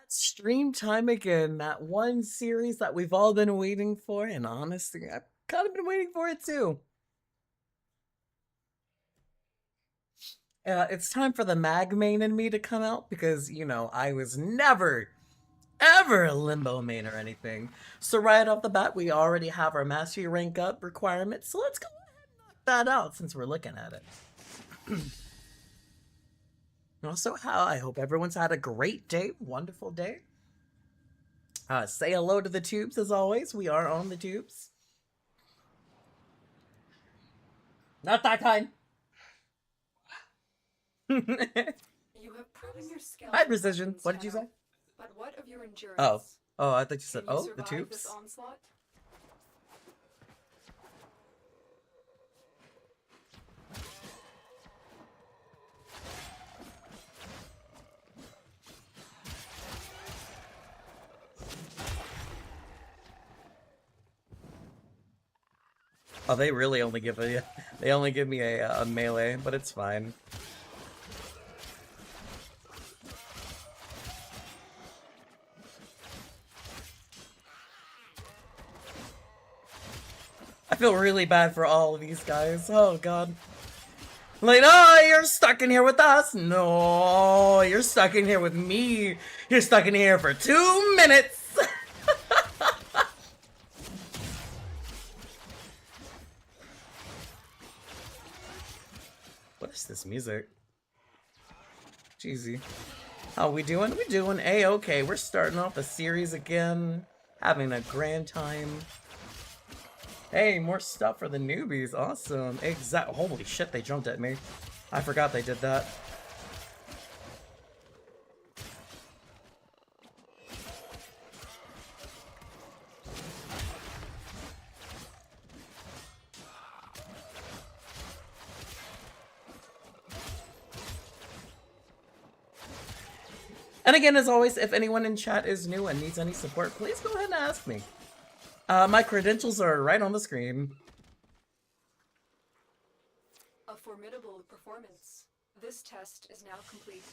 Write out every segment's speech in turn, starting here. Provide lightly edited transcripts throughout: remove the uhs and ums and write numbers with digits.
Stream time again. That one series that we've all been waiting for, and honestly, I've kind of been waiting for it too. It's time for the mag main in me to come out because, I was never, ever a limbo main or anything. So, right off the bat, we already have our mastery rank up requirement. So, let's go ahead and knock that out since we're looking at it. Also, how I hope everyone's had a great day, wonderful day. Say hello to the tubes as always. We are on the tubes. Not that kind. You have proven your skill. Hi, Precision. What did you say? But what of your endurance? Oh, I thought you said, Can you the survive tubes. this onslaught? Oh, they really only give me a melee, but it's fine. I feel really bad for all of these guys. Oh god. Like, oh, you're stuck in here with us. No, you're stuck in here with me. You're stuck in here for 2 minutes. What is this music? Jeezy. How we doing? We doing A-okay. We're starting off the series again. Having a grand time. Hey, more stuff for the newbies. Awesome. Holy shit, they jumped at me. I forgot they did that. And again, as always, if anyone in chat is new and needs any support, please go ahead and ask me. My credentials are right on the screen. A formidable performance. This test is now complete.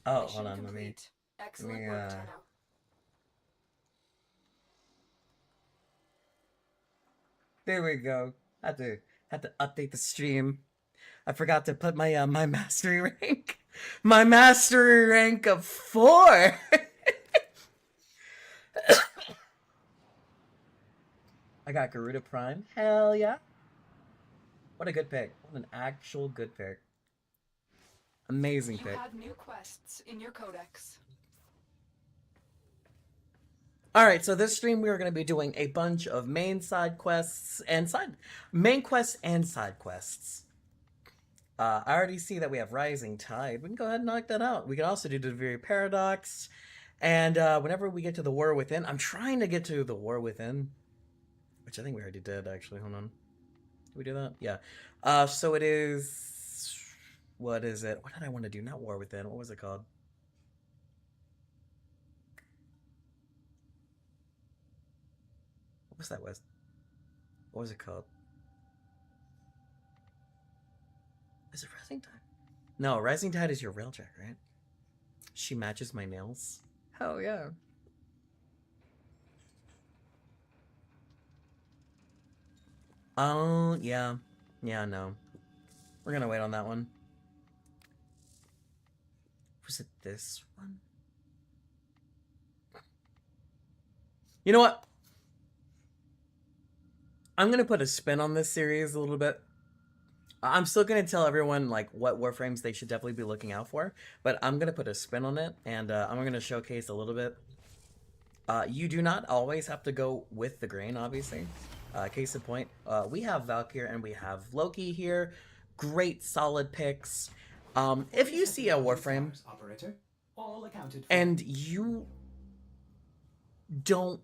Oh, Mission hold on, complete. Excellent me, work, Tenno. There we go. Had to update the stream. I forgot to put my my mastery rank. My mastery rank of 4. I got Garuda Prime. Hell yeah. What a good pick. What an actual good pick. Amazing pick. You have new quests in your codex. Alright, so this stream we are going to be doing a bunch of main quests and side quests. I already see that we have Rising Tide. We can go ahead and knock that out. We can also do the Very Paradox. And whenever we get to the War Within, I'm trying to get to the War Within, which I think we already did, actually. Hold on. Did we do that? Yeah. So it is... What is it? What did I want to do? Not War Within. What was it called? What was that? What was it called? Is it Rising Tide? No, Rising Tide is your Railjack, right? She matches my nails. Hell yeah. Oh, yeah. Yeah, no. We're gonna wait on that one. Was it this one? You know what? I'm gonna put a spin on this series a little bit. I'm still gonna tell everyone like what warframes they should definitely be looking out for, but I'm gonna put a spin on it, and I'm gonna showcase a little bit. You do not always have to go with the grain, obviously. Case in point, we have Valkyr and we have Loki here. Great, solid picks. If you see a warframe and you don't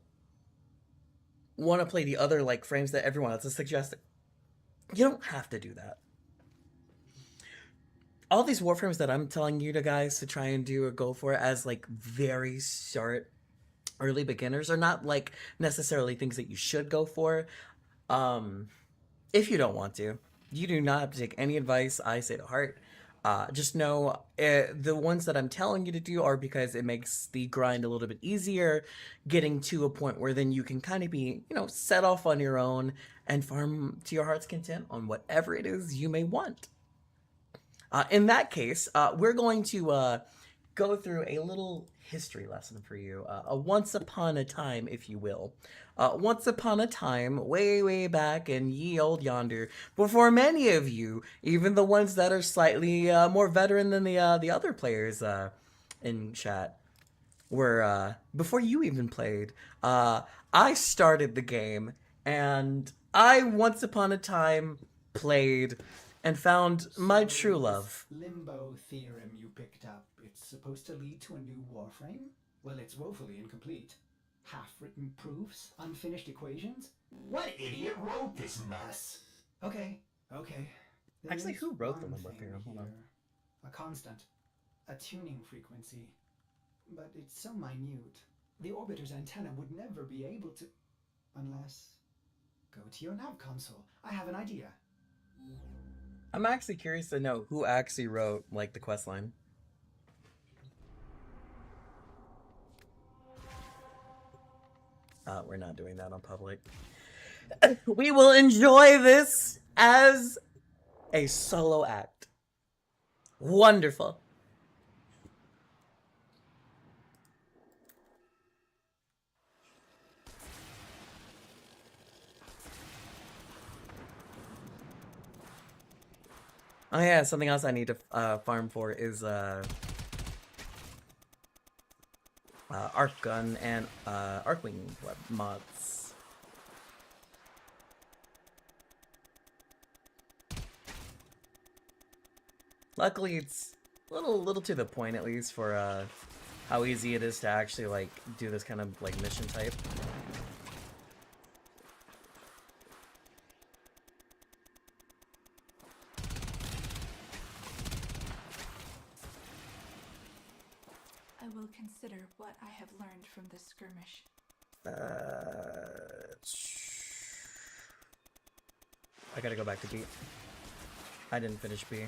want to play the other like frames that everyone else is suggesting, you don't have to do that. All these warframes that I'm telling you guys to try and do or go for as like very early beginners are not like necessarily things that you should go for. If you don't want to, you do not have to take any advice I say to heart. Just know the ones that I'm telling you to do are because it makes the grind a little bit easier, getting to a point where then you can kind of be, set off on your own and farm to your heart's content on whatever it is you may want. In that case, we're going to go through a little history lesson for you, a once upon a time, if you will. Once upon a time, way, way back in ye old yonder, before many of you, even the ones that are slightly more veteran than the other players in chat, were before you even played. I started the game, and I once upon a time played and found my So true this love. limbo theorem you picked up, it's supposed to lead to a new warframe? Well, it's woefully incomplete. Half-written proofs? Unfinished equations? What idiot wrote this mess? Okay. Actually, There's who wrote the one limbo thing theorem? Hold on. here. A constant. A tuning frequency. But it's so minute. The orbiter's antenna would never be able to... Unless... Go to your nav console. I have an idea. I'm actually curious to know who actually wrote, like, the quest line. We're not doing that on public. We will enjoy this as a solo act. Wonderful. Oh yeah, something else I need to farm for is Arc Gun and Arcwing mods. Luckily, it's a little to the point, at least for how easy it is to actually like do this kind of like mission type. I will consider what I have learned from this skirmish. I gotta go back to B. I didn't finish B.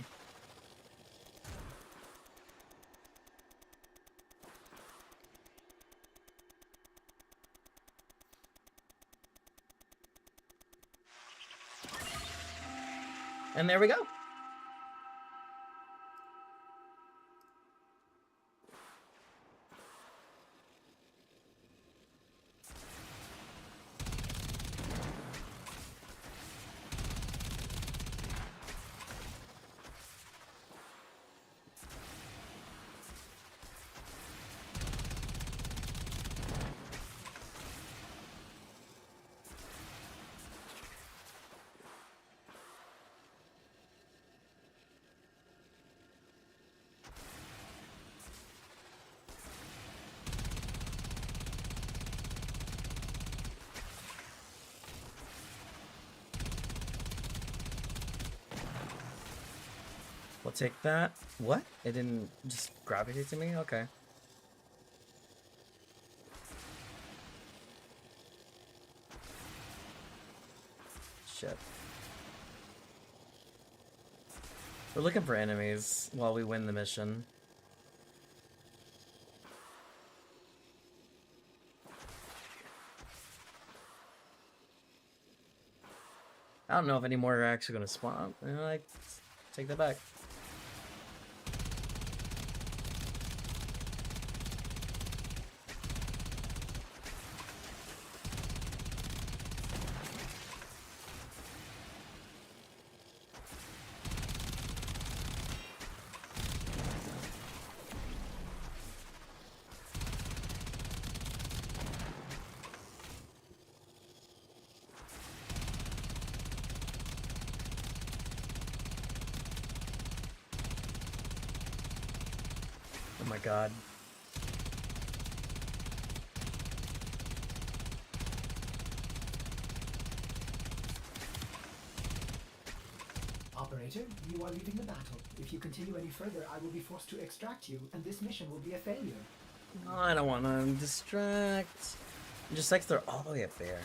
And there we go. We'll take that. What? It didn't just gravitate to me? Okay. Shit. We're looking for enemies while we win the mission. I don't know if any more are actually going to spawn. Like, take that back. Oh my god. Operator, you are leaving the battle. If you continue any further, I will be forced to extract you, and this mission will be a failure. No, I don't want to distract. Just like they're all the way up there.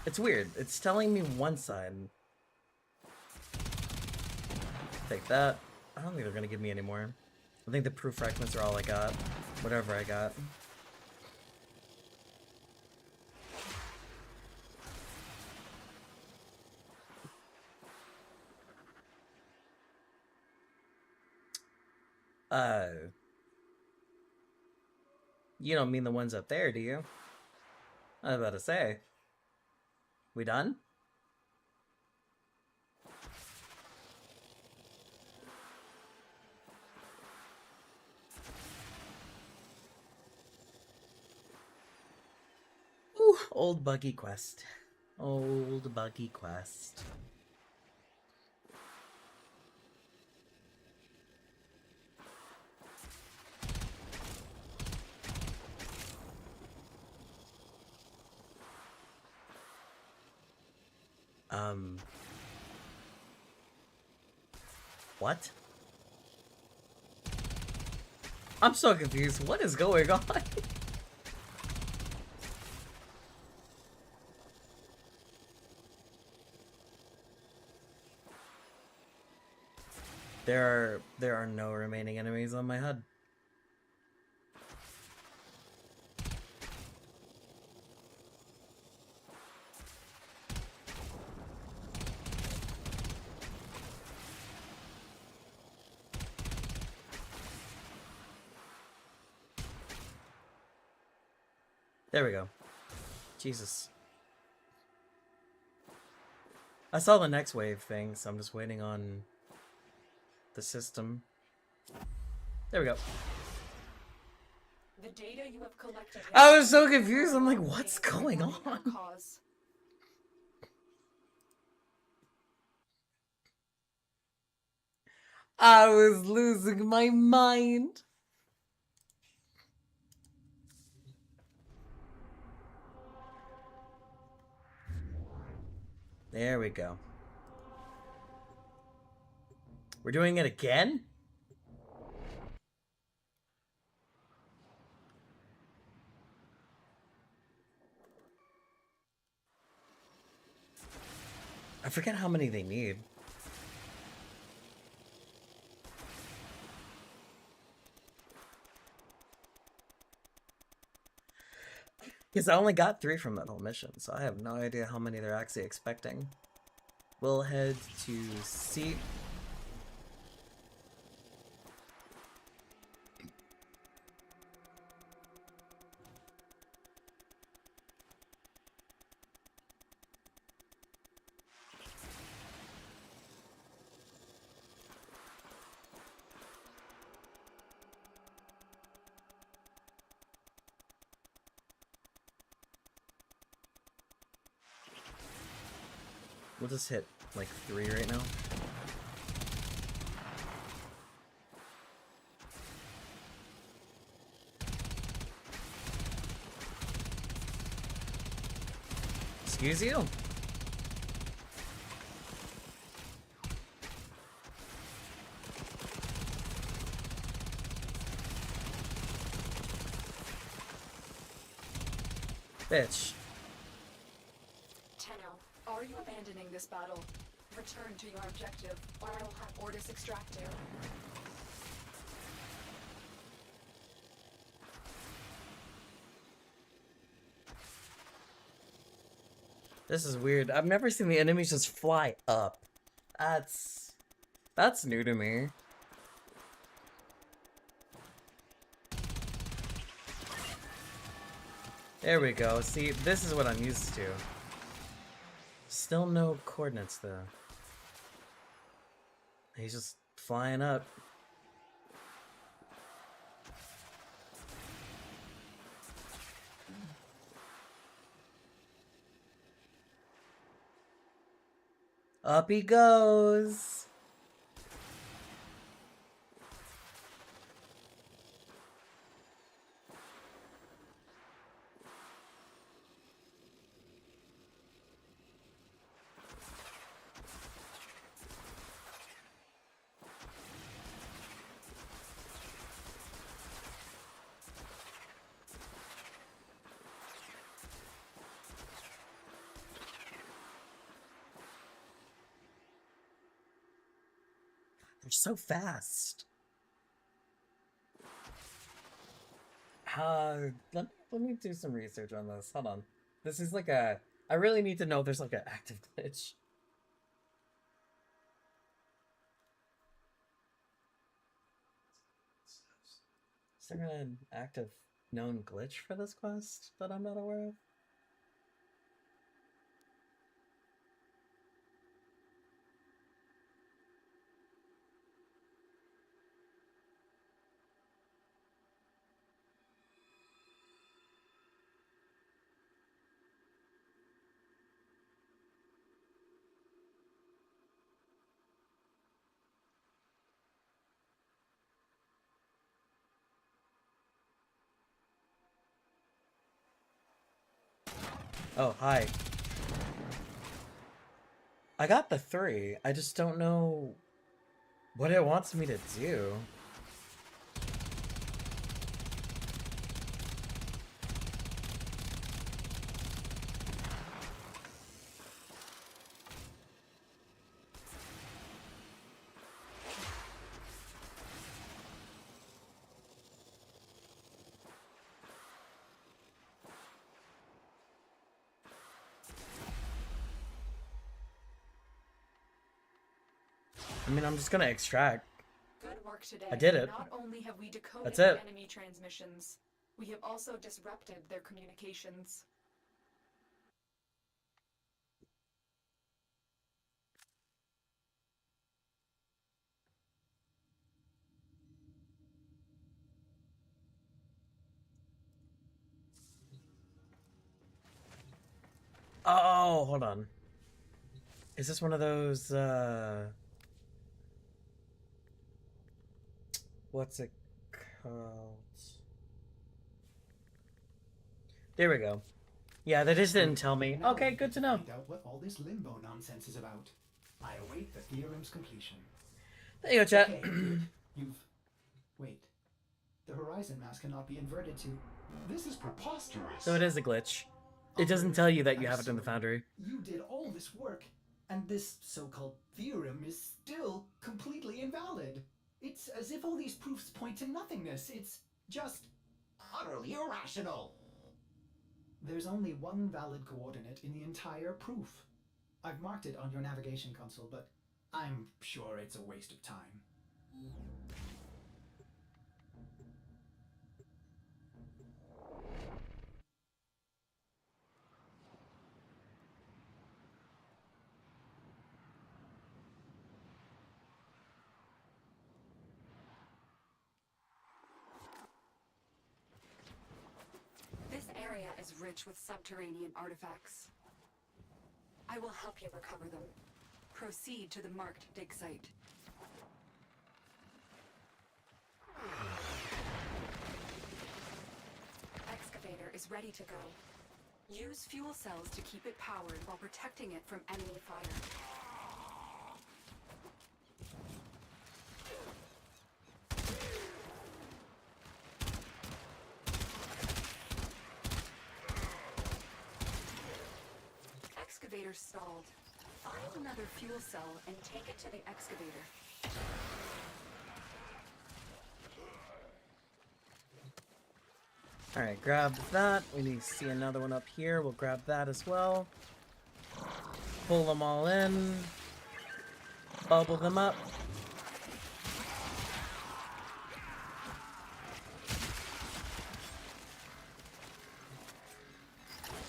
It's weird. It's telling me one side. Take that. I don't think they're gonna give me any more. I think the proof fragments are all I got. Whatever I got. You don't mean the ones up there, do you? I was about to say. We done? Ooh, old buggy quest. Old buggy quest. What? I'm so confused. What is going on? There are no remaining enemies on my HUD. There we go. Jesus. I saw the next wave thing, so I'm just waiting on the system. There we go. The data you have collected. I was so confused. I'm like, what's going on? Cause. I was losing my mind. There we go. We're doing it again? I forget how many they need. Because I only got 3 from that whole mission, so I have no idea how many they're actually expecting. We'll head to C. We'll just hit like 3 right now. Excuse you? Bitch. Tenno, are you abandoning this battle? Return to your objective, or I will have Ordis extract you. This is weird. I've never seen the enemies just fly up. That's new to me. There we go. See, this is what I'm used to. Still no coordinates though. He's just flying up. Up he goes. so fast. Let me do some research on this. Hold on. This is like a. I really need to know if there's like an active glitch. Is there an active known glitch for this quest that I'm not aware of? Oh, hi. I got the 3. I just don't know what it wants me to do. I mean, I'm just gonna extract. Good work today. I did it. Not only have we decoded That's the it. enemy transmissions, we have also disrupted their communications. Oh, hold on. Is this one of those, what's it called? There we go. Yeah, they just didn't tell me. Now Okay, we good to can know. Find out what all this limbo nonsense is about. I await the theorem's completion. There you go, chat. Okay, good. You've... Wait. The horizon mass cannot be inverted to... This is preposterous. So it is a glitch. It doesn't tell you that you have it in the foundry. You did all this work, and this so-called theorem is still completely invalid. It's as if all these proofs point to nothingness. It's just... Utterly irrational. There's only one valid coordinate in the entire proof. I've marked it on your navigation console, but I'm sure it's a waste of time. This area is rich with subterranean artifacts. I will help you recover them. Proceed to the marked dig site. Excavator is ready to go. Use fuel cells to keep it powered while protecting it from enemy fire. Excavator stalled. Find another fuel cell and take it to the excavator. Alright, grab that. We need to see another one up here. We'll grab that as well. Pull them all in. Bubble them up.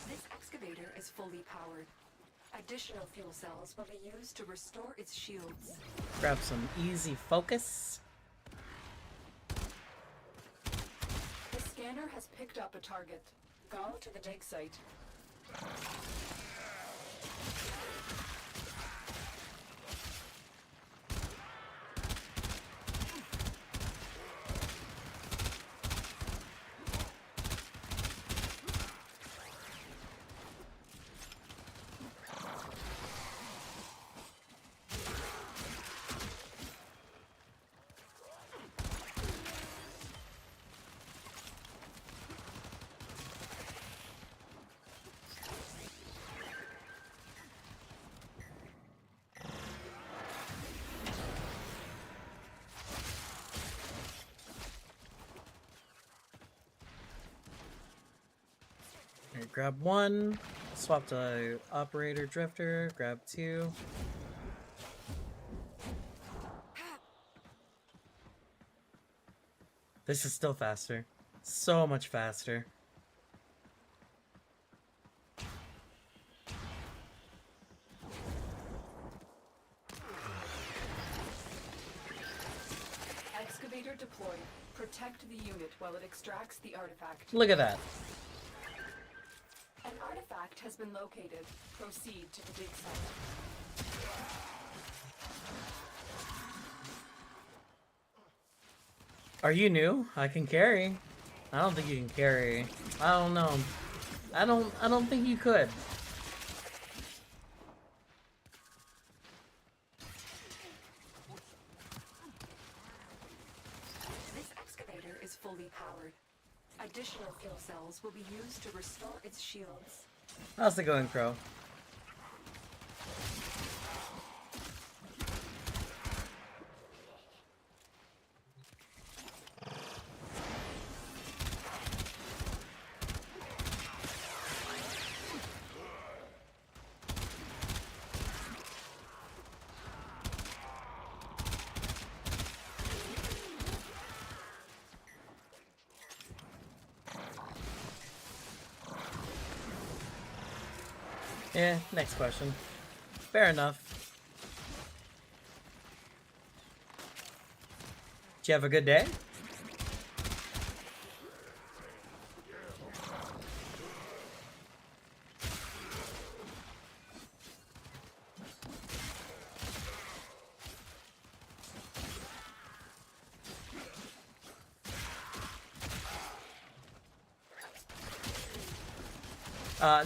This excavator is fully powered. Additional fuel cells will be used to restore its shields. Grab some easy focus. The scanner has picked up a target. Go to the dig site. Alright, grab 1. Swap to operator drifter. Grab 2. This is still faster. So much faster. Excavator deployed. Protect the unit while it extracts the artifact. Look at that. An artifact has been located. Proceed to the dig site. Are you new? I can carry. I don't think you can carry. I don't know. I don't think you could. This excavator is fully powered. Additional fuel cells will be used to restore its shields. How's it going, Crow? Yeah, next question. Fair enough. Did you have a good day?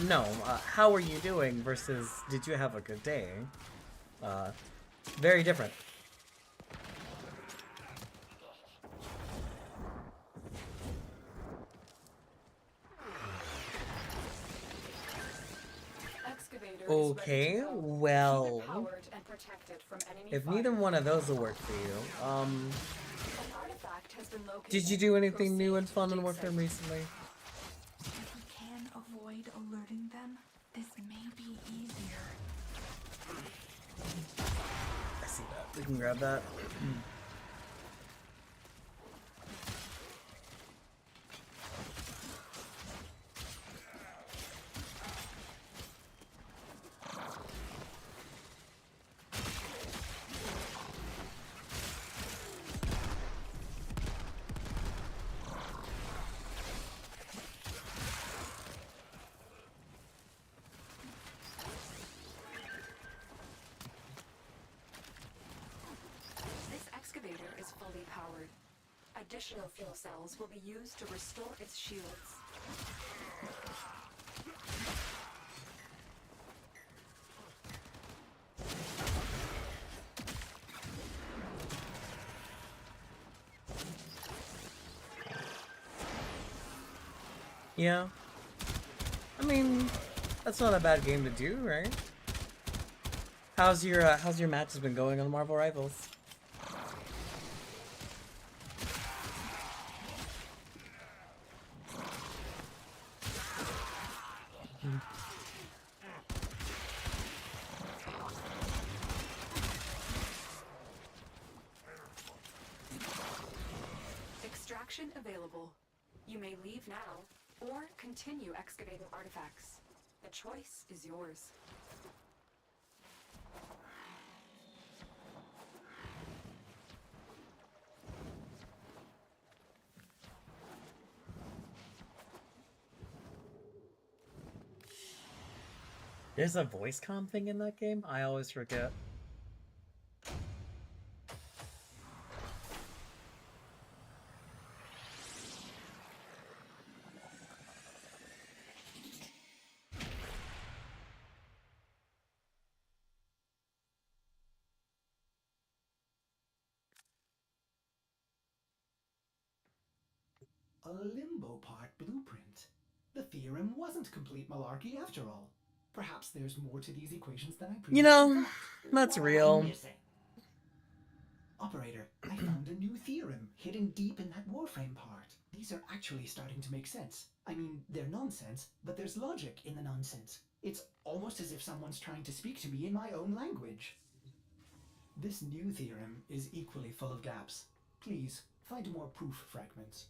No. How are you doing versus did you have a good day? Very different. Excavator is Okay, ready to go. well, Keep it powered and protected from enemy if fire. neither one of those will work for you, An artifact has been located. did you do anything new and Proceed fun to in dig Warframe site. recently? If we can avoid alerting them, this may be easier. I see that. We can grab that. This excavator is fully powered. Additional fuel cells will be used to restore its shields. Yeah. I mean, that's not a bad game to do, right? How's your matches been going on Marvel Rivals? Extraction available. You may leave now, or continue excavating artifacts. The choice is yours. There's a voice comm thing in that game? I always forget. A limbo part blueprint. The theorem wasn't complete malarkey after all. Perhaps there's more to these equations than I previously You know, thought. that's What am I real. missing? Operator, I found a new theorem hidden deep in that Warframe part. These are actually starting to make sense. I mean, they're nonsense, but there's logic in the nonsense. It's almost as if someone's trying to speak to me in my own language. This new theorem is equally full of gaps. Please, find more proof fragments.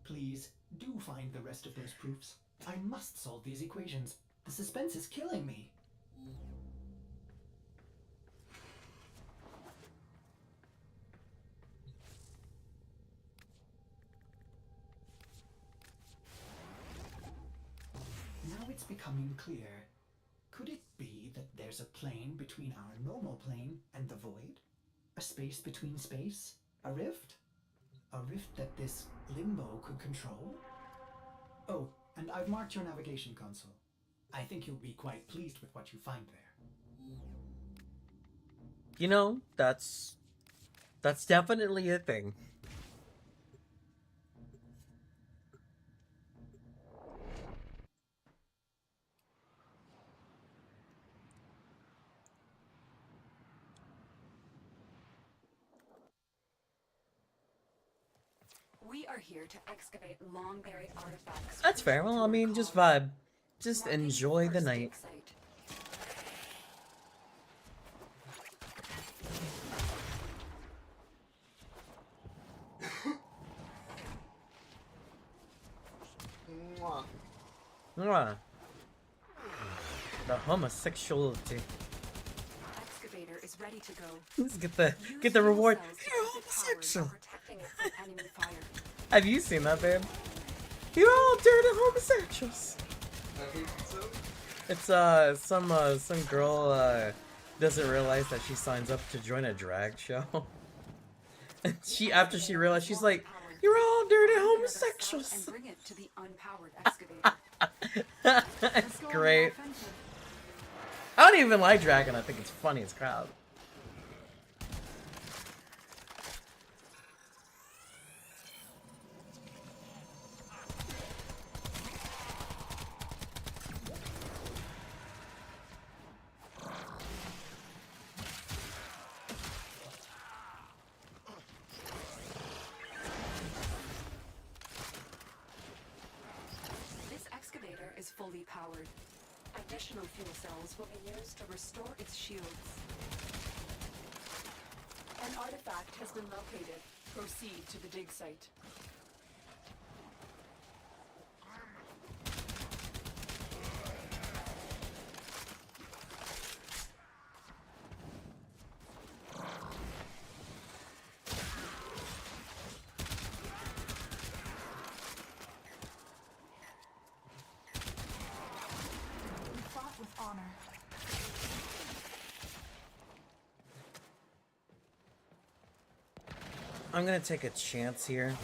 Please, do find the rest of those proofs. I must solve these equations. The suspense is killing me. Now it's becoming clear. Could it be that there's a plane between our normal plane and the void? A space between space? A rift? A rift that this limbo could control? Oh, and I've marked your navigation console. I think you'll be quite pleased with what you find there. You know, that's definitely a thing. We are here to excavate long-buried artifacts. That's fair. Well, I mean, just vibe. Just enjoy the night. Mwah. The homosexuality. Excavator is ready to go. Let's get the reward. You're homosexual. Have you seen that, babe? You're all dirty homosexuals. It's some girl doesn't realize that she signs up to join a drag show. And after she realized, she's like, "You're all dirty homosexuals." And bring it to the unpowered excavator. That's great. I don't even like Dragon. I think it's funny as crap. This excavator is fully powered. Additional fuel cells will be used to restore its shields. An artifact has been located. Proceed to the dig site. I'm gonna take a chance here.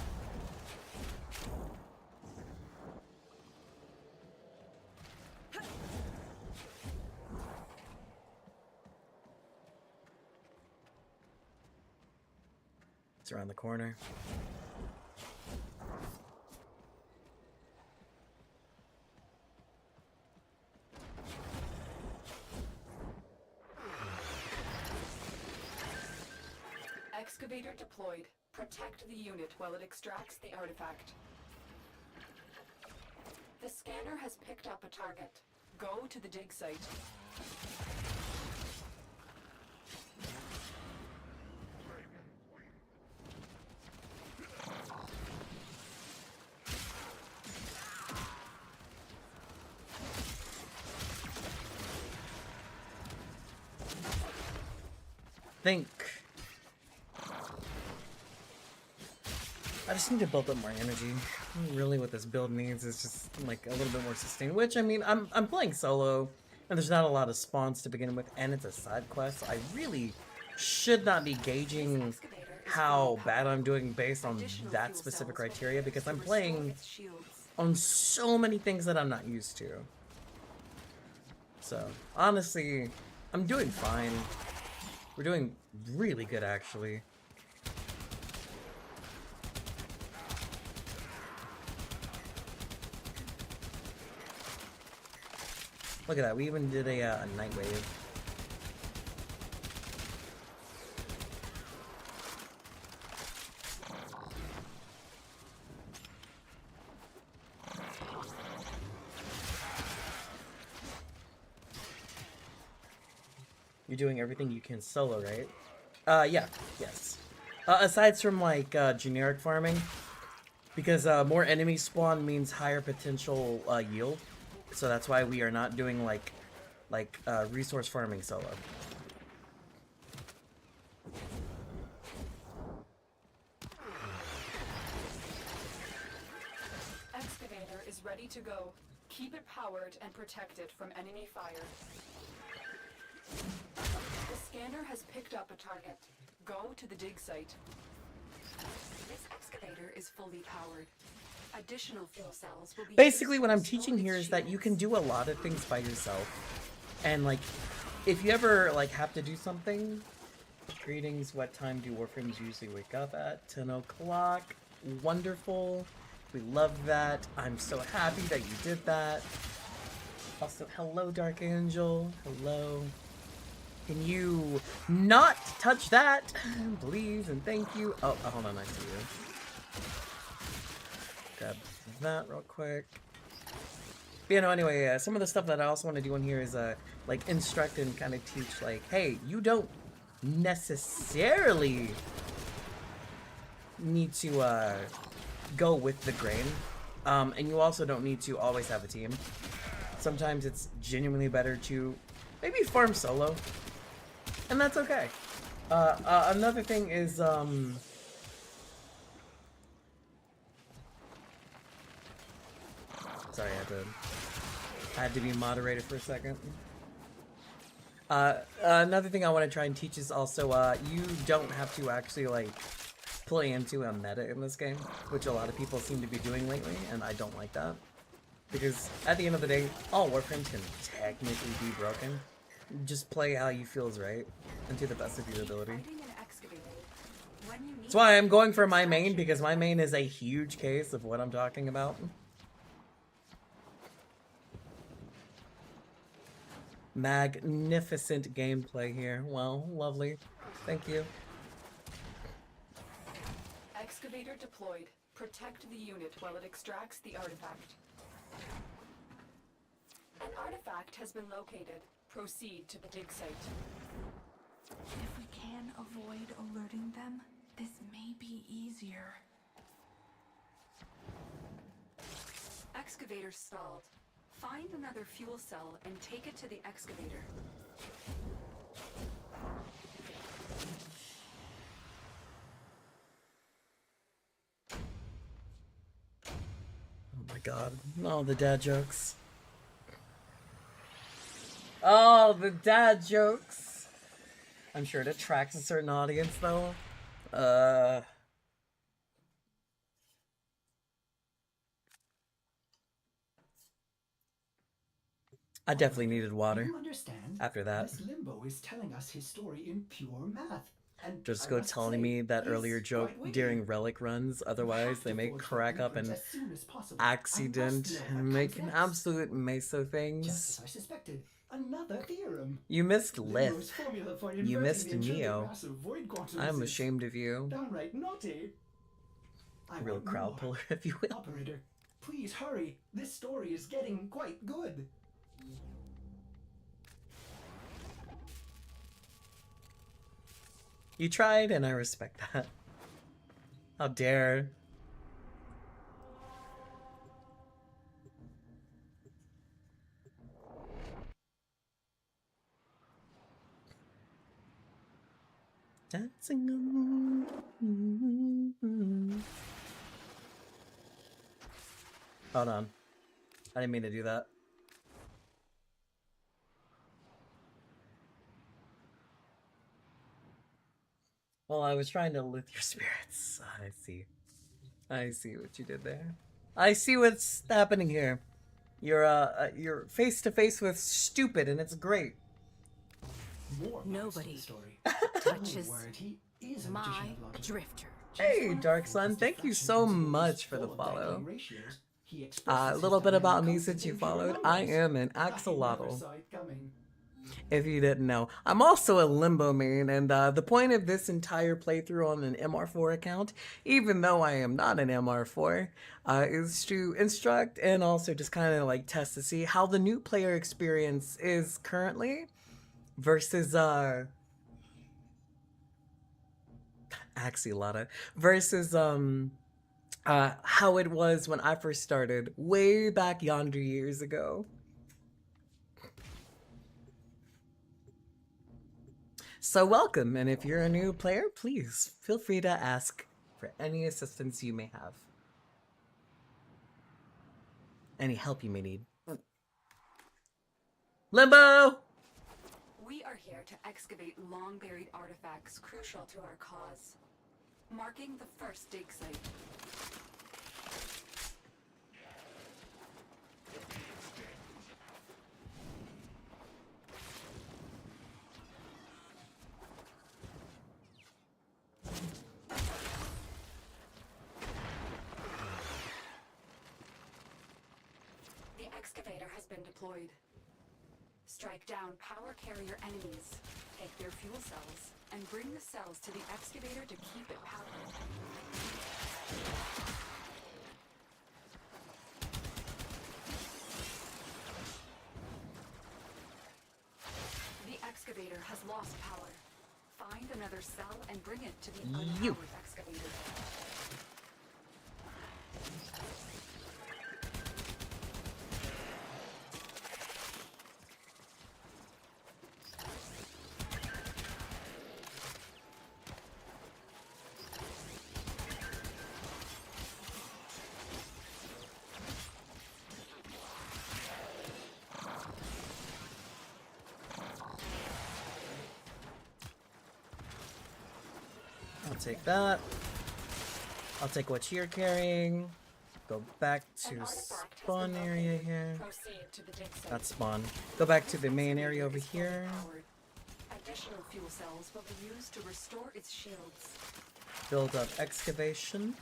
It's around the corner. Excavator deployed. Protect the unit while it extracts the artifact. The scanner has picked up a target. Go to the dig site. Think. I just need to build up more energy. Really what this build needs is just like a little bit more sustain, which I mean I'm playing solo and there's not a lot of spawns to begin with and it's a side quest. I really should not be gauging how bad I'm doing based on that specific criteria because I'm playing on so many things that I'm not used to. So honestly, I'm doing fine. We're doing really good actually. Look at that, we even did a night wave. You're doing everything you can solo, right? Yeah, yes. Aside from like generic farming, because more enemies spawn means higher potential yield, so that's why we are not doing like resource farming solo. Excavator is ready to go. Keep it powered and protected from enemy fire. The scanner has picked up a target. Go to the dig site. This excavator is fully powered. Additional fuel cells will be Basically, used what to I'm restore teaching its here is that you shields. can do a lot of things by yourself, and like, if you ever like have to do something. Greetings. What time do Warframes usually wake up at? 10 o'clock. Wonderful. We love that. I'm so happy that you did that. Also, hello, Dark Angel. Hello. Can you not touch that? Please and thank you. Oh, hold on. I see you. Grab that real quick. But, you know, anyway, some of the stuff that I also want to do in here is, like, instruct and kind of teach, like, hey, you don't necessarily need to, go with the grain. And you also don't need to always have a team. Sometimes it's genuinely better to maybe farm solo. And that's okay. Another thing is, sorry, I had to be moderated for a second. Another thing I want to try and teach is also, you don't have to actually, like, play into a meta in this game, which a lot of people seem to be doing lately, and I don't like that. Because, at the end of the day, all Warframes can technically be broken. Just play how you feel is right, and to the best of your ability. Fighting an excavator. When you need That's why I'm going for my main, because my main is a huge case of what I'm talking about. Magnificent gameplay here. Well, lovely. Thank you. Excavator deployed. Protect the unit while it extracts the artifact. An artifact has been located. Proceed to the dig site. If we can avoid alerting them, this may be easier. Excavator stalled. Find another fuel cell and take it to the excavator. Oh my god. Oh, the dad jokes. Oh, the dad jokes. I'm sure it attracts a certain audience, though. I definitely needed water You understand? after that. This Limbo is telling us his story in pure math. And Just I go must telling say, me that he's earlier joke quite witty. during relic runs, You otherwise have they to may forge that crack up blueprint and as soon as possible. I must accident know and what make comes an next. absolute mess of Just things. as I suspected, another theorem. You missed Limbo's Lith. formula for You inverting missed the intrinsic Neo. mass of void quantums I'm is ashamed of you. downright naughty. I Real want crowd more. puller, if you will. Operator, please hurry. This story is getting quite good. You tried, and I respect that. How dare. Dancing on. Hold on. I didn't mean to do that. Well, I was trying to lift your spirits. I see. I see what you did there. I see what's happening here. You're face to face with stupid, and it's great. More Nobody story. touches Word, he is a my magician of logic. drifter. Hey, Dark Sun, thank you so much for the follow. A little bit about me since you followed. I am an axolotl. If you didn't know, I'm also a Limbo main, and the point of this entire playthrough on an MR4 account, even though I am not an MR4, is to instruct and also just kind of like test to see how the new player experience is currently versus Axiolata versus how it was when I first started way back yonder years ago. So welcome, and if you're a new player, please feel free to ask for any assistance you may have. Any help you may need. Limbo! We are here to excavate long-buried artifacts crucial to our cause. Marking the first dig site. The excavator has been deployed. Strike down power carrier enemies, take their fuel cells, and bring the cells to the excavator to keep it powered. The excavator has lost power. Find another cell and bring it to the You. unpowered excavator. I'll take that. I'll take what you're carrying. Go back An to artifact has spawn been area located. here. Proceed to the dig site. Not spawn. Go back to the main area over here. Additional fuel cells will be used to restore its shields. Build up excavation.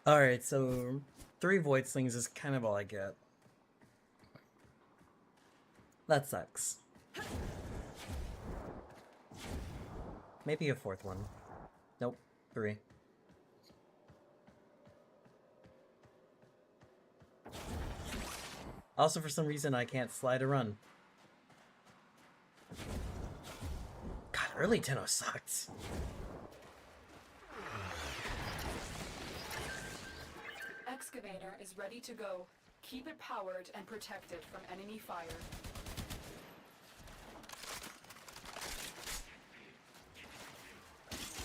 Alright, so 3 Void Slings is kind of all I get. That sucks. Maybe a 4th one. Nope, 3. Also, for some reason, I can't slide a run. God, early Tenno sucked. Excavator is ready to go. Keep it powered and protected from enemy fire.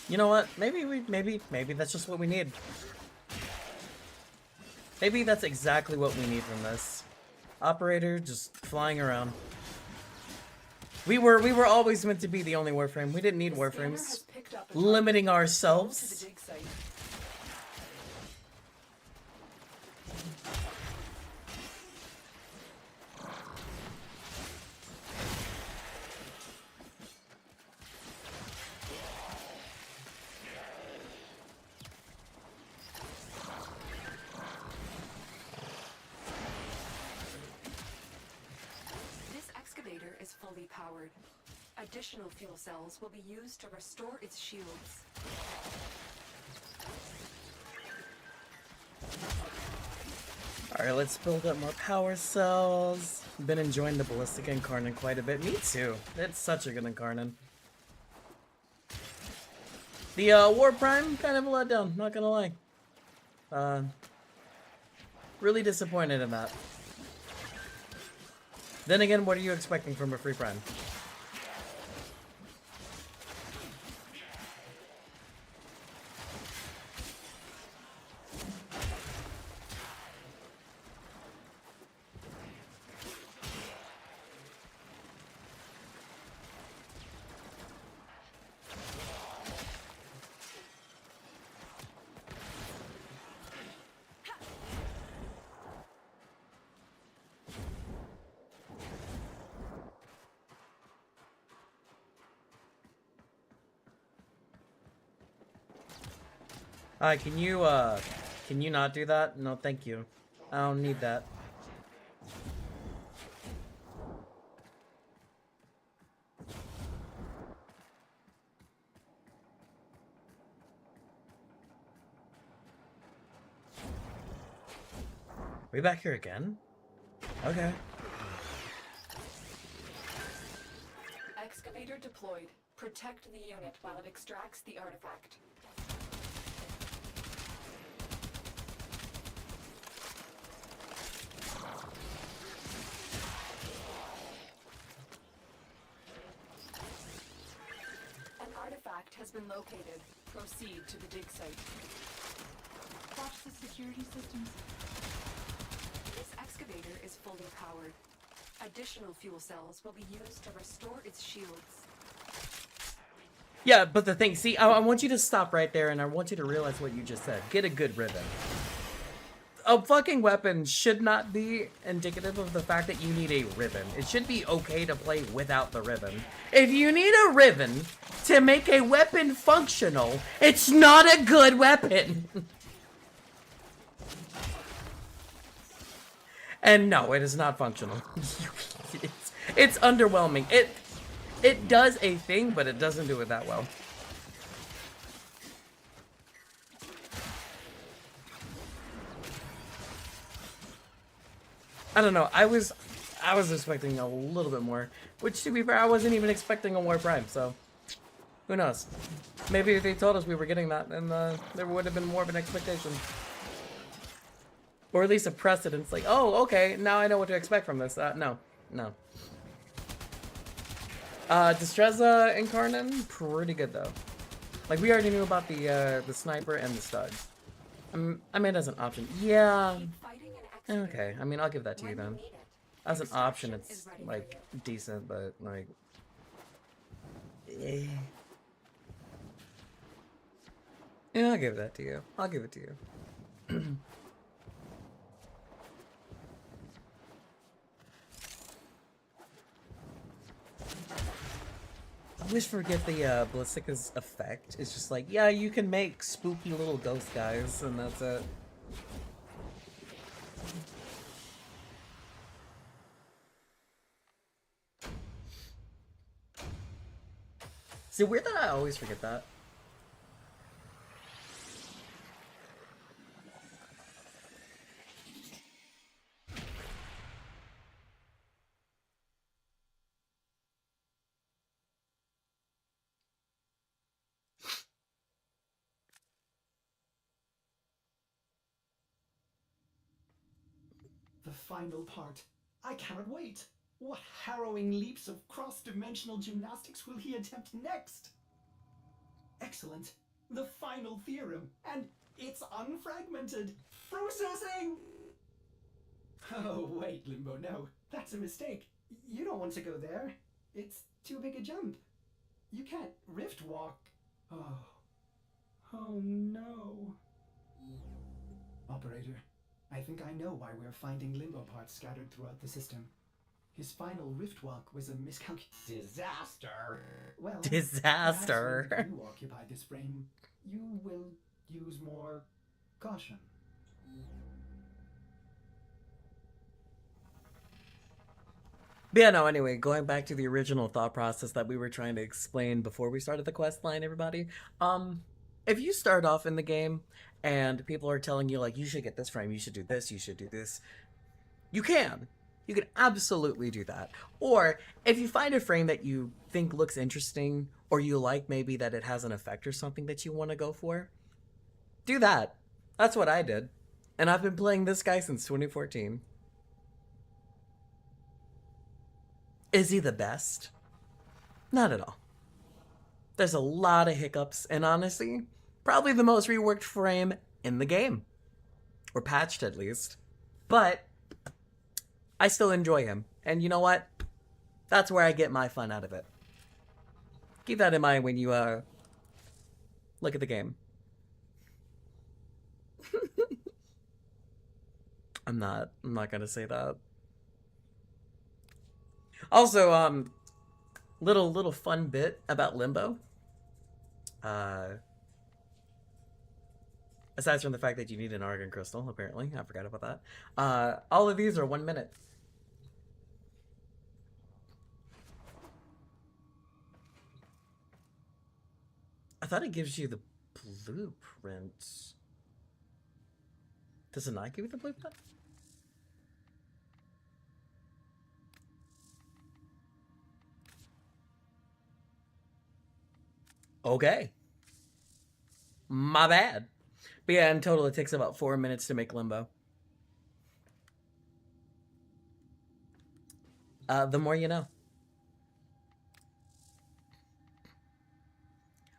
You know what? Maybe that's just what we need. Maybe that's exactly what we need from this. Operator just flying around. We were always meant to be the only Warframe. We didn't need The scanner Warframes. has picked up a Limiting target. Go to the ourselves. dig site. This excavator is fully powered. Additional fuel cells will be used to restore its shields. Alright, let's build up more power cells. Been enjoying the Ballistic Incarnate quite a bit. Me too. It's such a good Incarnate. The War Prime, kind of a letdown, not gonna lie. Really disappointed in that. Then again, what are you expecting from a free Prime? Can you not do that? No, thank you. I don't need that. We back here again? Okay. Excavator deployed. Protect the unit while it extracts the artifact. An artifact has been located. Proceed to the dig site. Watch the security systems. This excavator is fully powered. Additional fuel cells will be used to restore its shields. Yeah, but the thing, see, I want you to stop right there, and I want you to realize what you just said. Get a good ribbon. A fucking weapon should not be indicative of the fact that you need a ribbon. It should be okay to play without the ribbon. If you need a ribbon to make a weapon functional, it's not a good weapon. And no, it is not functional. It's underwhelming. It does a thing, but it doesn't do it that well. I don't know. I was expecting a little bit more, which to be fair, I wasn't even expecting a War Prime. So who knows? Maybe if they told us we were getting that, then there would have been more of an expectation, or at least a precedence. Like, oh, okay, now I know what to expect from this. No. Destreza Incarnate, pretty good though. Like, we already knew about the sniper and the studs. I mean, as an option, yeah. Keep fighting an excavator. Okay, I mean, I'll give that to you When then. need it. As an option, Extraction it's is ready for like you. decent, but like, eh. Yeah, I'll give that to you. I'll give it to you. I always forget the Ballistika's effect. It's just like, yeah, you can make spooky little ghost guys, and that's it. Is it weird that I always forget that? The final part. I cannot wait. What harrowing leaps of cross-dimensional gymnastics will he attempt next? Excellent. The final theorem. And it's unfragmented. Processing! Oh, wait, Limbo, no. That's a mistake. You don't want to go there. It's too big a jump. You can't rift walk. Oh. Oh, no. Operator, I think I know why we're finding Limbo parts scattered throughout the system. His final rift walk was a miscalculation. Disaster. Well, Disaster. perhaps when you occupy this frame, you will use more caution. But yeah, no, anyway, going back to the original thought process that we were trying to explain before we started the quest line, everybody. If you start off in the game and people are telling you, like, you should get this frame, you should do this, you should do this, you can. You can absolutely do that. Or if you find a frame that you think looks interesting, or you like maybe that it has an effect or something that you want to go for, do that. That's what I did. And I've been playing this guy since 2014. Is he the best? Not at all. There's a lot of hiccups, and honestly, probably the most reworked frame in the game. Or patched, at least. But I still enjoy him. And you know what? That's where I get my fun out of it. Keep that in mind when you look at the game. I'm not gonna say that. Also, little fun bit about Limbo. Aside from the fact that you need an Argon Crystal, apparently. I forgot about that. All of these are 1 minute. I thought it gives you the blueprint. Does it not give you the blueprint? Okay. My bad. But yeah, in total, it takes about 4 minutes to make Limbo. The more you know.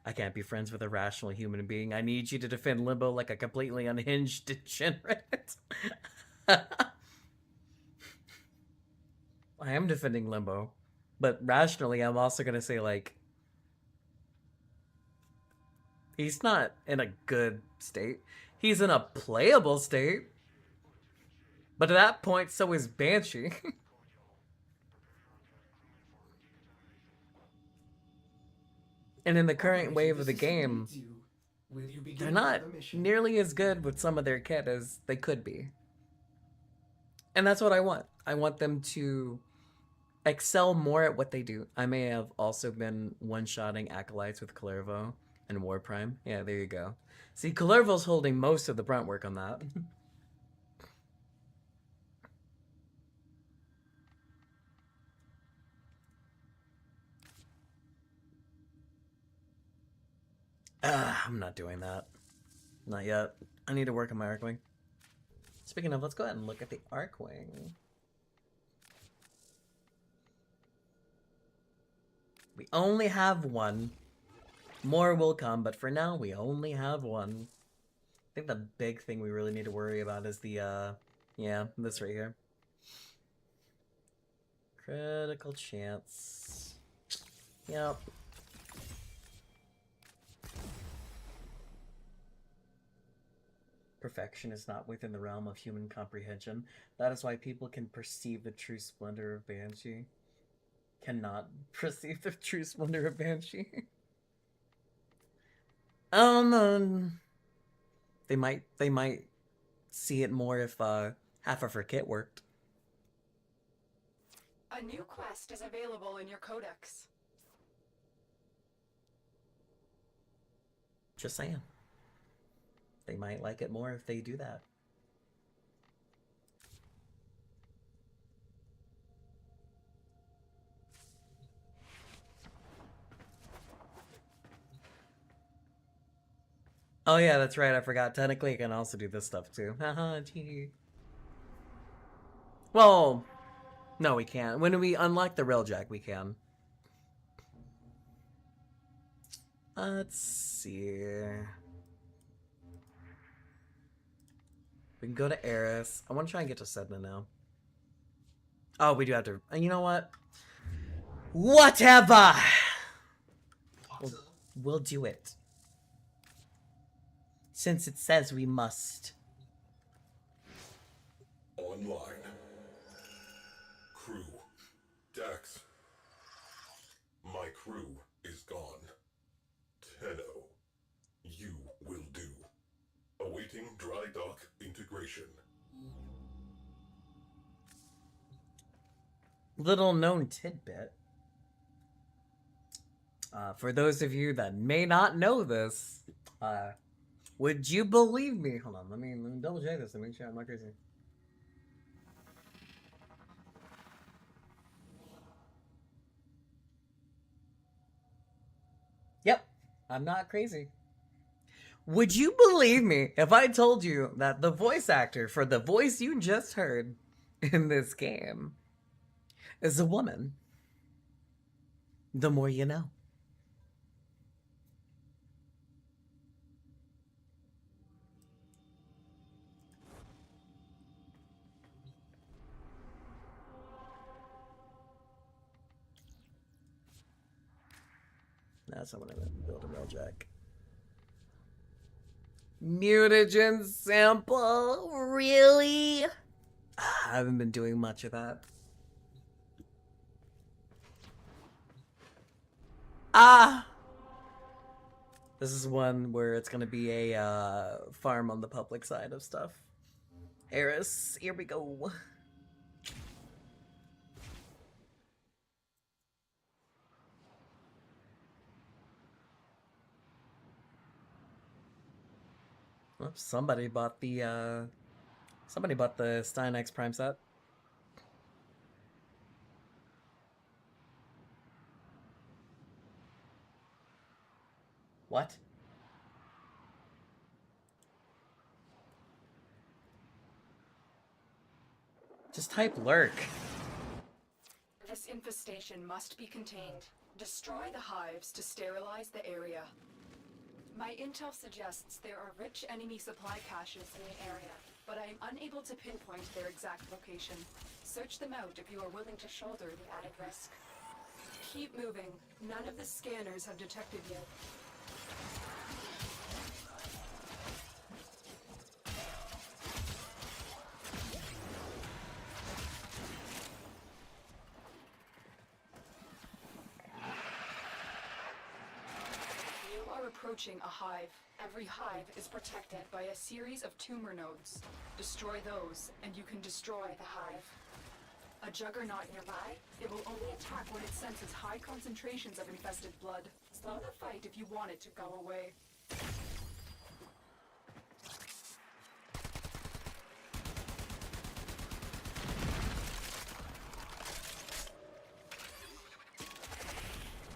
I can't be friends with a rational human being. I need you to defend Limbo like a completely unhinged degenerate. I am defending Limbo. But rationally, I'm also going to say, like, he's not in a good state. He's in a playable state. But at that point, so is Banshee. And in the current wave of the game, they're not nearly as good with some of their kit as they could be. And that's what I want. I want them to excel more at what they do. I may have also been one-shotting Acolytes with Clervo and War Prime. Yeah, there you go. See, Clervo's holding most of the brunt work on that. I'm not doing that. Not yet. I need to work on my Arcwing. Speaking of, let's go ahead and look at the Arcwing. We only have one. More will come, but for now, we only have one. I think the big thing we really need to worry about is the, yeah, this right here. Critical chance. Yep. Perfection is not within the realm of human comprehension. That is why people can perceive the true splendor of Banshee. Cannot perceive the true splendor of Banshee. They might see it more if half of her kit worked. A new quest is available in your codex. Just saying. They might like it more if they do that. Oh yeah, that's right, I forgot. Technically, I can also do this stuff too. Haha, gee. Well, no, we can't. When we unlock the Railjack, we can. Let's see. We can go to Eris. I want to try and get to Sedna now. Oh, we do have to. And you know what? Whatever! We'll do it. Since it says we must. Online. Crew. Dax. My crew is gone. Tenno. You will do. Awaiting dry dock integration. Little known tidbit. For those of you that may not know this, would you believe me? Hold on, let me double check this to make sure I'm not crazy. Yep, I'm not crazy. Would you believe me if I told you that the voice actor for the voice you just heard in this game is a woman? The more you know. That's not what I'm going to build a Railjack. Mutagen sample? Really? I haven't been doing much of that. This is one where it's gonna be a farm on the public side of stuff. Eris, here we go. Oops, somebody bought the Stein X Prime set. What? Just type lurk. This infestation must be contained. Destroy the hives to sterilize the area. My intel suggests there are rich enemy supply caches in the area, but I am unable to pinpoint their exact location. Search them out if you are willing to shoulder the added risk. Keep moving. None of the scanners have detected you. You are approaching a hive. Every hive is protected by a series of tumor nodes. Destroy those, and you can destroy the hive. A juggernaut nearby? It will only attack when it senses high concentrations of infested blood. Slow the fight if you want it to go away.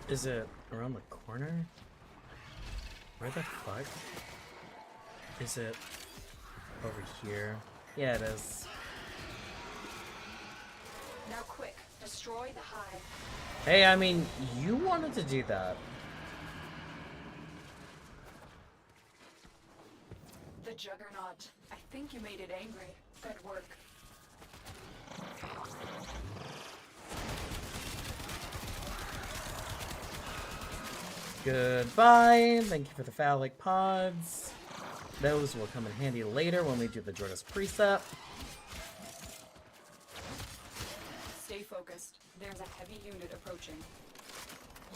Is it around the corner? Where the fuck? Is it over here? Yeah, it is. Now quick, destroy the hive. Hey, I mean, you wanted to do that. The juggernaut. I think you made it angry. Good work. Goodbye. Thank you for the phallic pods. Those will come in handy later when we do the Jordas precept. Stay focused. There's a heavy unit approaching.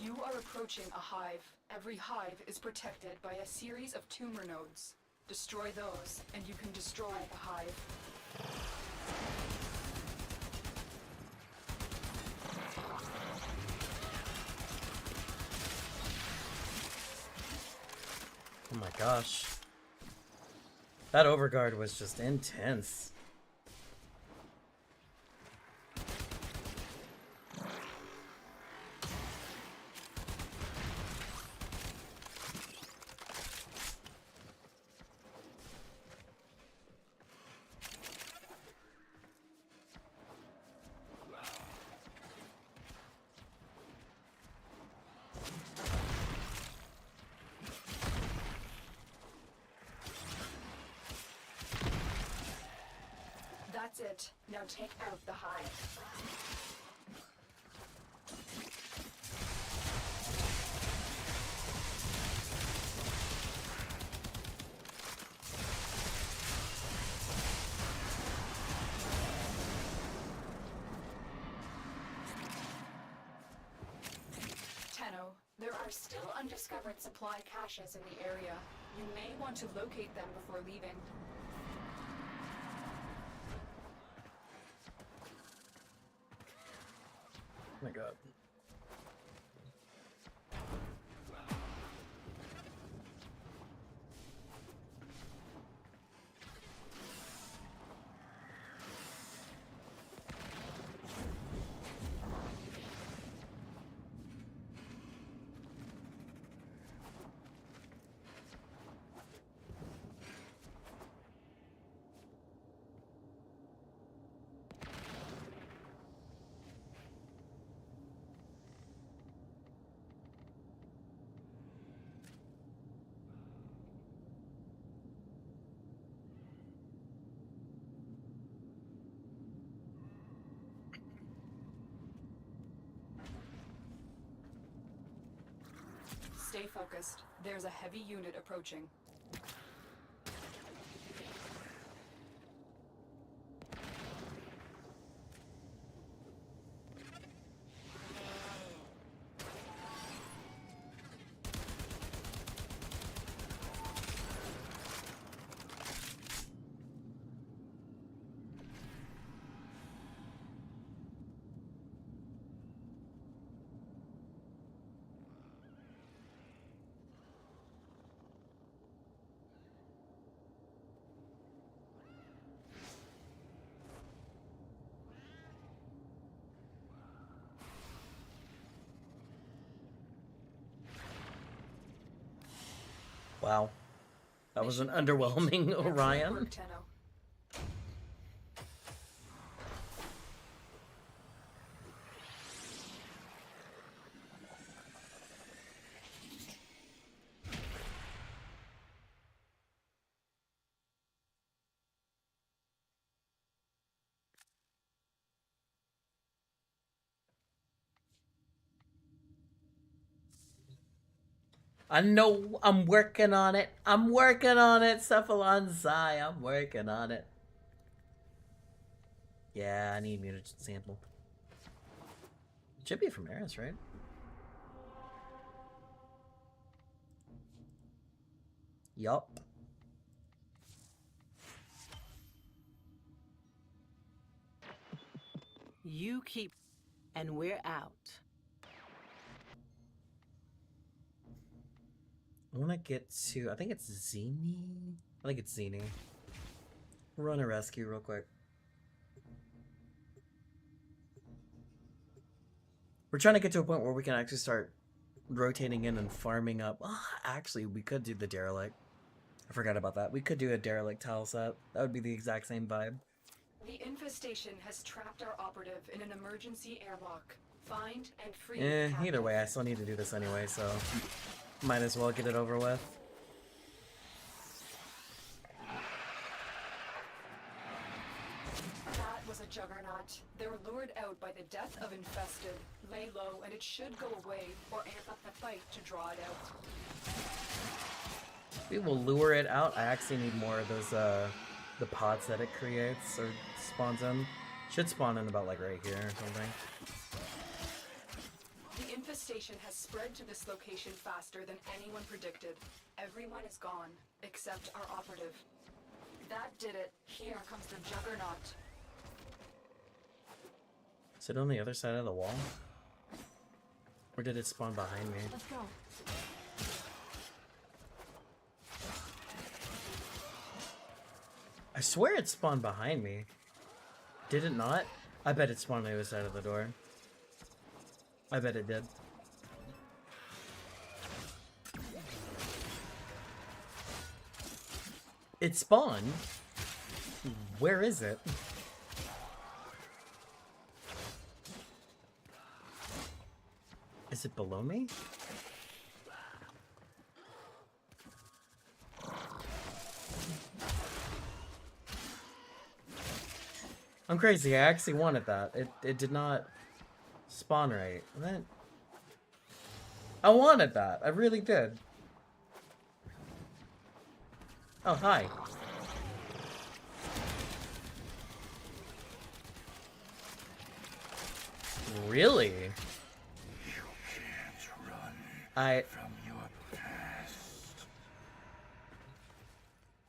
You are approaching a hive. Every hive is protected by a series of tumor nodes. Destroy those, and you can destroy the hive. Oh my gosh. That overguard was just intense. That's it. Now take out the hive. Tenno, there are still undiscovered supply caches in the area. You may want to locate them before leaving. Oh my god. Stay focused. There's a heavy unit approaching. Wow. That was an Mission complete. underwhelming Excellent Orion. work, Tenno. I know I'm working on it. I'm working on it, Cephalon Zai. I'm working on it. Yeah, I need mutagen sample. Should be from Eris, right? Yup. You keep, and we're out. I want to get to, I think it's Zini. I think it's Zini. Run a rescue real quick. We're trying to get to a point where we can actually start rotating in and farming up. Oh, actually, we could do the derelict. I forgot about that. We could do a derelict tile set. That would be the exact same vibe. The infestation has trapped our operative in an emergency airlock. Find and free the Either captive. way, I still need to do this anyway, so might as well get it over with. That was a juggernaut. They were lured out by the death of infested. Lay low and it should go away, or amp up the fight to draw it out. We will lure it out. I actually need more of those, the pods that it creates or spawns in. Should spawn in about like right here or something. The infestation has spread to this location faster than anyone predicted. Everyone is gone, except our operative. That did it. Here comes the juggernaut. Is it on the other side of the wall? Or did it spawn behind me? Let's go. I swear it spawned behind me. Did it not? I bet it spawned on the other side of the door. I bet it did. It spawned? Where is it? Is it below me? I'm crazy. I actually wanted that. It did not spawn right. That I wanted that. I really did. Oh, hi. Really?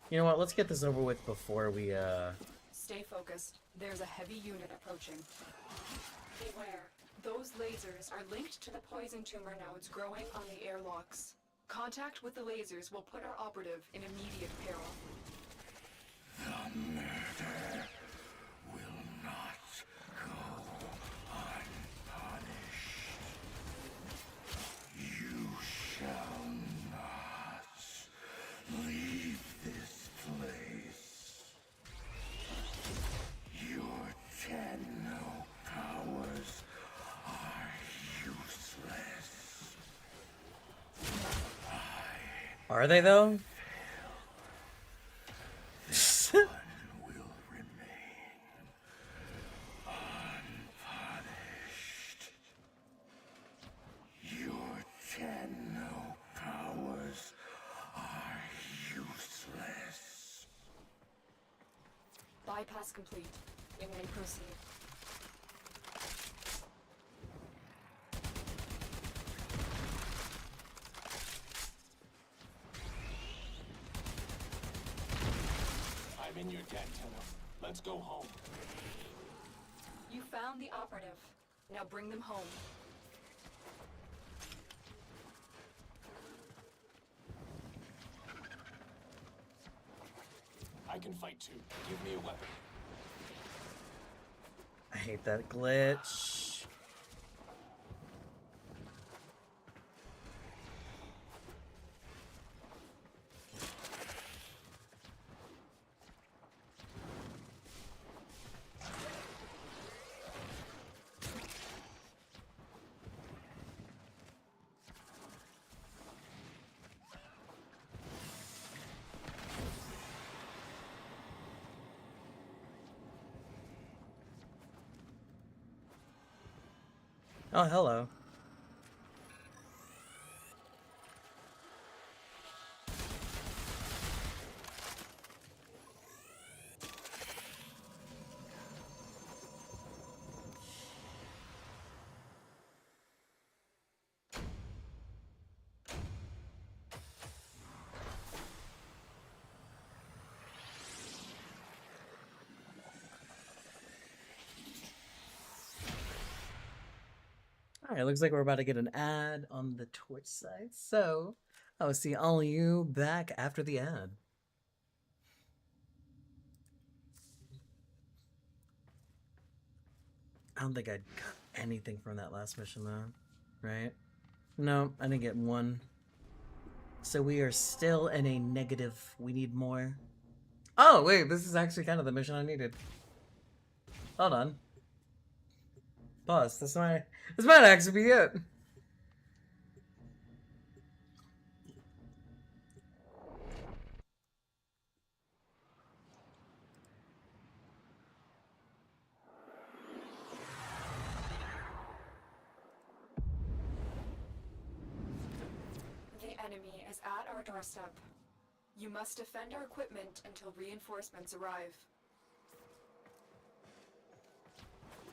You know what? Let's get this over with before we Stay focused. There's a heavy unit approaching. Beware. Those lasers are linked to the poison tumor nodes growing on the airlocks. Contact with the lasers will put our operative in immediate peril. The murder will not go unpunished. You shall not leave this place. Your Tenno powers are useless. are they though? One will remain unpunished. Your Tenno powers are useless. Bypass complete. You may proceed. I'm in your debt, Tenno. Let's go home. You found the operative. Now bring them home. I can fight too. Give me a weapon. I hate that glitch. Oh, hello. Alright, looks like we're about to get an ad on the Twitch side, so I will see all of you back after the ad. I don't think I got anything from that last mission though, right? No, I didn't get one. So we are still in a negative. We need more. Oh, wait, this is actually kind of the mission I needed. Hold on. Pause. This might actually be it. The enemy is at our doorstep. You must defend our equipment until reinforcements arrive.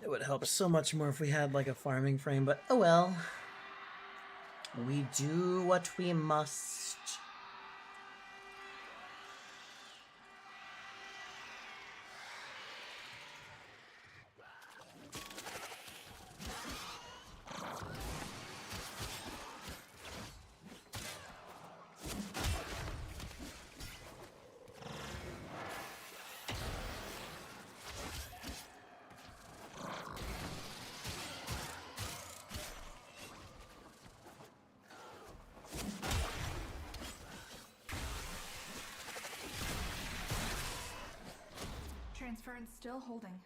It would help so much more if we had like a farming frame, but oh well. We do what we must. Transference still holding.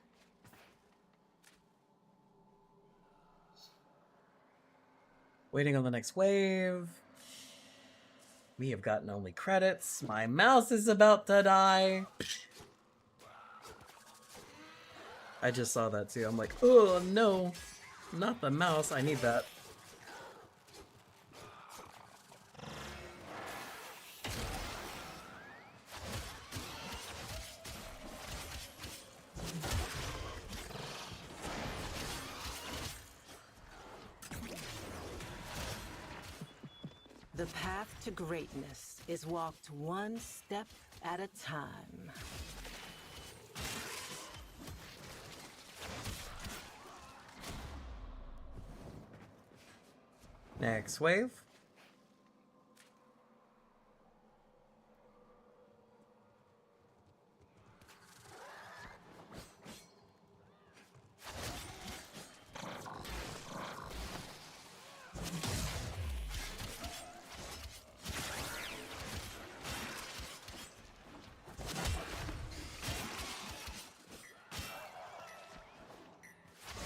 Waiting on the next wave. We have gotten only credits. My mouse is about to die. I just saw that too. I'm like, oh no, not the mouse. I need that. The path to greatness is walked one step at a time. Next wave.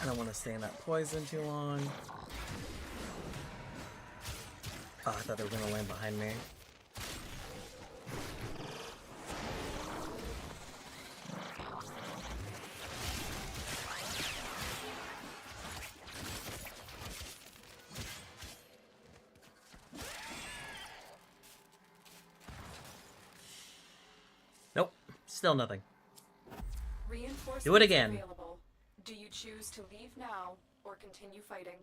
I don't want to stay in that poison too long. Oh, I thought they were going to land behind me. Nope, still nothing. Reinforcements Do it again. available. Do you choose to leave now or continue fighting?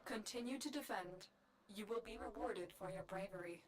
Continue to defend. You will be rewarded for your bravery.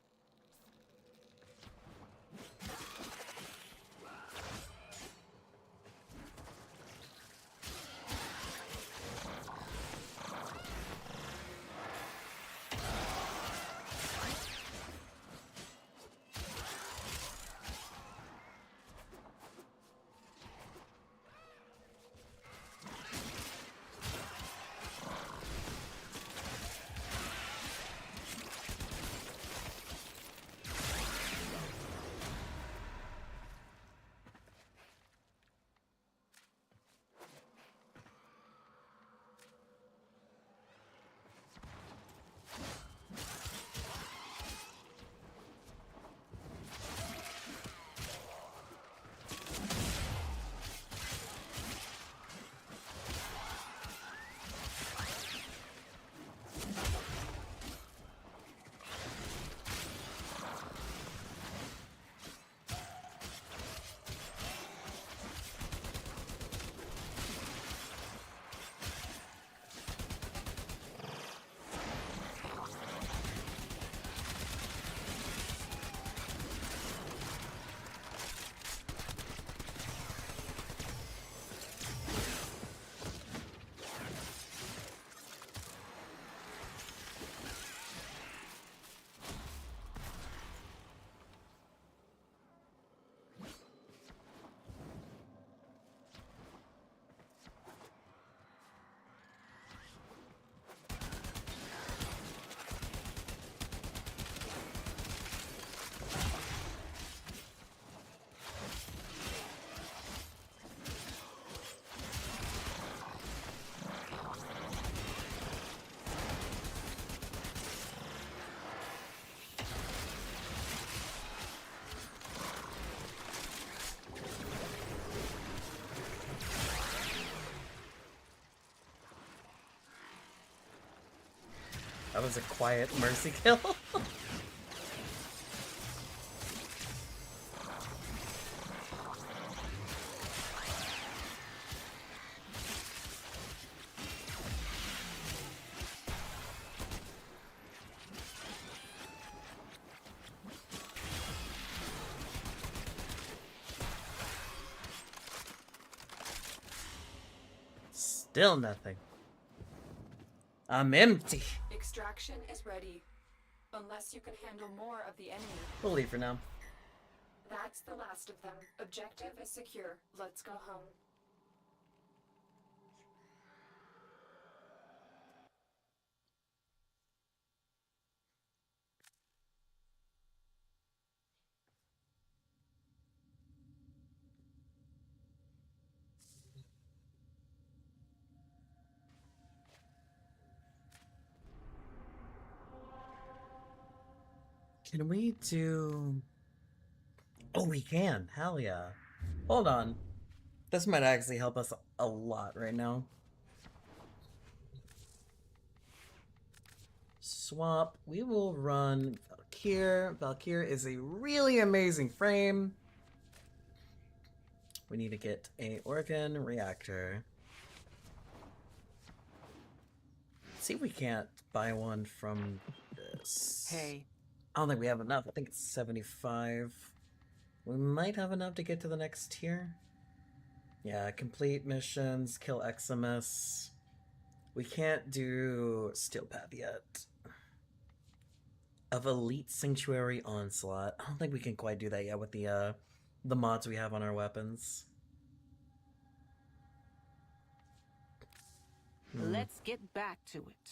That was a quiet mercy kill. Still nothing. I'm empty. Extraction is ready. Unless you can handle more of the enemy. We'll leave for now. That's the last of them. Objective is secure. Let's go home. Can we do... Oh, we can. Hell yeah. Hold on. This might actually help us a lot right now. Swap. We will run Valkyr. Valkyr is a really amazing frame. We need to get a Organ Reactor. See if we can't buy one from this. Hey. I don't think we have enough. I think it's 75. We might have enough to get to the next tier. Yeah, complete missions, kill Eximus. We can't do Steel Path yet. Of Elite Sanctuary Onslaught. I don't think we can quite do that yet with the mods we have on our weapons. Let's get back to it.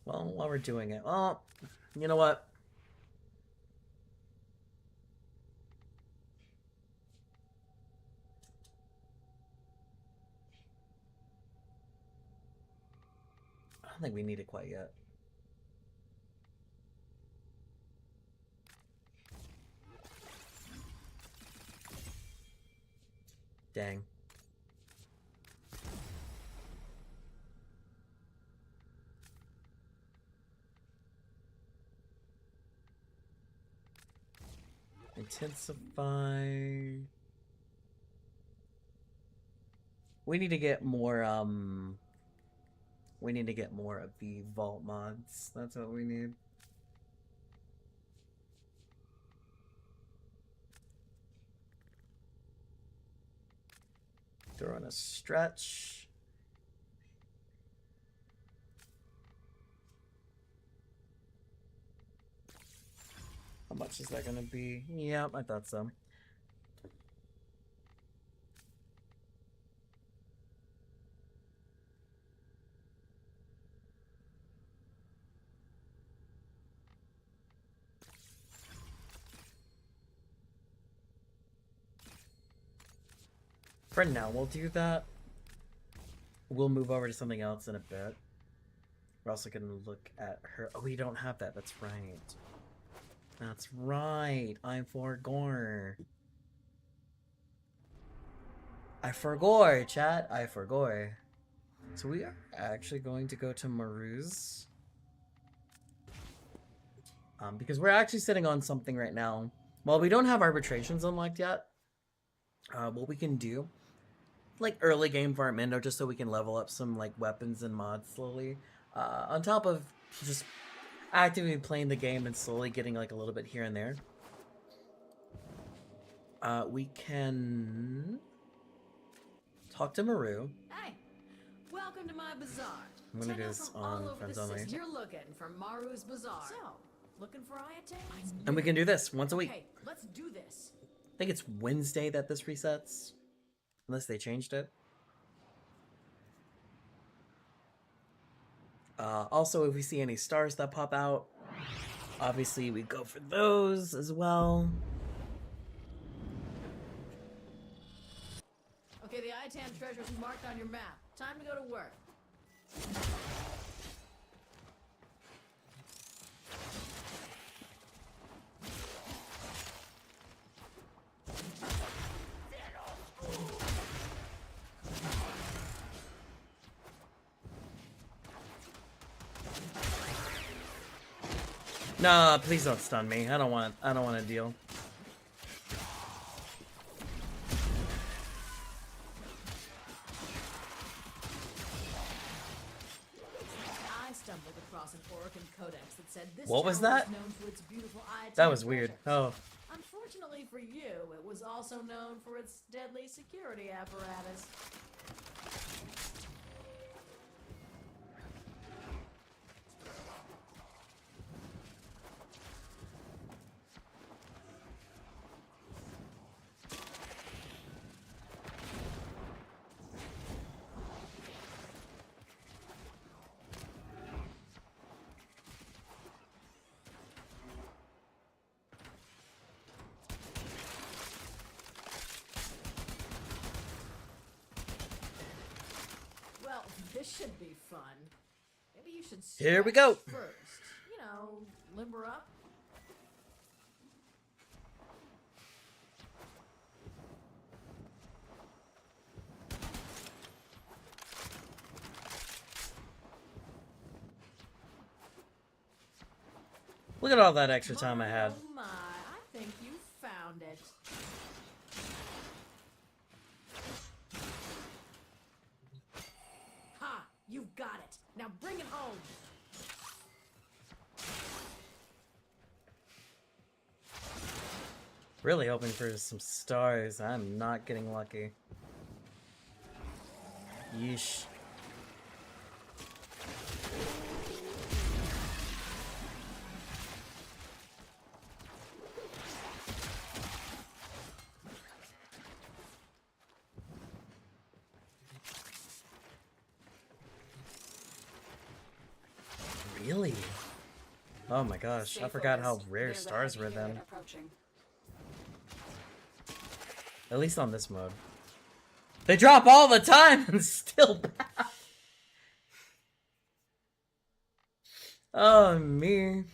Well, while we're doing it, well, you know what? I don't think we need it quite yet. Dang. Intensify. We need to get more, we need to get more of the vault mods. That's what we need. Throw in a stretch. How much is that gonna be? Yep, I thought so. For now, we'll do that. We'll move over to something else in a bit. We're also gonna look at her. Oh, we don't have that. That's right. That's right. I forgot. I forgot, chat. I forgot. So we are actually going to go to Maru's. Because we're actually sitting on something right now. Well, we don't have arbitrations unlocked yet. What we can do, like early game for Armando, just so we can level up some like weapons and mods slowly. On top of just actively playing the game and slowly getting like a little bit here and there. We can talk to Maru. Hey, welcome to my bazaar. I'm gonna do this on Friends Only. You're looking for Maru's Bazaar. So, looking for Ayate? And we can do this once a week. Okay, let's do this. I think it's Wednesday that this resets. Unless they changed it. Also, if we see any stars that pop out, obviously we go for those as well. Okay, the Itan treasures marked on your map. Time to go to work. Nah, please don't stun me. I don't want to deal. I stumbled across an Orokin codex that said this What was tower that? known for its beautiful That IT was weird. gadgets. Oh. Unfortunately for you, it was also known for its deadly security apparatus. Well, this should be fun. Maybe you should Here we go. stretch first. You know, limber up. Look at all that extra time I had. Oh my, I think you found it. Ha! You've got it. Now bring it home. Really hoping for some stars. I'm not getting lucky. Yeesh. Really? Oh my gosh, I forgot how rare There's a stars heavy were then. unit approaching. At least on this mode. They drop all the time and still bad. Oh, me.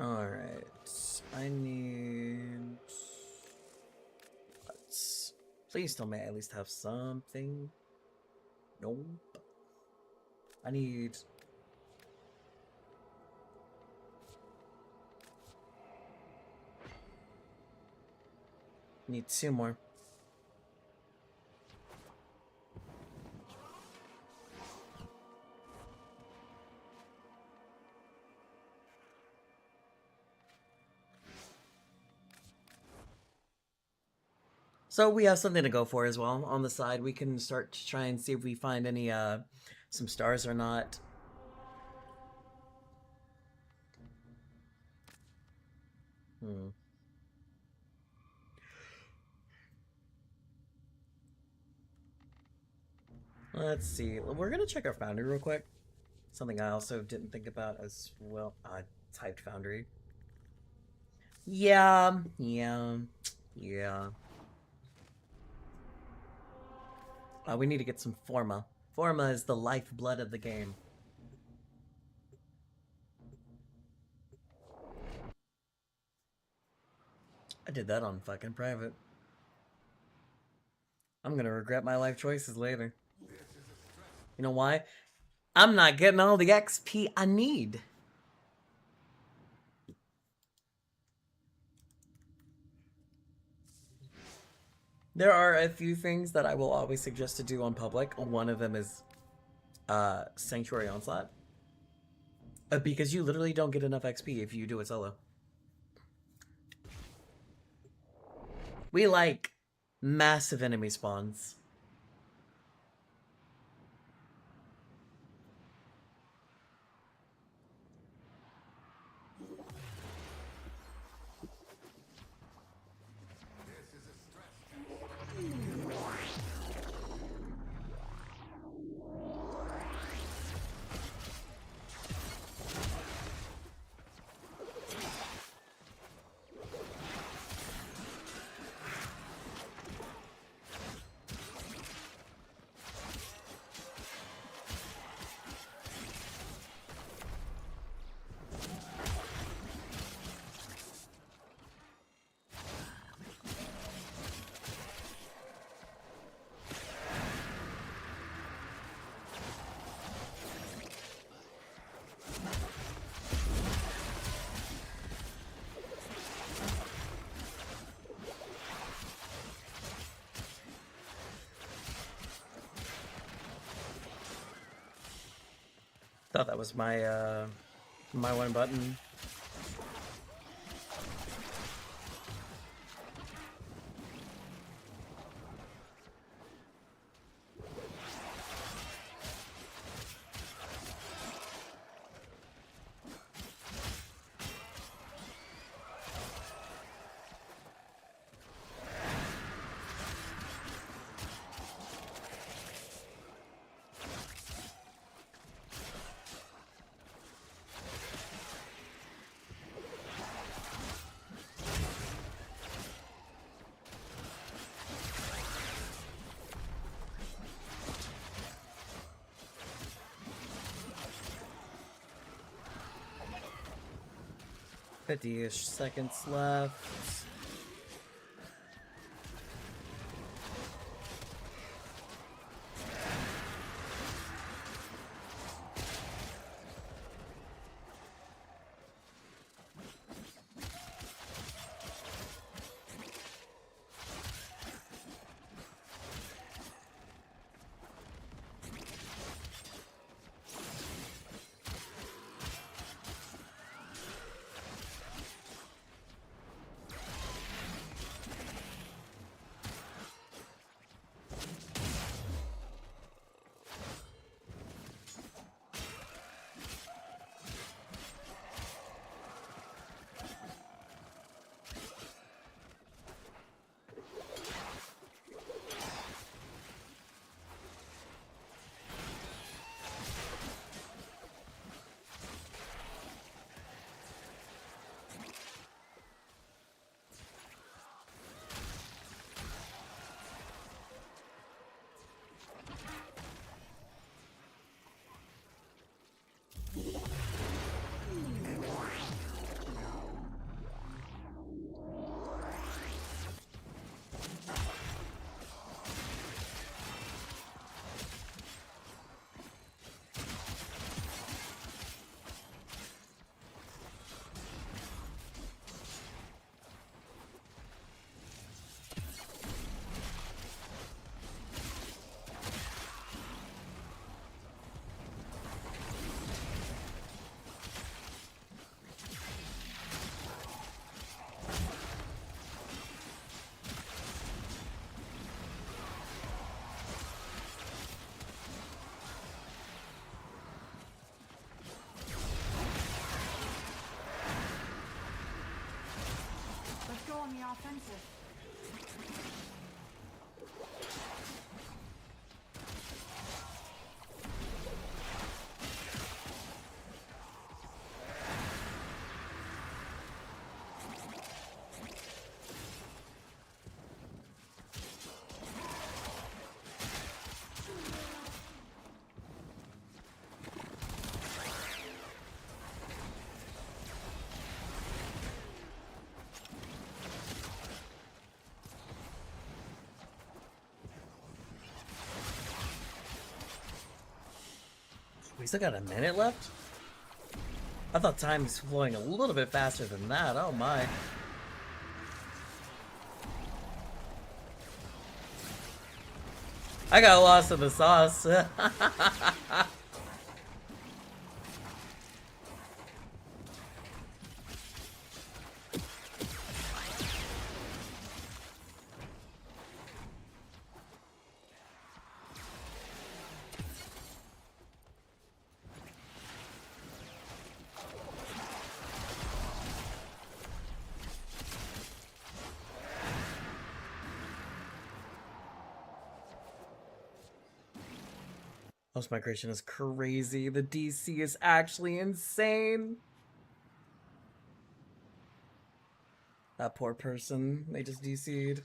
Alright, I need... Please tell me I at least have something. Nope. I need... Need 2 more. So we have something to go for as well on the side. We can start to try and see if we find any some stars or not. Let's see. We're gonna check our foundry real quick. Something I also didn't think about as well. Typed foundry. Yeah. We need to get some Forma. Forma is the lifeblood of the game. I did that on fucking private. I'm gonna regret my life choices later. You know why? I'm not getting all the XP I need. There are a few things that I will always suggest to do on public. One of them is Sanctuary Onslaught. Because you literally don't get enough XP if you do it solo. We like massive enemy spawns. Thought that was my my one button. Fifty-ish seconds left. Let's go on the offensive. We still got a minute left? I thought time was flowing a little bit faster than that. Oh my. I got lost in the sauce. Host migration is crazy. The DC is actually insane. That poor person, they just DC'd.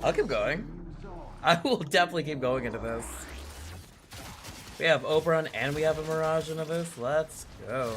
I'll keep going. I will definitely keep going into this. We have Oberon and we have a Mirage in this. Let's go.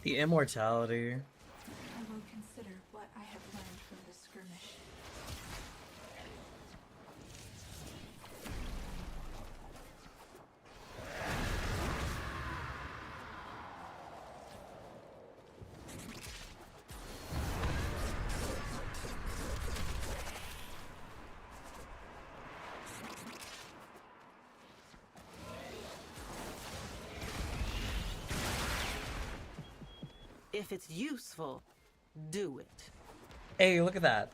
The immortality. I will consider what I have learned from this skirmish. If it's useful, do it. Hey, look at that.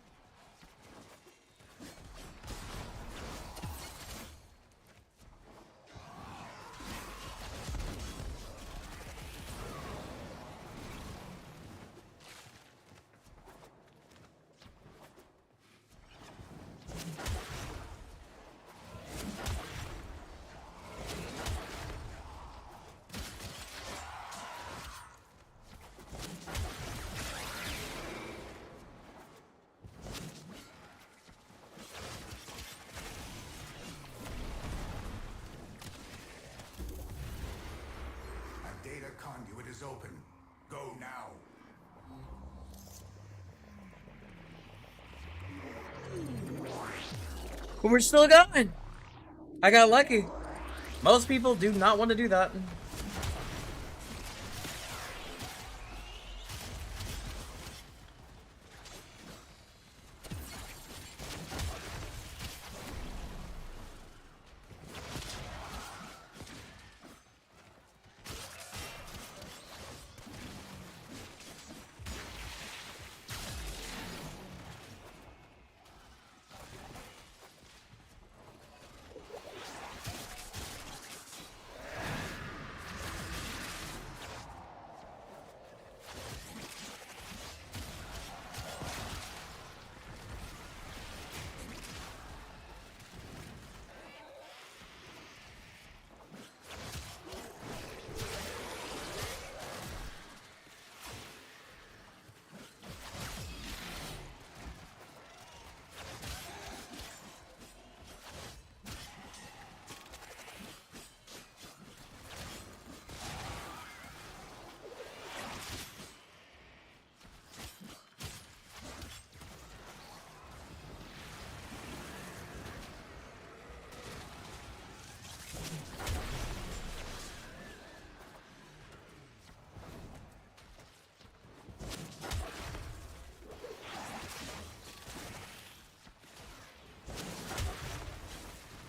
A data conduit is open. Go now. But we're still going. I got lucky. Most people do not want to do that.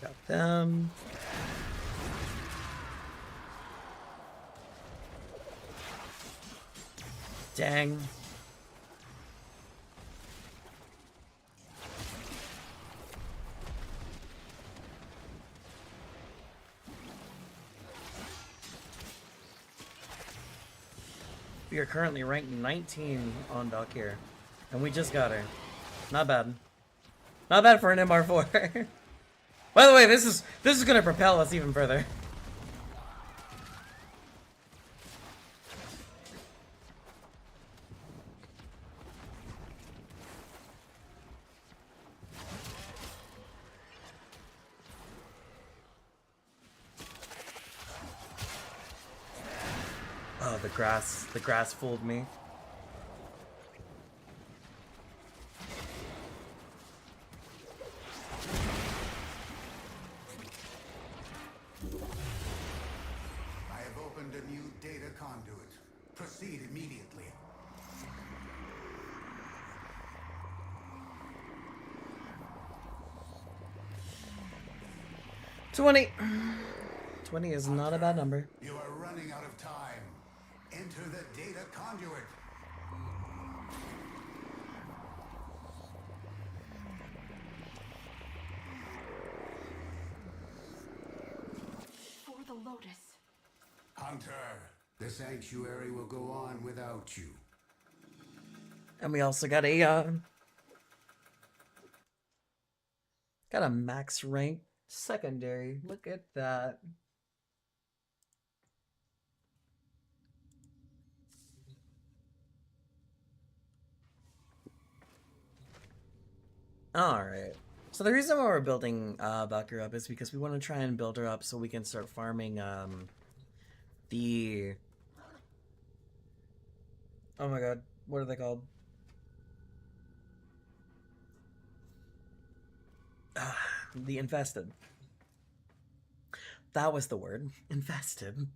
Got them. Dang. We are currently ranked 19 on Valkyr, and we just got her. Not bad. Not bad for an MR4. By the way, this is gonna propel us even further. the grass fooled me. I have opened a new data conduit. Proceed immediately. $20. 20 is not a bad number. You are running out of time. Enter the data conduit. For the Lotus. Hunter, the sanctuary will go on without you. And we also got a max rank secondary. Look at that. Alright. So the reason why we're building Valkyrie up is because we want to try and build her up so we can start farming the... Oh my god, what are they called? The infested. That was the word. Infested.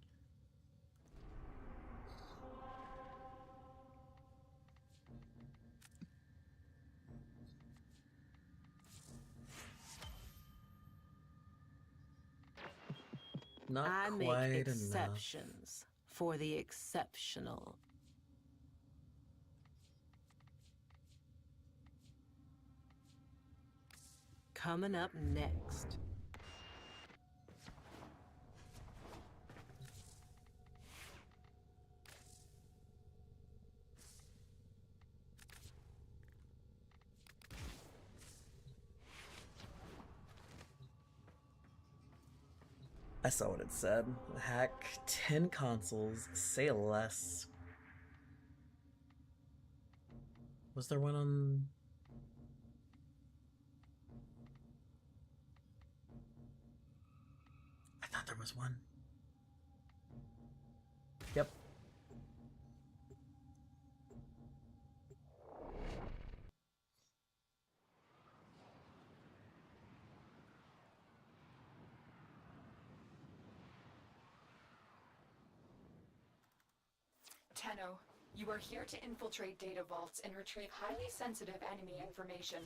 Not I quite make enough. exceptions for the exceptional. Coming up next. I saw what it said. Hack 10 consoles, say less. Was there one on... I thought there was one. Yep. Tenno, you are here to infiltrate data vaults and retrieve highly sensitive enemy information.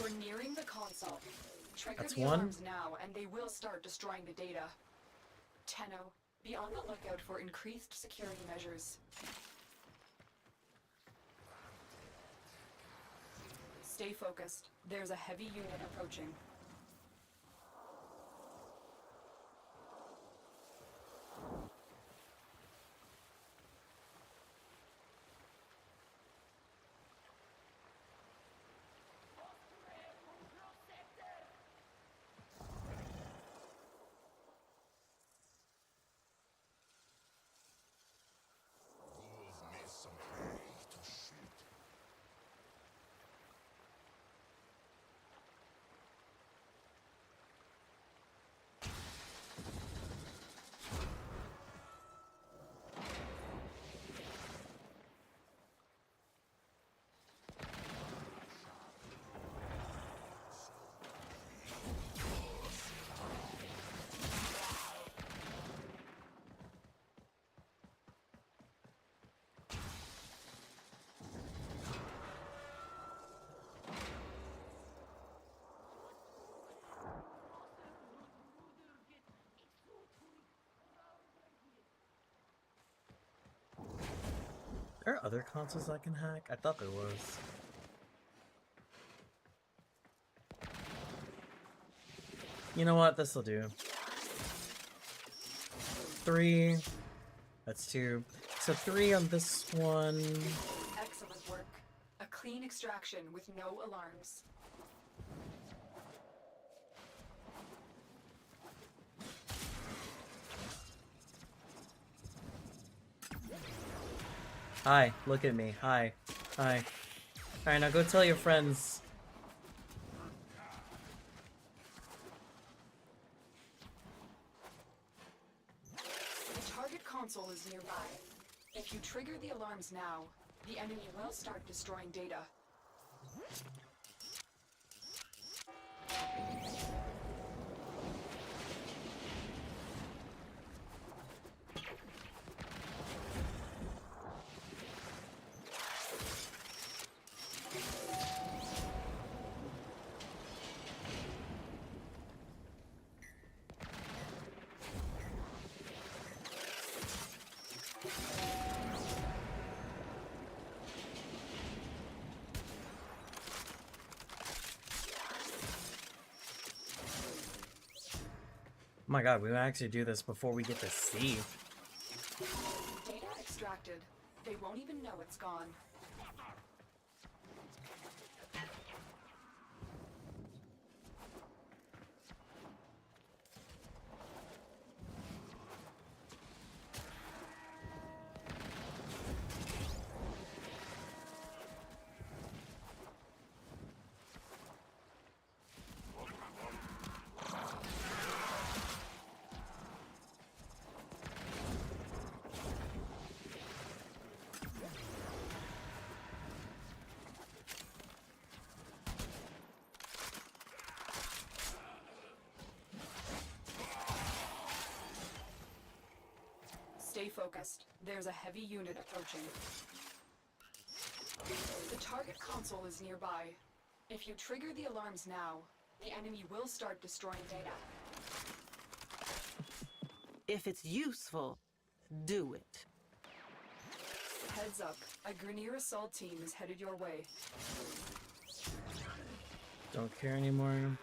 You're nearing the console. Trigger That's the one. alarms now, and they will start destroying the data. Tenno, be on the lookout for increased security measures. Stay focused. There's a heavy unit approaching. Are there other consoles I can hack? I thought there was. You know what? This'll do. 3. That's 2. so 3 on this one. Excellent work. A clean extraction with no alarms. Hi, look at me. Hi. Hi. Alright, now go tell your friends. The target console is nearby. If you trigger the alarms now, the enemy will start destroying data. Oh my god, we might actually do this before we get to C. Data extracted. They won't even know it's gone. Stay focused. There's a heavy unit approaching. The target console is nearby. If you trigger the alarms now, the enemy will start destroying data. If it's useful, do it. Heads up. A Grineer assault team is headed your way. Don't care anymore.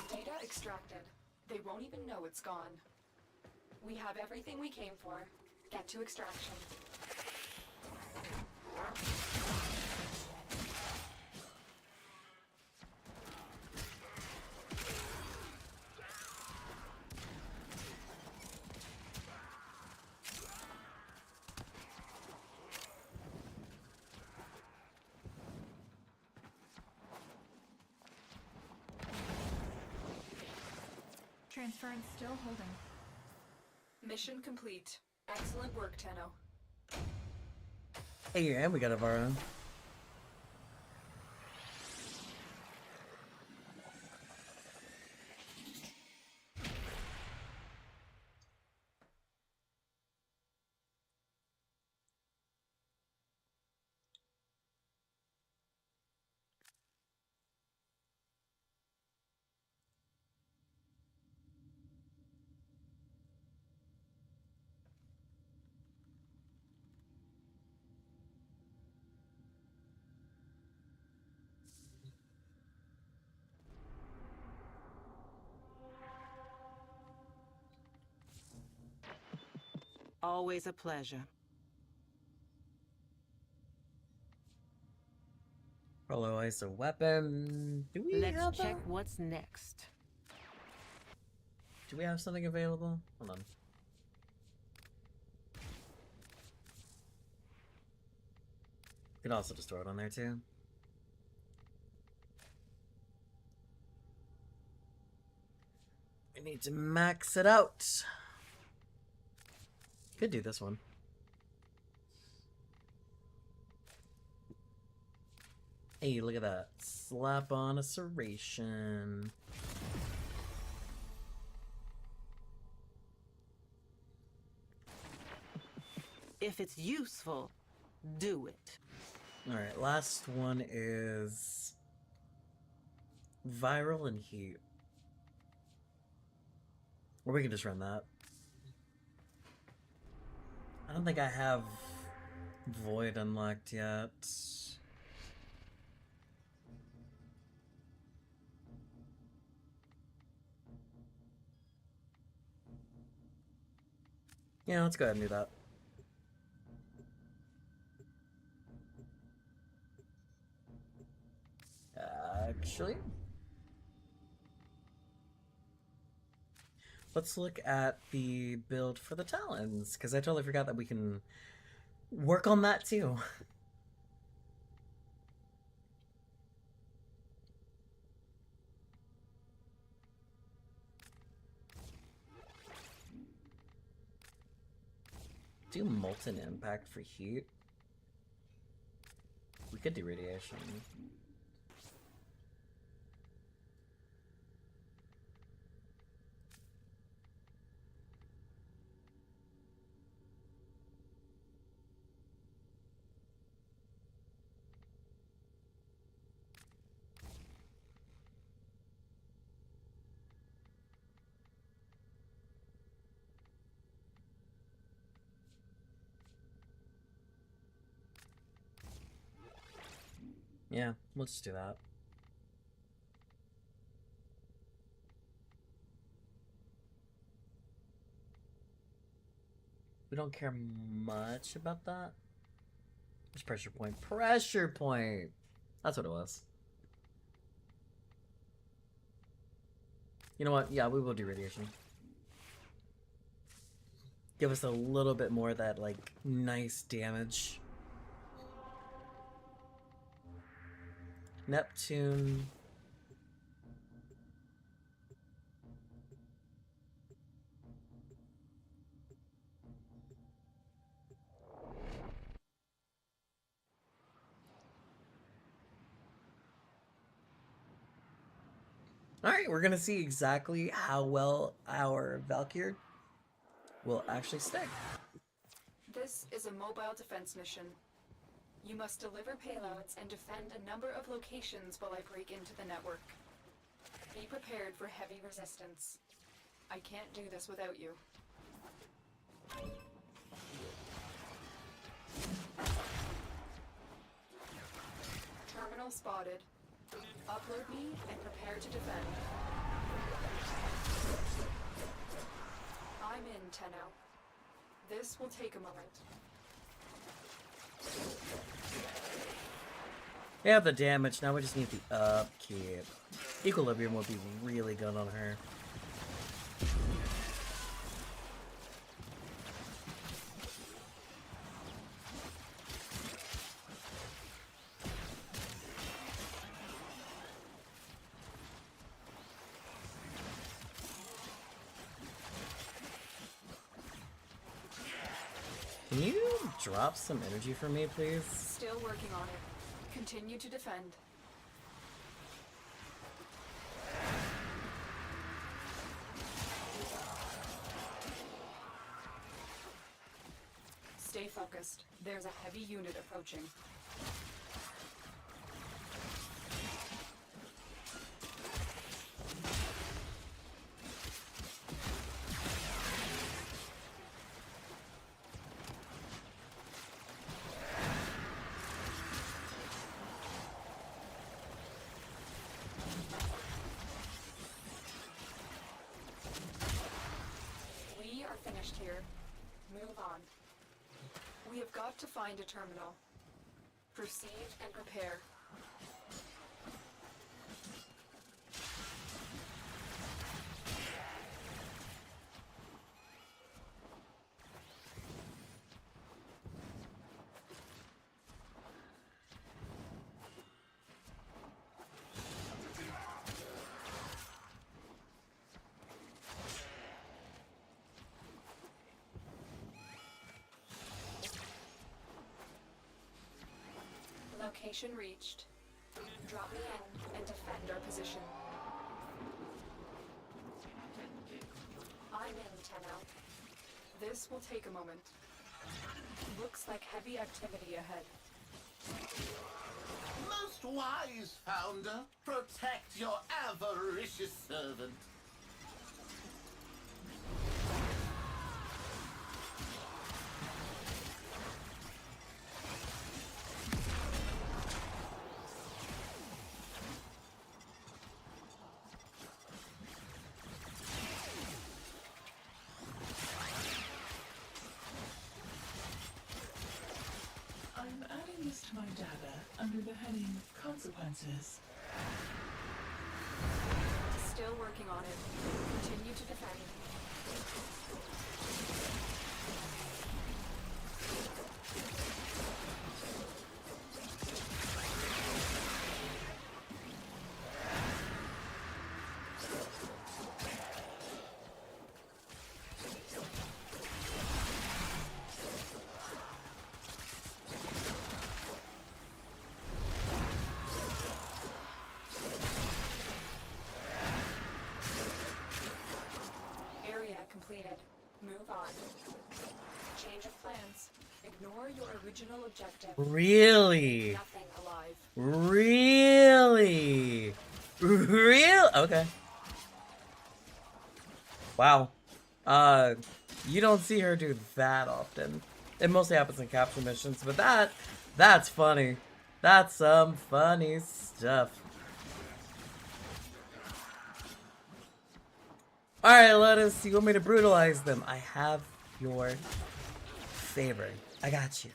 Data extracted. They won't even know it's gone. We have everything we came for. Get to extraction. Transference still holding. Mission complete. Excellent work, Tenno. Hey, and we got a Vara. Always a pleasure. Prolo ice a weapon. Do we Let's have check what's next. Do we have something available? Hold on. Could also just throw it on there too. We need to max it out. Could do this one. Hey, look at that. Slap on a serration. If it's useful, do it. Alright, last one is viral and heat. Or we can just run that. I don't think I have Void unlocked yet. Yeah, let's go ahead and do that. Actually, let's look at the build for the Talons, because I totally forgot that we can work on that too. Do Molten Impact for heat. We could do radiation. Yeah, let's just do that. We don't care much about that. Where's pressure point? Pressure point! That's what it was. You know what? Yeah, we will do radiation. Give us a little bit more of that, like, nice damage. Neptune. Alright, we're gonna see exactly how well our Valkyr will actually stick. This is a mobile defense mission. You must deliver payloads and defend a number of locations while I break into the network. Be prepared for heavy resistance. I can't do this without you. Terminal spotted. Upload me and prepare to defend. I'm in, Tenno. This will take a moment. We have the damage, now we just need the upkeep. Equilibrium would be really good on her. Can you drop some energy for me, please? Still working on it. Continue to defend. Stay focused. There's a heavy unit approaching. Here. Move on. We have got to find a terminal. Proceed and prepare. Location reached. Drop me in and defend our position. I'm in, Tenno. This will take a moment. Looks like heavy activity ahead. Most wise founder, protect your avaricious servant. under the heading Consequences. Still working on it. Continue to defend. Completed. Move on. Change of plans. Ignore your original objective. Really? Nothing alive. Really? Real? Okay. Wow. You don't see her do that often. It mostly happens in capture missions, but that's funny. That's some funny stuff. Alright, Lettuce, you want me to brutalize them? I have your favor. I got you.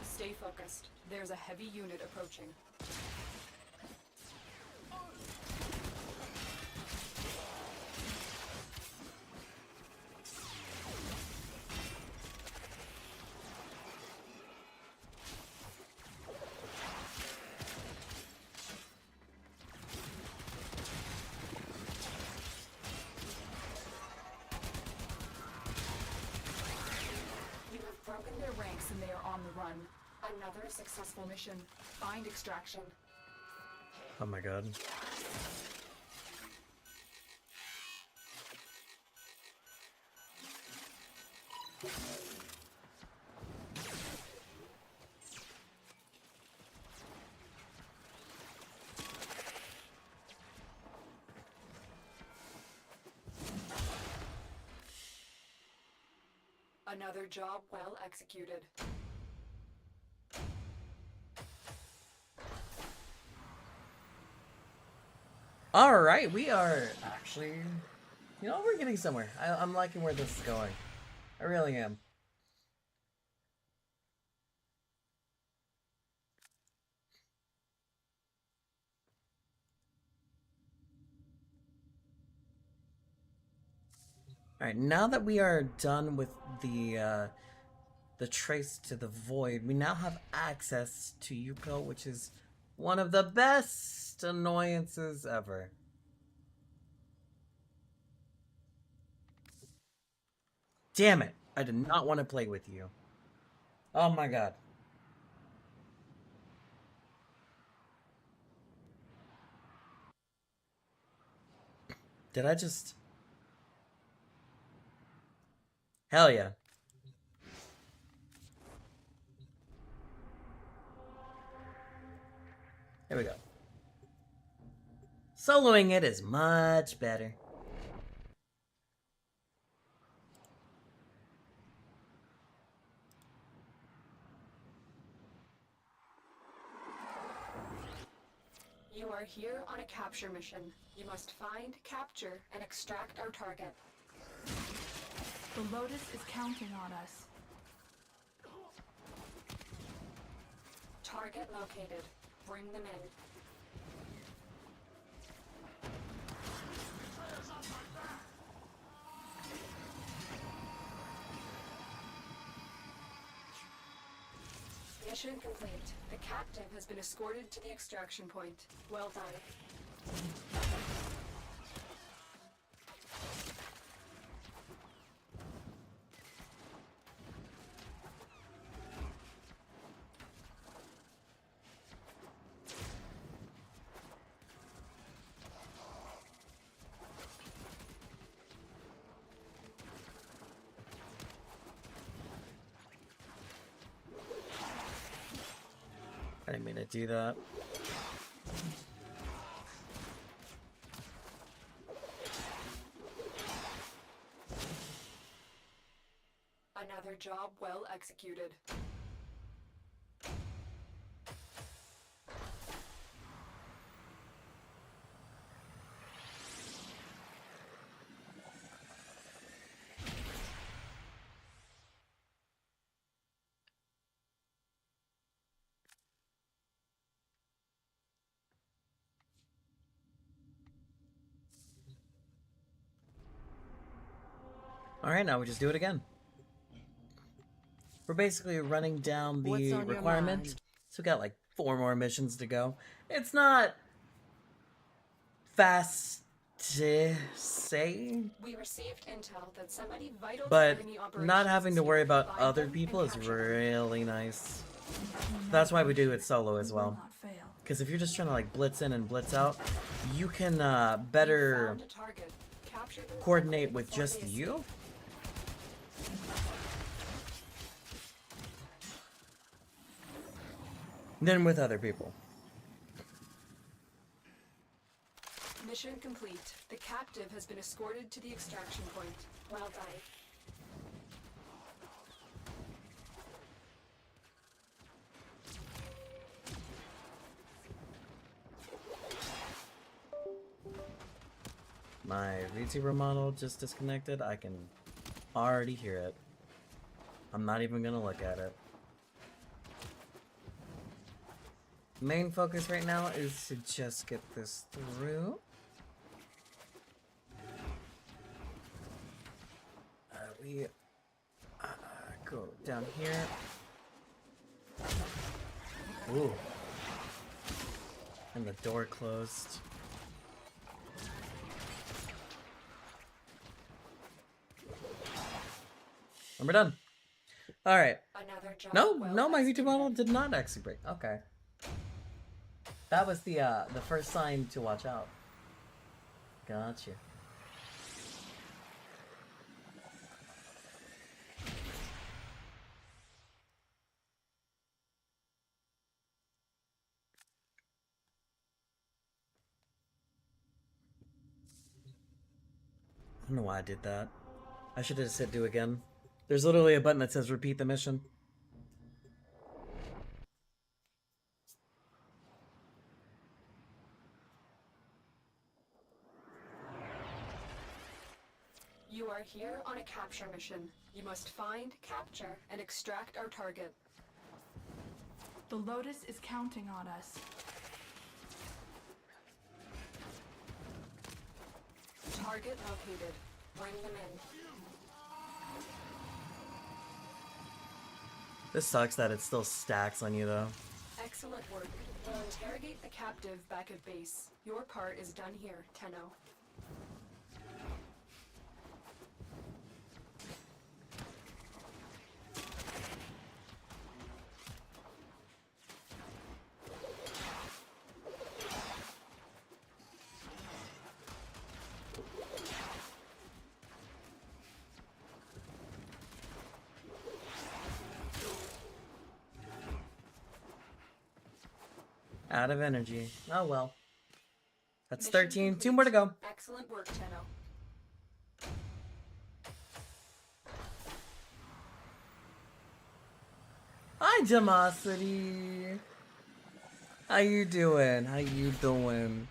Stay focused. There's a heavy unit approaching. You have broken their ranks and they are on the run. Another successful mission. Find extraction. Oh my god. Another job well executed. Alright, we are actually... You know, we're getting somewhere. I'm liking where this is going. I really am. Alright, now that we are done with the trace to the void, we now have access to Yuko, which is one of the best annoyances ever. Damn it! I did not want to play with you. Oh my god. Did I just... Hell yeah. Here we go. Soloing it is much better. You are here on a capture mission. You must find, capture, and extract our target. The Lotus is counting on us. Target located. Bring them in. Mission complete. The captive has been escorted to the extraction point. Well done. didn't mean to do that. Another job well executed. Alright, now we just do it again. We're basically running down What's the on your requirement. mind? So we got like 4 more missions to go. It's not fast to say, We received intel that somebody vital to but enemy not operations having is to here. worry about Find other them people and is capture them. really nice. That's why we do it solo as We will well. not fail. Because if you're just trying to like blitz in and blitz out, you can You better found a target. Capture them coordinate quickly with before just they you. escape. Than with other people. Mission complete. The captive has been escorted to the extraction point. Well done. My VTuber model just disconnected. I can already hear it. I'm not even gonna look at it. Main focus right now is to just get this through. We go down here. Ooh. And the door closed. And we're done. Alright. Another job No, well no, my YouTube executed. model did not actually break. Okay. That was the first sign to watch out. Gotcha. I don't know why I did that. I should have said do again. There's literally a button that says repeat the mission. You are here on a capture mission. You must find, capture, and extract our target. The Lotus is counting on us. Target located. Bring them in. This sucks that it still stacks on you though. Excellent work. We'll interrogate the captive back at base. Your part is done here, Tenno. Out of energy. Oh well. That's Mission 13. complete. 2 more to go. Excellent work, Tenno. Hi, Gemosity. How you doing? How you doing?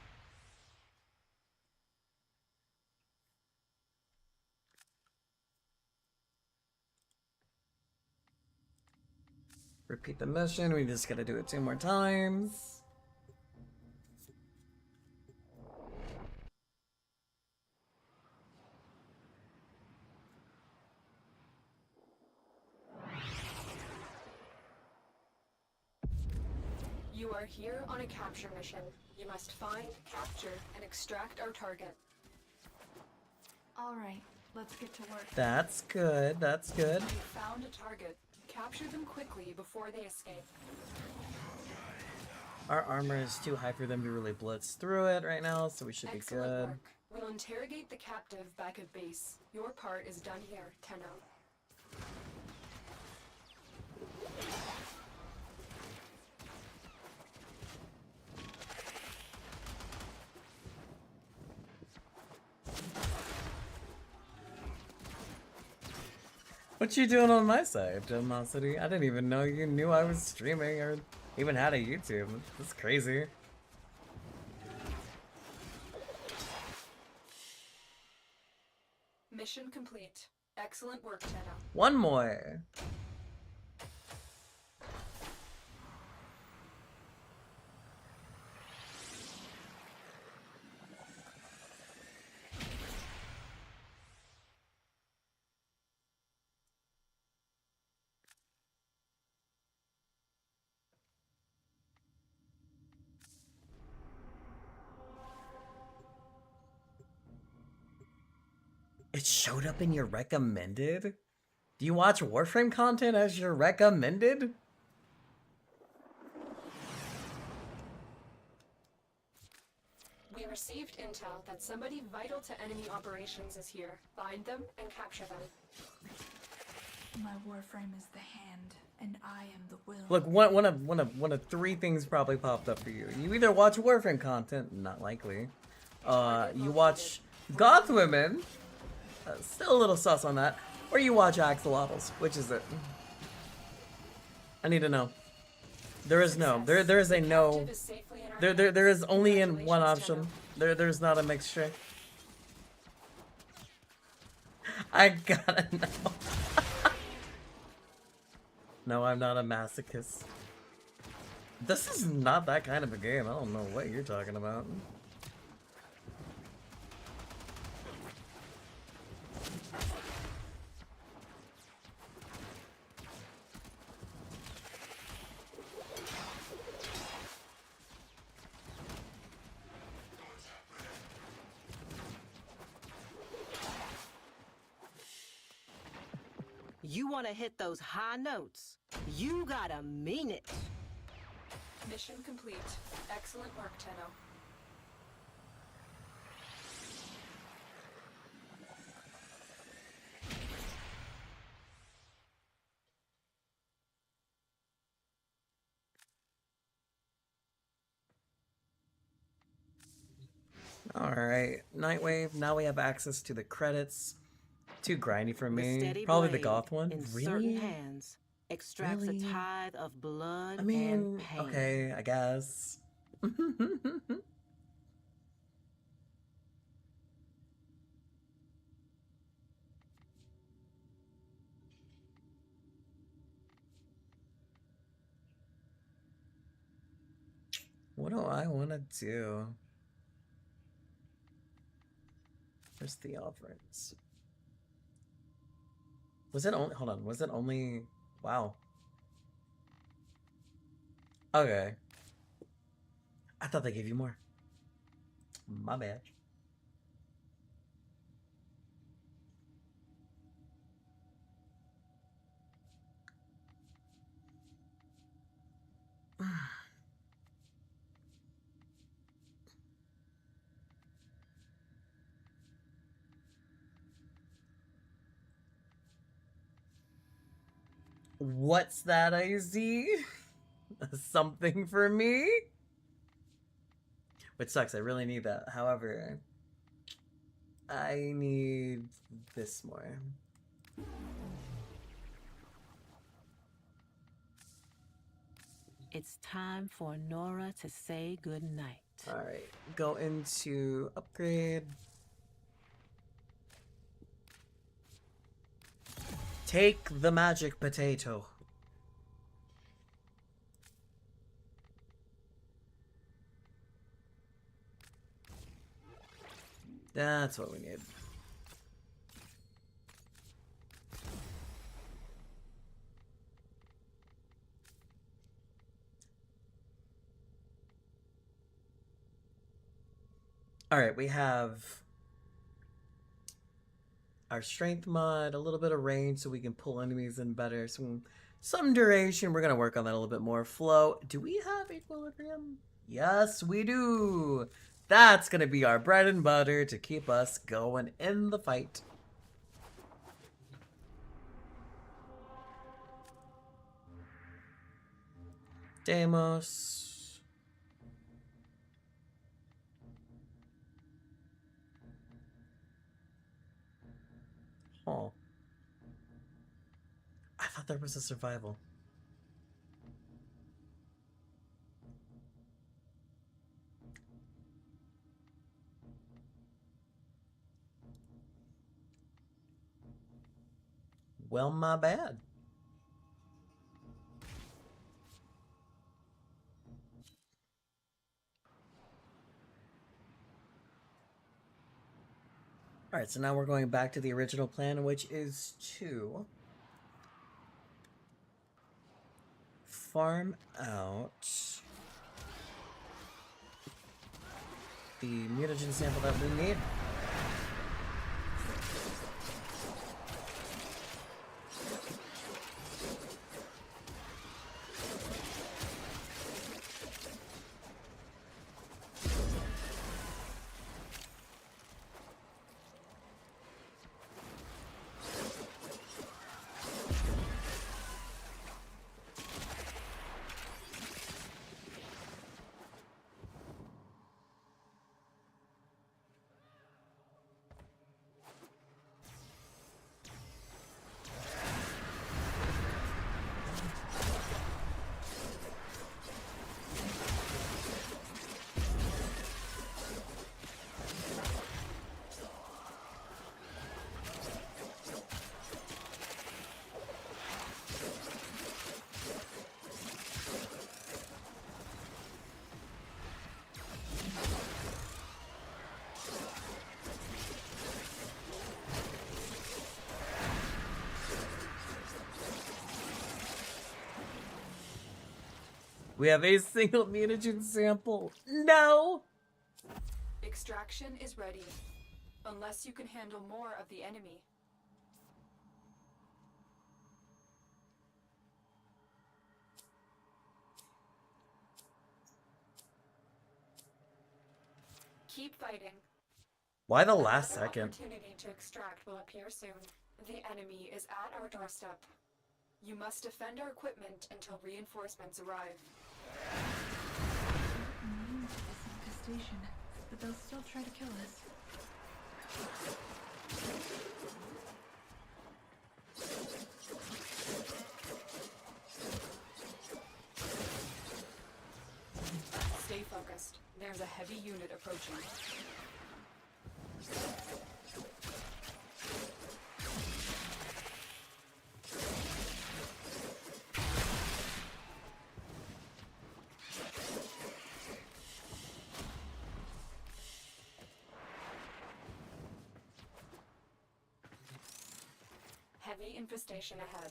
Repeat the mission. We just gotta do it 2 more times. You are here on a capture mission. You must find, capture, and extract our target. All right, let's get to work. That's good. That's good. You found a target. Capture them quickly before they escape. Our armor is too high for them to really blitz through it right now, so we should be Excellent good. work. We'll interrogate the captive back at base. Your part is done here, Tenno. What you doing on my side, Gemosity? I didn't even know you knew I was streaming or even had a YouTube. That's crazy. Mission complete. Excellent work, Tenno. One more. It showed up in your recommended? Do you watch Warframe content as your recommended? We received intel that somebody vital to enemy operations is here. Find them and capture them. My warframe is the hand, and I am the will. Look, one of three things probably popped up for you. You either watch Warframe content, not likely. You watch Goth Women, still a little sus on that, or you watch Axolotls. Which is it? I need to know. There is no. There is a no. There is only in one option. There's not a mixture. I gotta know. No, I'm not a masochist. This is not that kind of a game. I don't know what you're talking about. You want to hit those high notes? You gotta mean it. Mission complete. Excellent work, Tenno. Alright, Nightwave, now we have access to the credits. Too grindy for The me. steady Probably the blade goth one. in Really? certain hands extracts Really? a tithe of blood I mean, and pain. okay, I guess. What do I want to do? Where's the offerings? Was it only, hold on, was it only, wow. Okay. I thought they gave you more. My bad. What's that I see? Something for me? Which sucks, I really need that. However, I need this more. It's time for Nora to say goodnight. Alright, go into upgrade. Take the magic potato. That's what we need. Alright, we have our strength mod, a little bit of range so we can pull enemies in better, some duration. We're gonna work on that a little bit more. Flow. Do we have equilibrium? Yes, we do. That's gonna be our bread and butter to keep us going in the fight. Deimos. Oh. thought there was a survival. Well, my bad. Alright, so now we're going back to the original plan, which is to farm out the mutagen sample that we need. We have a single mutagen sample. No! Extraction is ready. Unless you can handle more of the enemy. Keep fighting. Why the last Another second? opportunity to extract will appear soon. The enemy is at our doorstep. You must defend our equipment until reinforcements arrive. Immune to this infestation, but they'll still try to kill us. Stay focused. There's a heavy unit approaching. Heavy infestation ahead.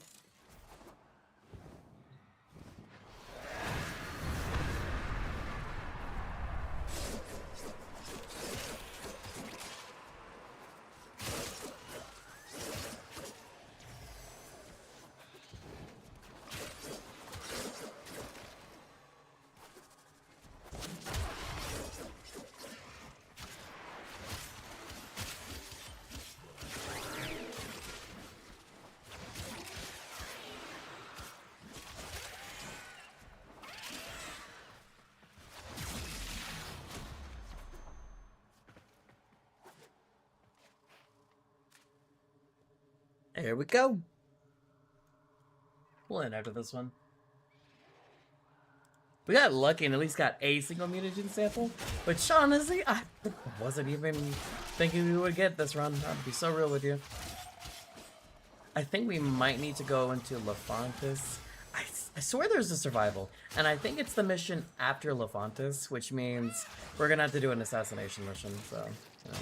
Here we go. We'll end after this one. We got lucky and at least got a single mutagen sample. But Shaughnessy, I wasn't even thinking we would get this run. I'll be so real with you. I think we might need to go into Lefantis. I swear there's a survival. And I think it's the mission after Lefantis, which means we're gonna have to do an assassination mission, so, you know.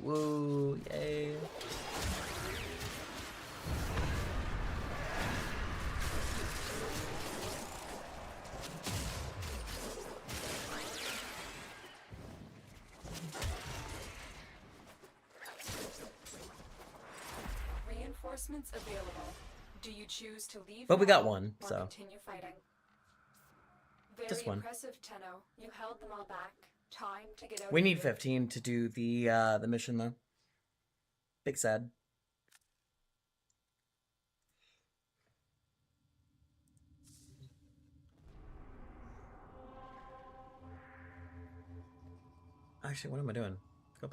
Woo, yay. Reinforcements available. Do you choose to leave? But we got now one, or so. continue fighting? Very Just one. impressive, Tenno. You held them all back. Time to get out. We of need here. 15 to do the mission though. Big sad. Actually, what am I doing? Go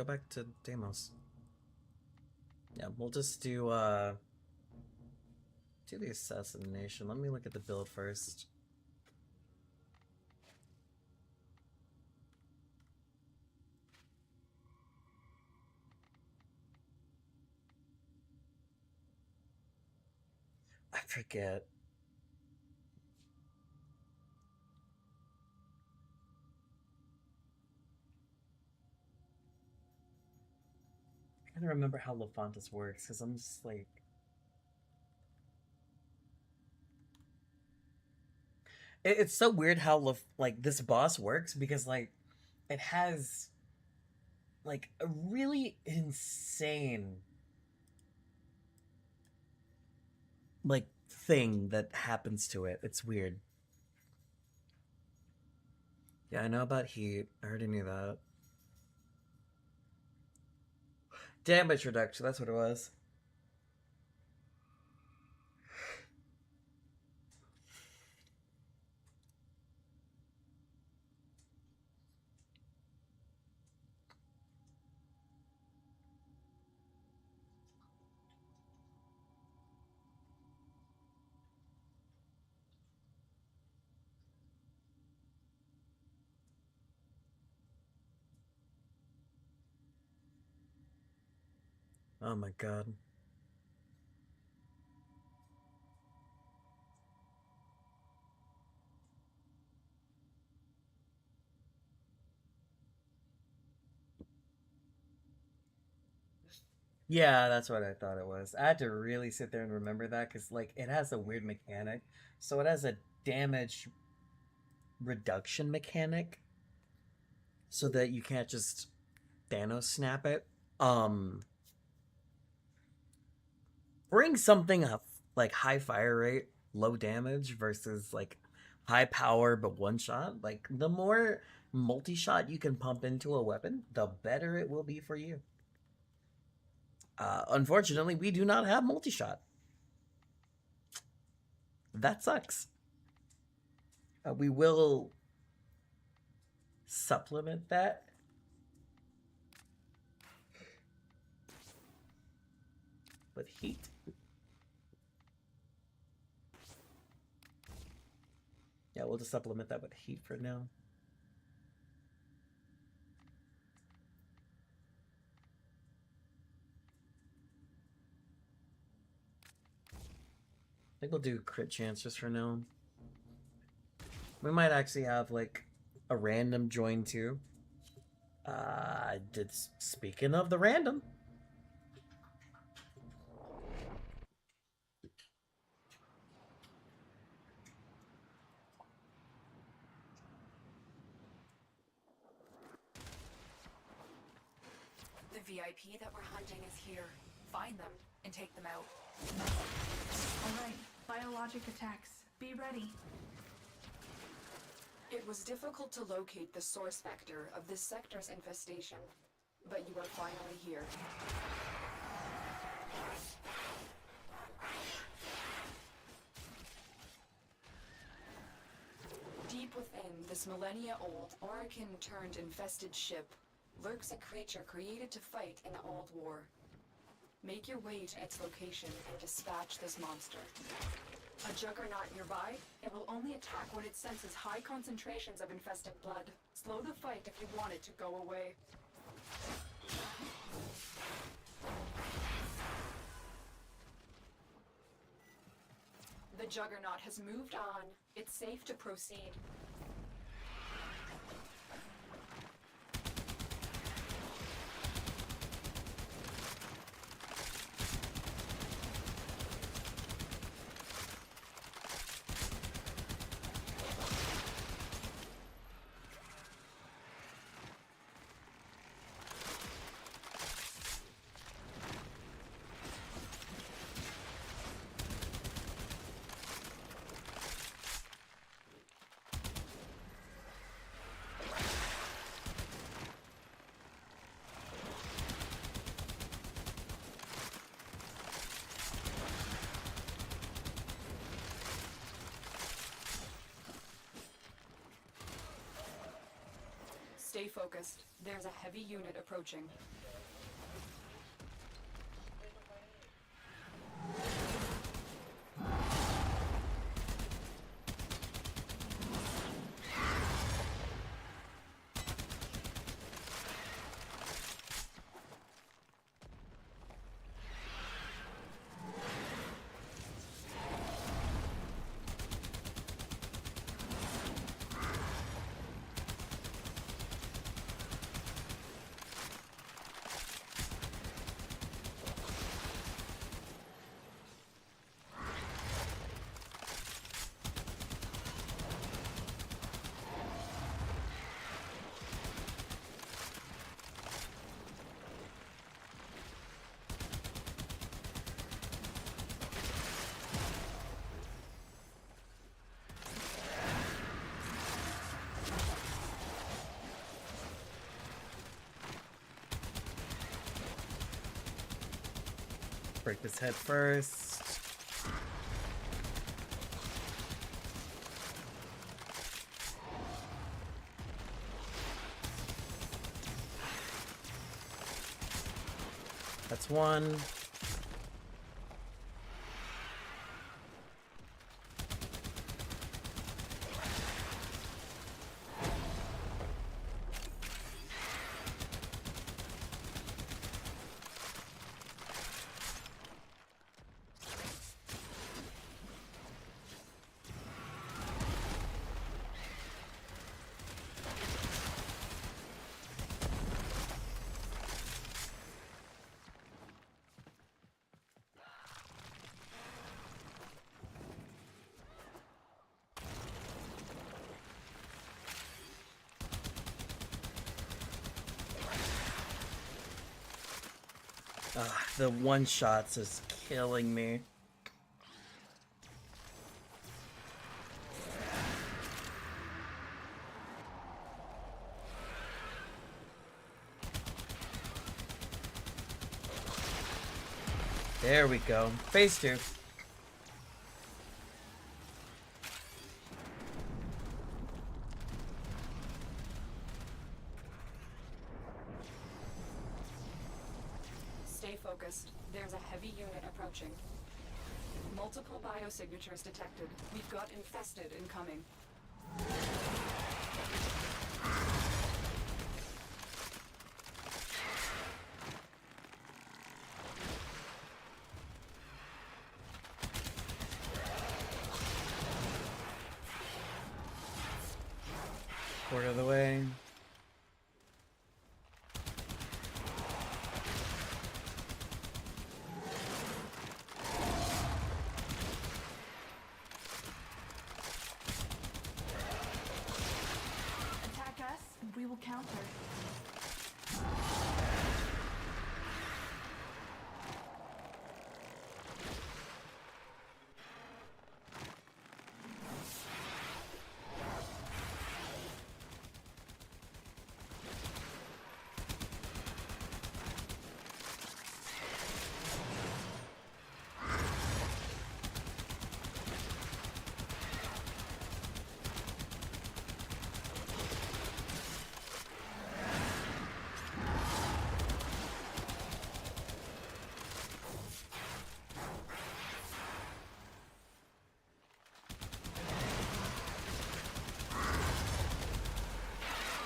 back to Deimos. Yeah, we'll just do Do the assassination. Let me look at the build first. I forget. I'm trying to remember how Lefantis works, because I'm just like... It's so weird how, like, this boss works, because, like, it has, like, a really insane, like, thing that happens to it. It's weird. Yeah, I know about heat. I already knew that. Damage reduction, that's what it was. Oh my god. Yeah, that's what I thought it was. I had to really sit there and remember that, because, like, it has a weird mechanic. So it has a damage reduction mechanic, so that you can't just Thanos snap it. Bring something up, like, high fire rate, low damage, versus, like, high power but one shot. Like, the more multi-shot you can pump into a weapon, the better it will be for you. Unfortunately, we do not have multi-shot. That sucks. We will supplement that. With heat. Yeah, we'll just supplement that with heat for now. I think we'll do crit chance just for now. We might actually have, like, a random join too. Speaking of the random. The VIP that we're hunting is here. Find them and take them out. Alright, biologic attacks. Be ready. It was difficult to locate the source vector of this sector's infestation, but you are finally here. Deep within this millennia-old Orokin-turned-infested ship lurks a creature created to fight in the Old War. Make your way to its location and dispatch this monster. A juggernaut nearby, it will only attack when it senses high concentrations of infested blood. Slow the fight if you want it to go away. The juggernaut has moved on. It's safe to proceed. Stay focused. There's a heavy unit approaching. break this head first. That's one. The one shots is killing me. There we go. Phase 2. Stay focused. There's a heavy unit approaching. Multiple biosignatures detected. We've got infested incoming. Quarter of the way. Attack us, and we will counter.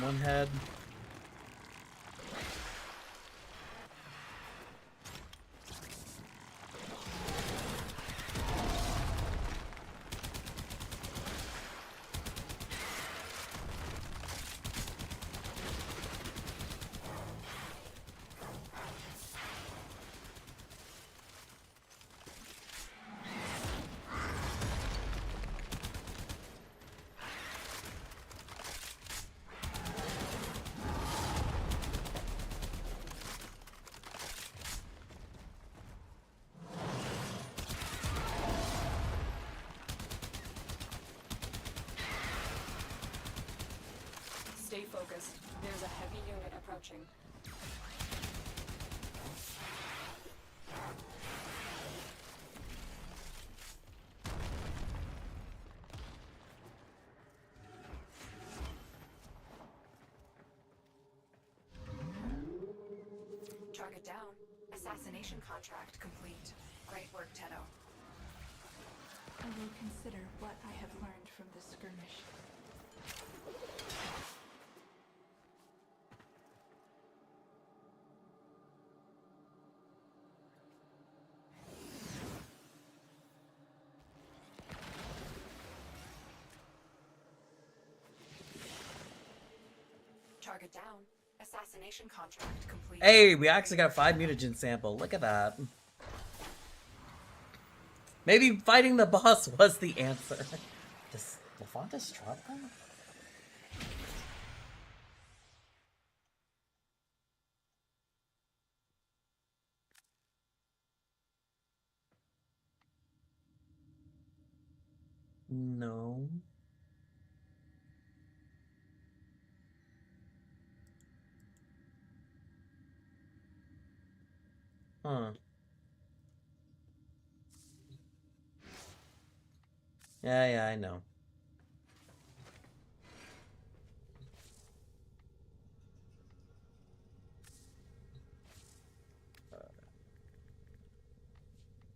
One head. Stay focused. There's a heavy unit approaching. Target down. Assassination contract complete. Great work, Tenno. I will consider what I have learned from the skirmish. Target down. Assassination contract complete. Hey, we actually got a 5 mutagen sample. Look at that. Maybe fighting the boss was the answer. Does Lefantis drop them? No. Huh. Yeah, I know.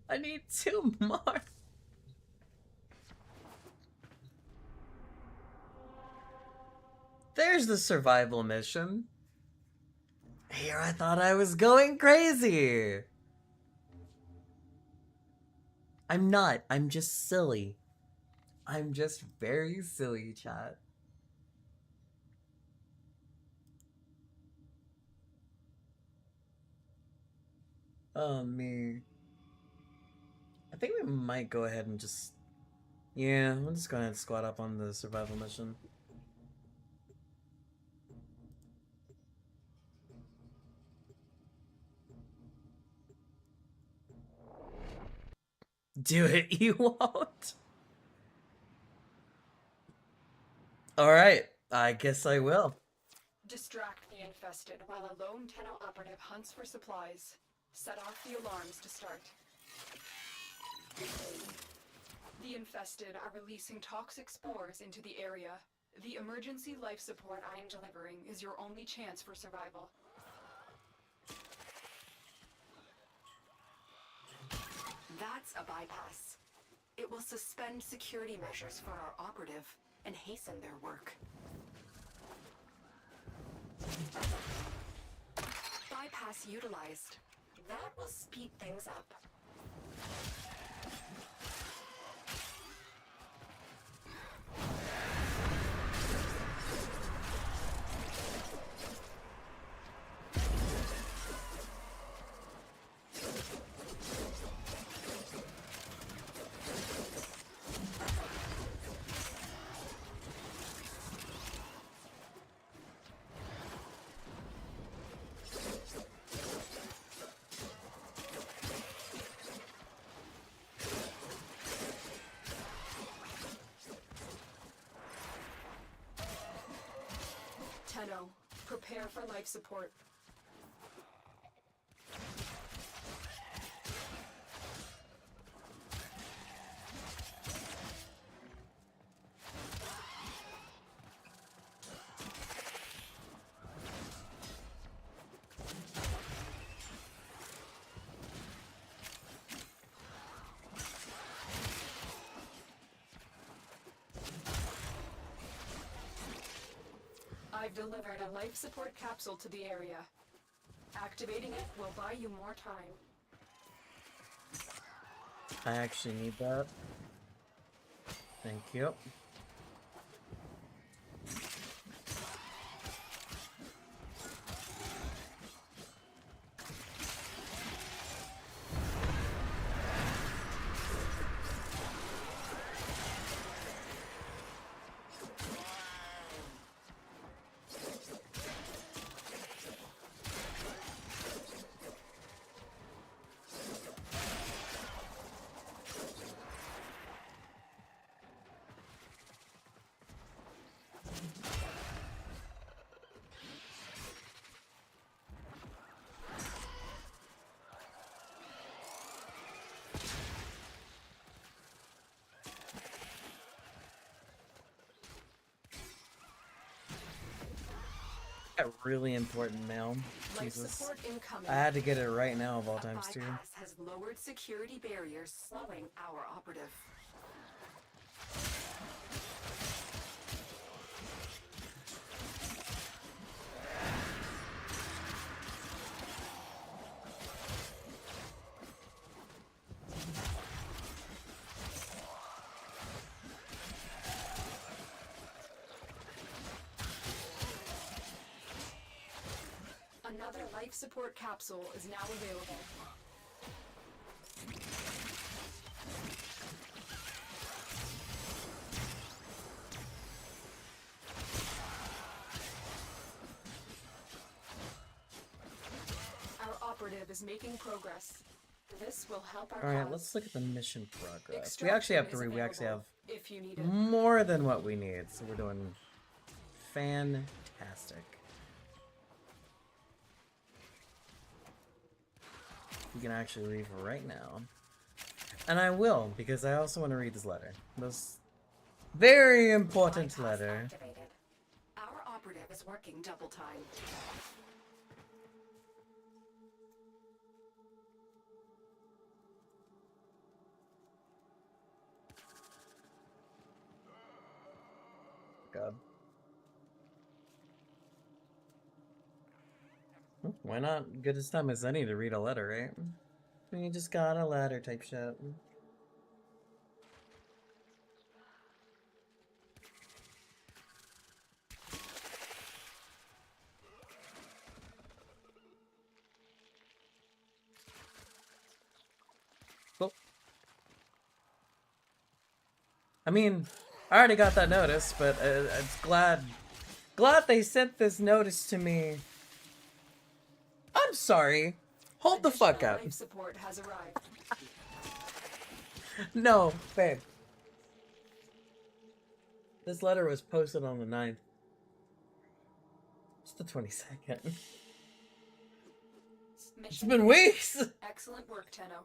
I need 2 more. There's the survival mission. Here I thought I was going crazy. I'm not. I'm just silly. I'm just very silly, chat. Oh, me. I think we might go ahead and just... Yeah, we'll just go ahead and squat up on the survival mission. Do it, you won't? Alright, I guess I will. Distract the infested while a lone Tenno operative hunts for supplies. Set off the alarms to start. The infested are releasing toxic spores into the area. The emergency life support I am delivering is your only chance for survival. That's a bypass. It will suspend security measures for our operative and hasten their work. Bypass utilized. That will speed things up. Tenno, prepare for life support. I've delivered a life support capsule to the area. Activating it will buy you more time. I actually need that. Thank you. Got really important mail. Life Jesus. support incoming. I had to get it right now of all times too. Bypass has lowered security barriers, slowing our operative. Another life support capsule is now available. Our operative is making progress. This will help our Alright, cause. let's look at the mission progress. We Extraction actually have is 3. We actually have available if you need it. more than what we need. So we're doing fantastic. We can actually leave right now. And I will, because I also want to read this letter. This very important letter. Activated. Our operative is working double time. God. Why not good as time as any to read a letter, right? You just got a letter type shit. Cool. I mean, I already got that notice, but it's glad they sent this notice to me. I'm sorry. Hold the fuck up. Life support has arrived. No, babe. This letter was posted on the 9th. It's the 22nd. It's been weeks! Excellent work, Tenno.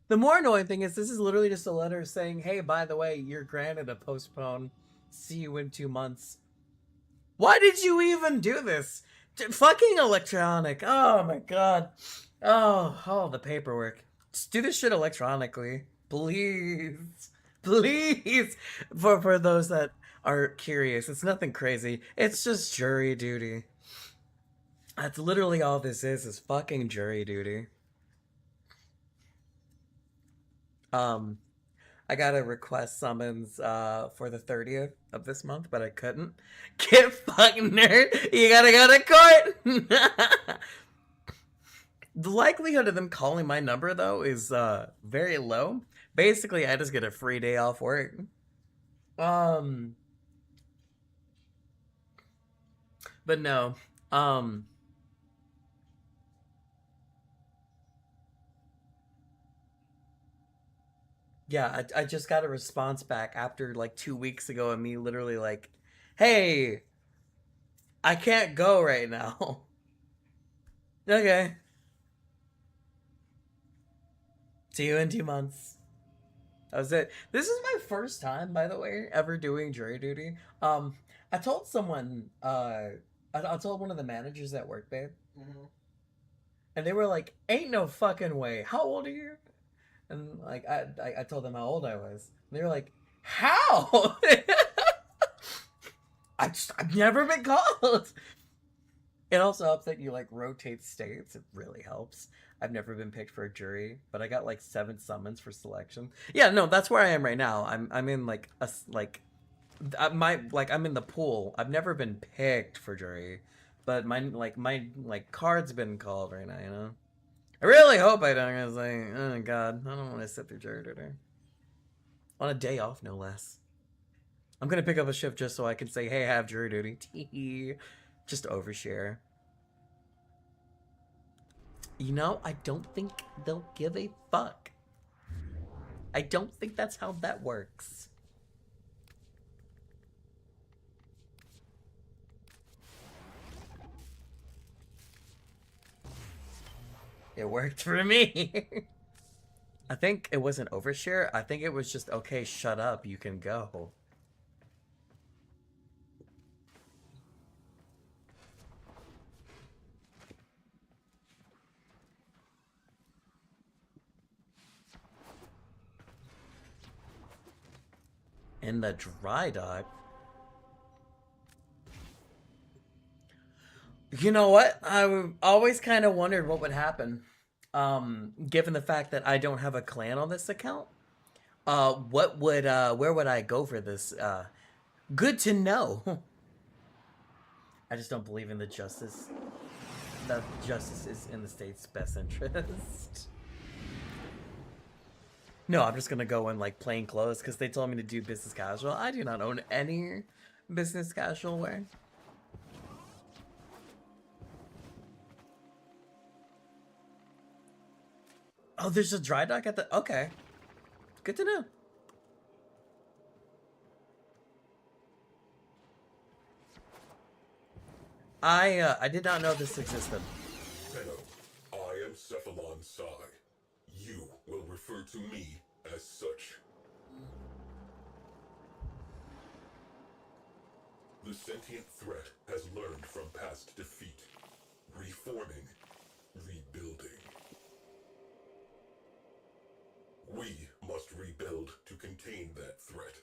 The more annoying thing is this is literally just a letter saying, hey, by the way, you're granted a postpone. See you in 2 months. Why did you even do this? Fucking electronic. Oh my god. Oh, the paperwork. Just do this shit electronically. Please. Please. For those that are curious, it's nothing crazy. It's just jury duty. That's literally all this is fucking jury duty. I got a request summons for the 30th of this month, but I couldn't. Get fucking nerd! You gotta go to court! The likelihood of them calling my number, though, is very low. Basically, I just get a free day off work. But no. Yeah, I just got a response back after like 2 weeks ago of me literally like, hey, I can't go right now. Okay. See you in 2 months. That was it. This is my first time, by the way, ever doing jury duty. I told someone, I told one of the managers at work, babe. And they were like, ain't no fucking way. How old are you? And like I told them how old I was. And they were like, how? I've never been called. It also helps that you like rotate states. It really helps. I've never been picked for a jury, but I got like 7 summons for selection. Yeah, no, that's where I am right now. I'm in like I'm in the pool. I've never been picked for jury, but my card's been called right now, you know? I really hope I don't. I was like, oh god, I don't want to sit through jury duty. On a day off, no less. I'm gonna pick up a shift just so I can say, hey, I have jury duty. Just overshare. You know, I don't think they'll give a fuck. I don't think that's how that works. It worked for me. I think it wasn't overshare. I think it was just, okay, shut up, you can go. In the dry dock? You know what? I always kind of wondered what would happen. Given the fact that I don't have a clan on this account. Where would I go for this? Good to know. I just don't believe in the justice. That justice is in the state's best interest. No, I'm just gonna go in like plain clothes because they told me to do business casual. I do not own any business casual wear. Oh, there's a dry dock at the... Okay. Good to know. I did not know this existed. Tenno, I am Cephalon Psi. You will refer to me as such. The sentient threat has learned from past defeat. Reforming, rebuilding. We must rebuild to contain that threat.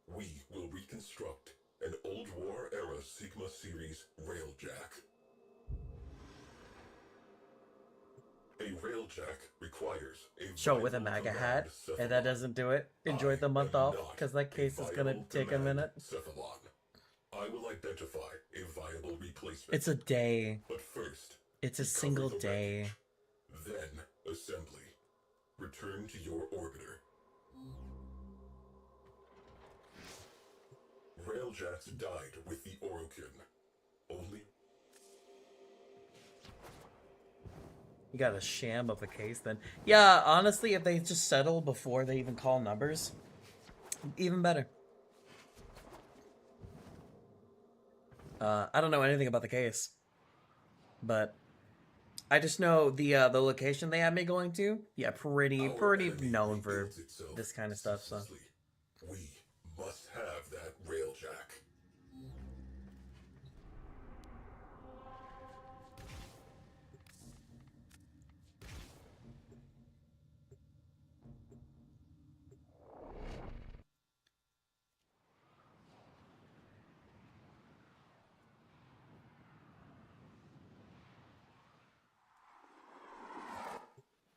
We will reconstruct an old war-era Sigma series railjack. A railjack requires a Show with a viable MAGA command hat, and that Cephalon. doesn't do it. Enjoy the month I am off, not because that case is gonna viable take a command minute. Cephalon. I will identify a viable replacement. It's a day. But first, It's a recover single the day. wreckage. Then, assembly. Return to your orbiter. Railjacks died with the Orokin. Only You got a sham of a case then. Yeah, honestly, if they just settle before they even call numbers, even better. I don't know anything about the case, but I just know the location they had me going to. Yeah, pretty our enemy known for rebuilds itself this kind of stuff. So ceaselessly. We must have that railjack.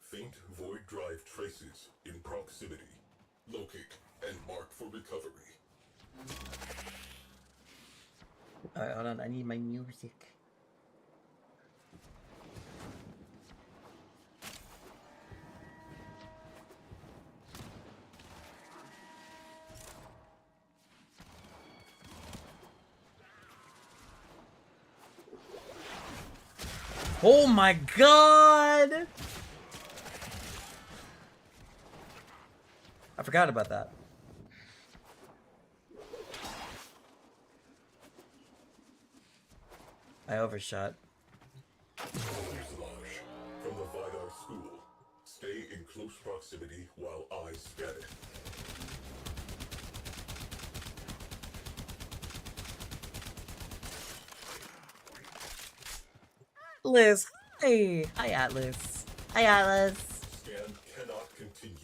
Faint void drive traces in proximity. Locate and mark for recovery. alright, hold on. I need my music. Oh my god! I forgot about that. I overshot. Fuselage. From the Vidar School. Stay in close proximity while I scan it. Liz. Hey. Hi, Atlas. Hi, Atlas. Scan cannot continue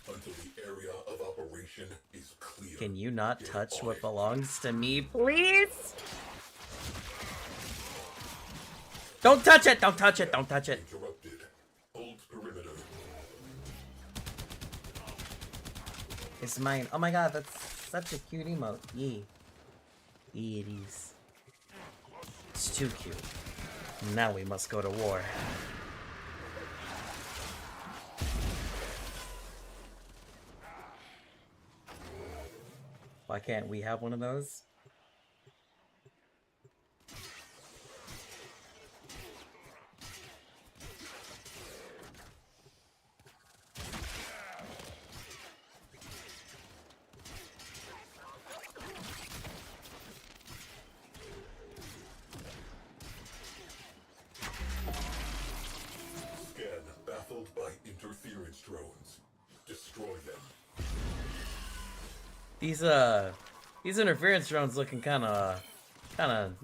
until the area of operation is clear. Can you not Get touch on what it. belongs to me, please? Don't touch it! Don't touch it! Don't touch it! Interrupted. Hold perimeter. It's mine. Oh my god, that's such a cute emote. Yee. Yee, it is. It's too cute. Now we must go to war. Why can't we have one of those? Scan baffled by interference drones. Destroy them. These interference drones looking kinda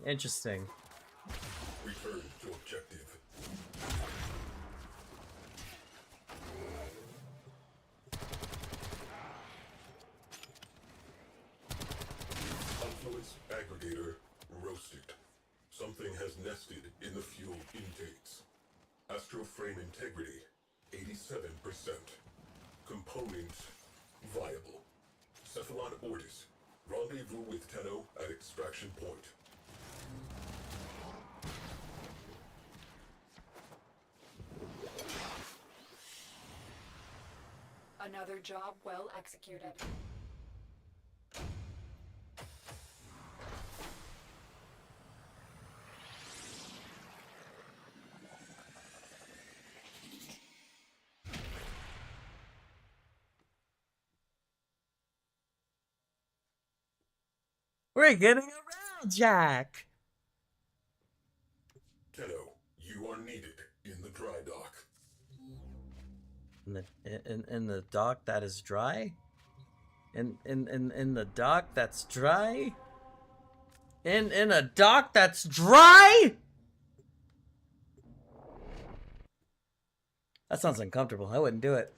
interesting. Return to objective. Confluence aggregator roasted. Something has nested in the fuel intakes. Astroframe integrity 87%. Components viable. Cephalon Ortis. Rendezvous with Tenno at extraction point. Another job well executed. We're getting a railjack. Tenno, you are needed in the dry dock. In the dock that is dry? In the dock that's dry? In a dock that's dry? That sounds uncomfortable. I wouldn't do it.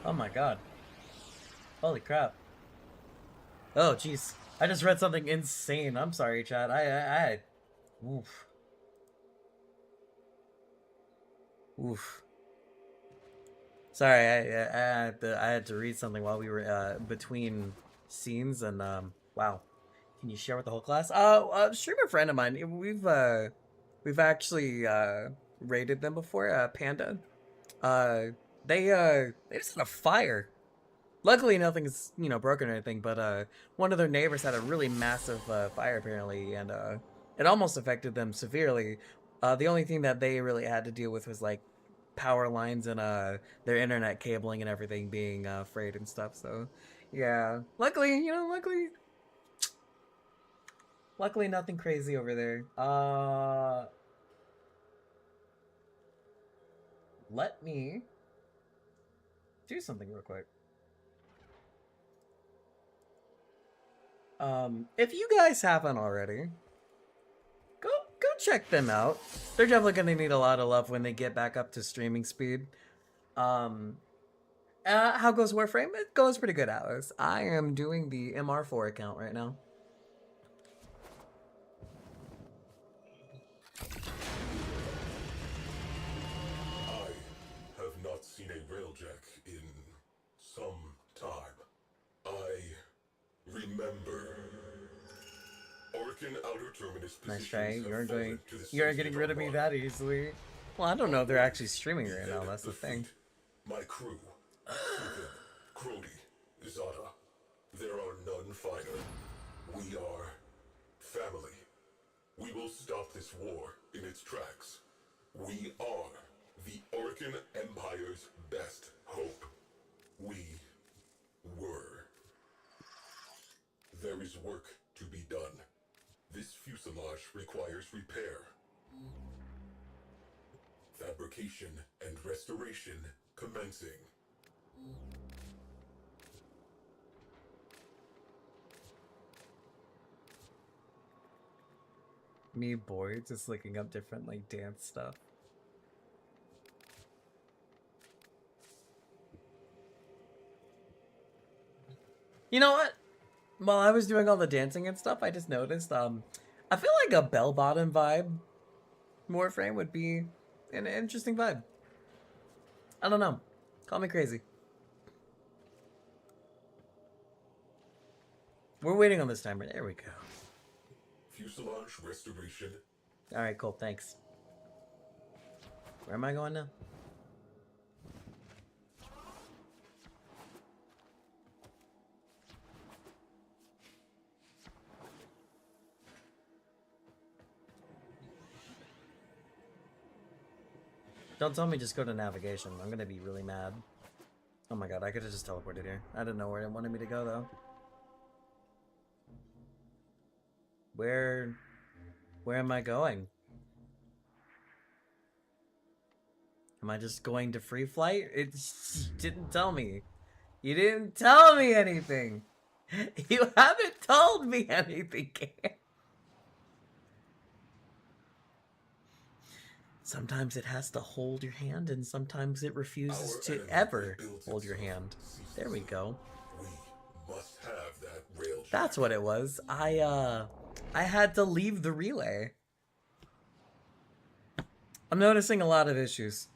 Oh my god. Holy crap. Oh jeez. I just read something insane. I'm sorry, chat. I oof. Oof. Sorry, I had to read something while we were between scenes, and wow. Can you share with the whole class? A streamer friend of mine. We've actually raided them before. Panda. They just had a fire. Luckily, nothing's broken or anything. But one of their neighbors had a really massive fire apparently, and it almost affected them severely. The only thing that they really had to deal with was like power lines and their internet cabling and everything being frayed and stuff. So yeah, luckily nothing crazy over there. Let me do something real quick. If you guys haven't already, go check them out. They're definitely gonna need a lot of love when they get back up to streaming speed. How goes Warframe? It goes pretty good, Alice. I am doing the MR4 account right now. I have not seen a railjack in some time. I remember Orkin Outer Terminus. Nice try. You aren't getting rid of me that easily. Well, I don't know if they're actually streaming right now. That's the thing. My crew, Crody, Zada, there are none finer. We are family. We will stop this war in its tracks. We are the Orkin Empire's best hope. We were. There is work to be done. This fuselage requires repair, fabrication, and restoration commencing. Me bored, just looking up different like dance stuff. You know what? While I was doing all the dancing and stuff, I just noticed, I feel like a bell-bottom vibe Warframe would be an interesting vibe. I don't know. Call me crazy. We're waiting on this timer. There we go. Fuselage restoration. Alright, cool. Thanks. Where am I going now? Don't tell me just go to navigation. I'm gonna be really mad. Oh my god, I could have just teleported here. I didn't know where it wanted me to go though. Where am I going? Am I just going to free flight? It didn't tell me. You didn't tell me anything. You haven't told me anything, Cam. Sometimes it has to hold your hand, and sometimes it refuses to ever hold your hand. There we go. We must have that rail. That's what it was. I had to leave the relay. I'm noticing a lot of issues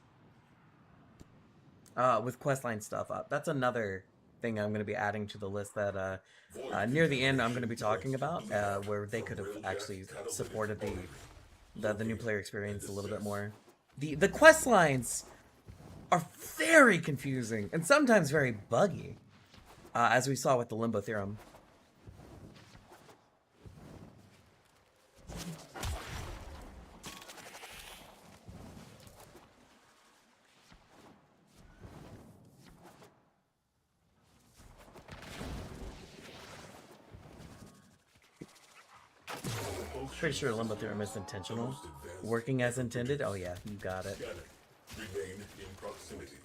with questline stuff. That's another thing I'm going to be adding to the list that near the end I'm going to be talking about, where they could have actually supported the new player experience a little bit more. The quest lines are very confusing and sometimes very buggy, as we saw with the Limbo Theorem. Pretty sure Limbo Theorem is intentional. Working as intended? Oh yeah, you got it. Scanning. Remain in proximity.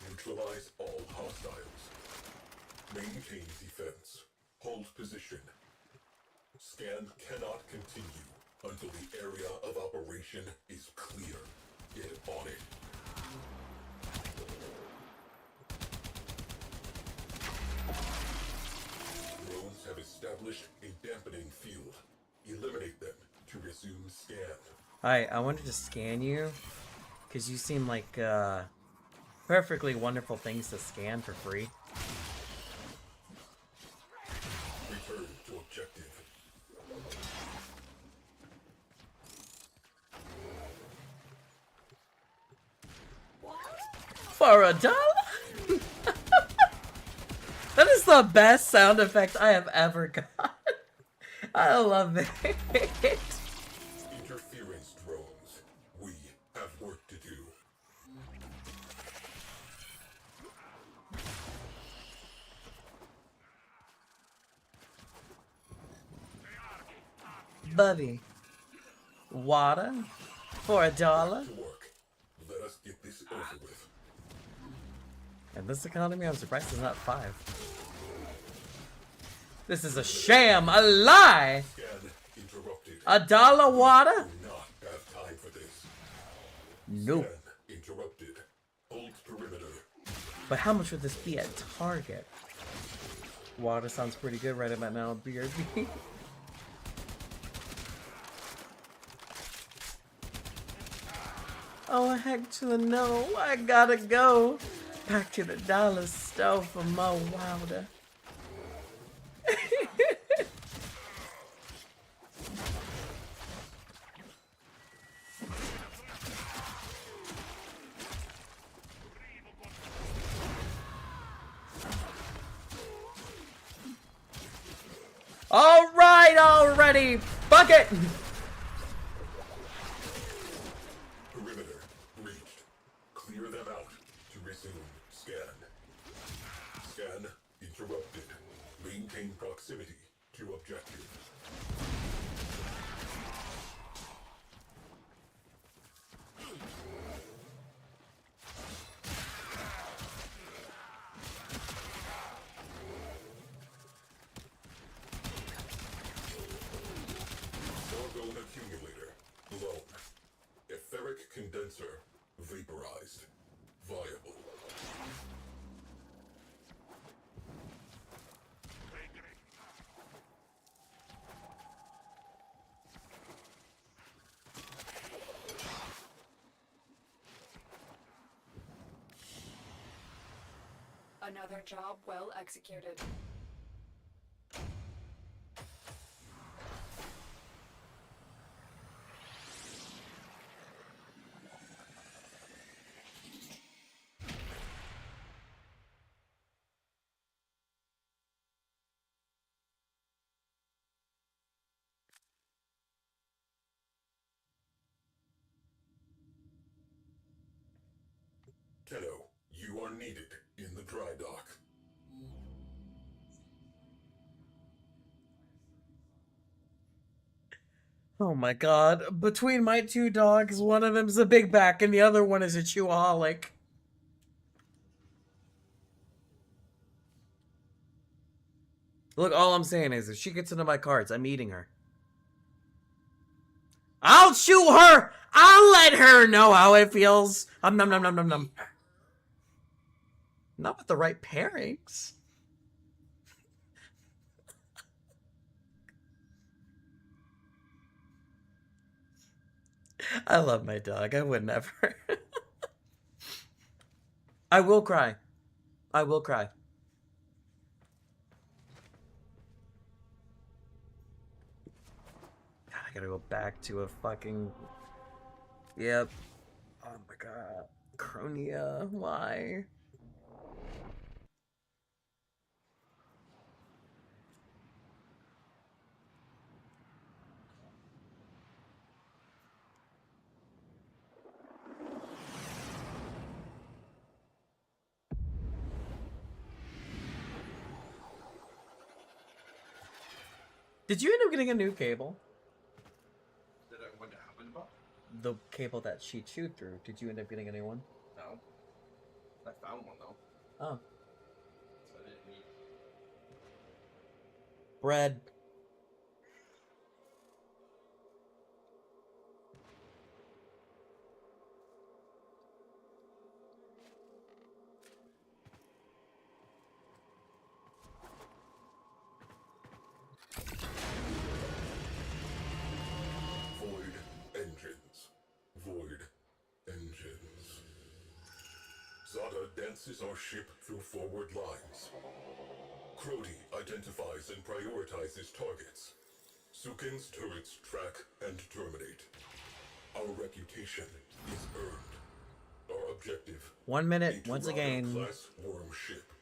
Neutralize all hostiles. Maintain defense. Hold position. Scan cannot continue until the area of operation is clear. Get on it. Drones have established a dampening field. Eliminate them to resume scan. Alright, I wanted to scan you because you seem like perfectly wonderful things to scan for free. Return to objective. For $1? That is the best sound effect I have ever got. I love it. Interference drones. We have work to do. Buddy. Water? For $1? To work. Let us get this over with. In this economy, I'm surprised it's not 5. This is a sham, a lie! Scan interrupted. $1 water? Do not have time for this. Nope. Scan interrupted. Hold perimeter. But how much would this be at Target? Water sounds pretty good right about now, BRB. Oh, heck to the no. I gotta go back to the dollar store for more water. All right, already. Bucket. Perimeter reached. Clear them out to resume scan. Scan interrupted. Maintain proximity to objective. Orgone accumulator blown. Etheric condenser vaporized. Viable. Another job well executed. Tenno, you are needed in the dry dock. Oh my god. Between my 2 dogs, one of them's a big back and the other one is a chewaholic. Look, all I'm saying is if she gets into my cards, I'm eating her. I'll chew her! I'll let her know how it feels. Nom nom nom nom nom. Not with the right pairings. I love my dog. I would never. I will cry. I will cry. God, I gotta go back to a fucking... Yep. Oh my god. Cronia. Why? Did you end up getting a new cable? the cable that she chewed through. Did you end up getting a new one? No. I found one though. Oh. So I didn't need. Bread. Void engines. Void engines. Zada dances our ship through forward lines. Crody identifies and prioritizes targets. Sukin's turrets track and terminate. Our reputation is earned. Our objective. 1 minute, a once Dorado again. class worm ship.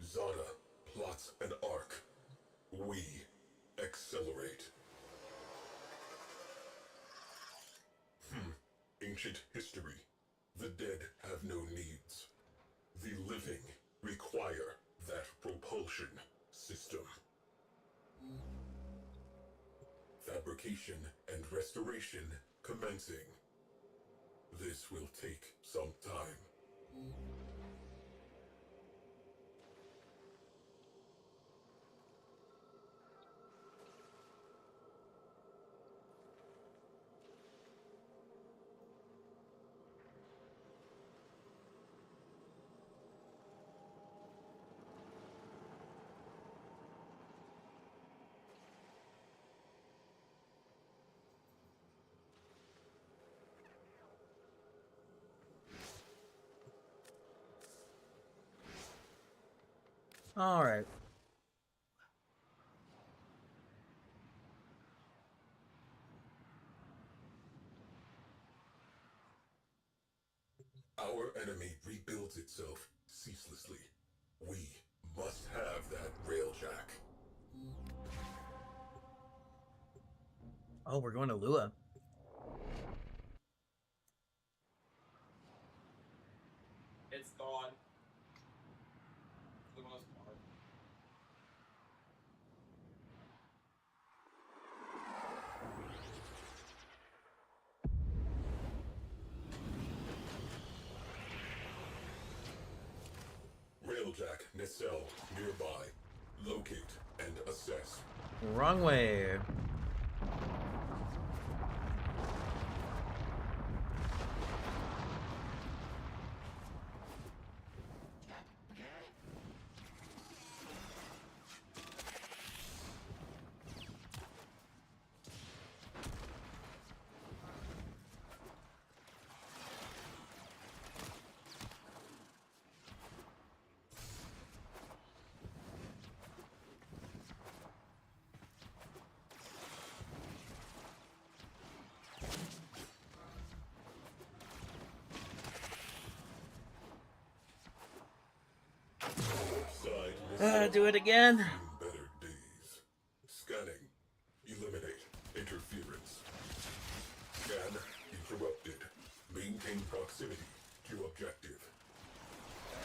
Zada plots an arc. We accelerate. Ancient history. The dead have no needs. The living require that propulsion system. Fabrication and restoration commencing. This will take some time. All right. Our enemy rebuilds itself ceaselessly. We must have that railjack. Oh, we're going to Lua. It's gone. For the most part. Railjack nacelle nearby. Locate and assess. Wrong way. Do it again. Better days. Scanning. Eliminate interference. Scan interrupted. Maintain proximity to objective.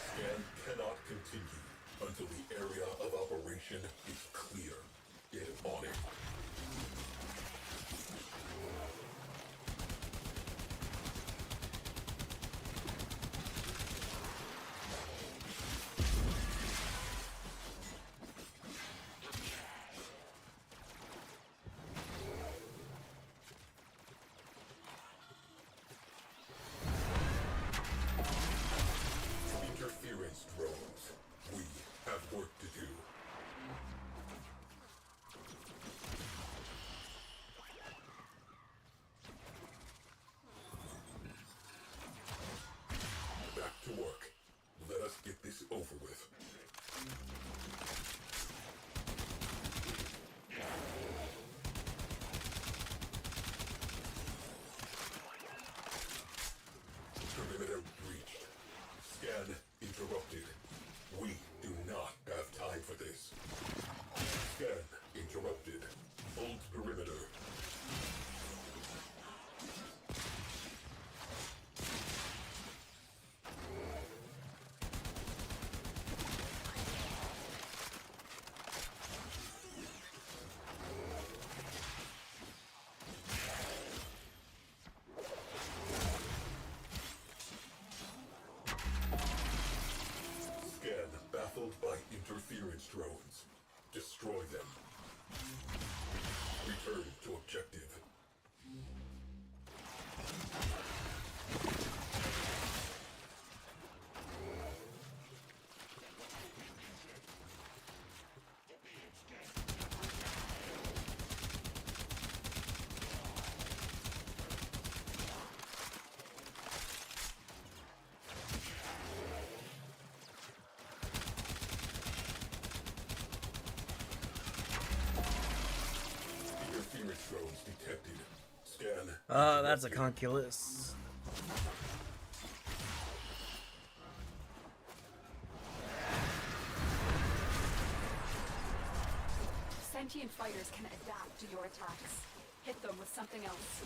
Scan cannot continue until the area of operation is clear. Get on it. Interference drones. We have work to do. drones. Destroy them. Return to objective. Interference drones detected. Scan. That's a conculus. Sentient fighters can adapt to your attacks. Hit them with something else.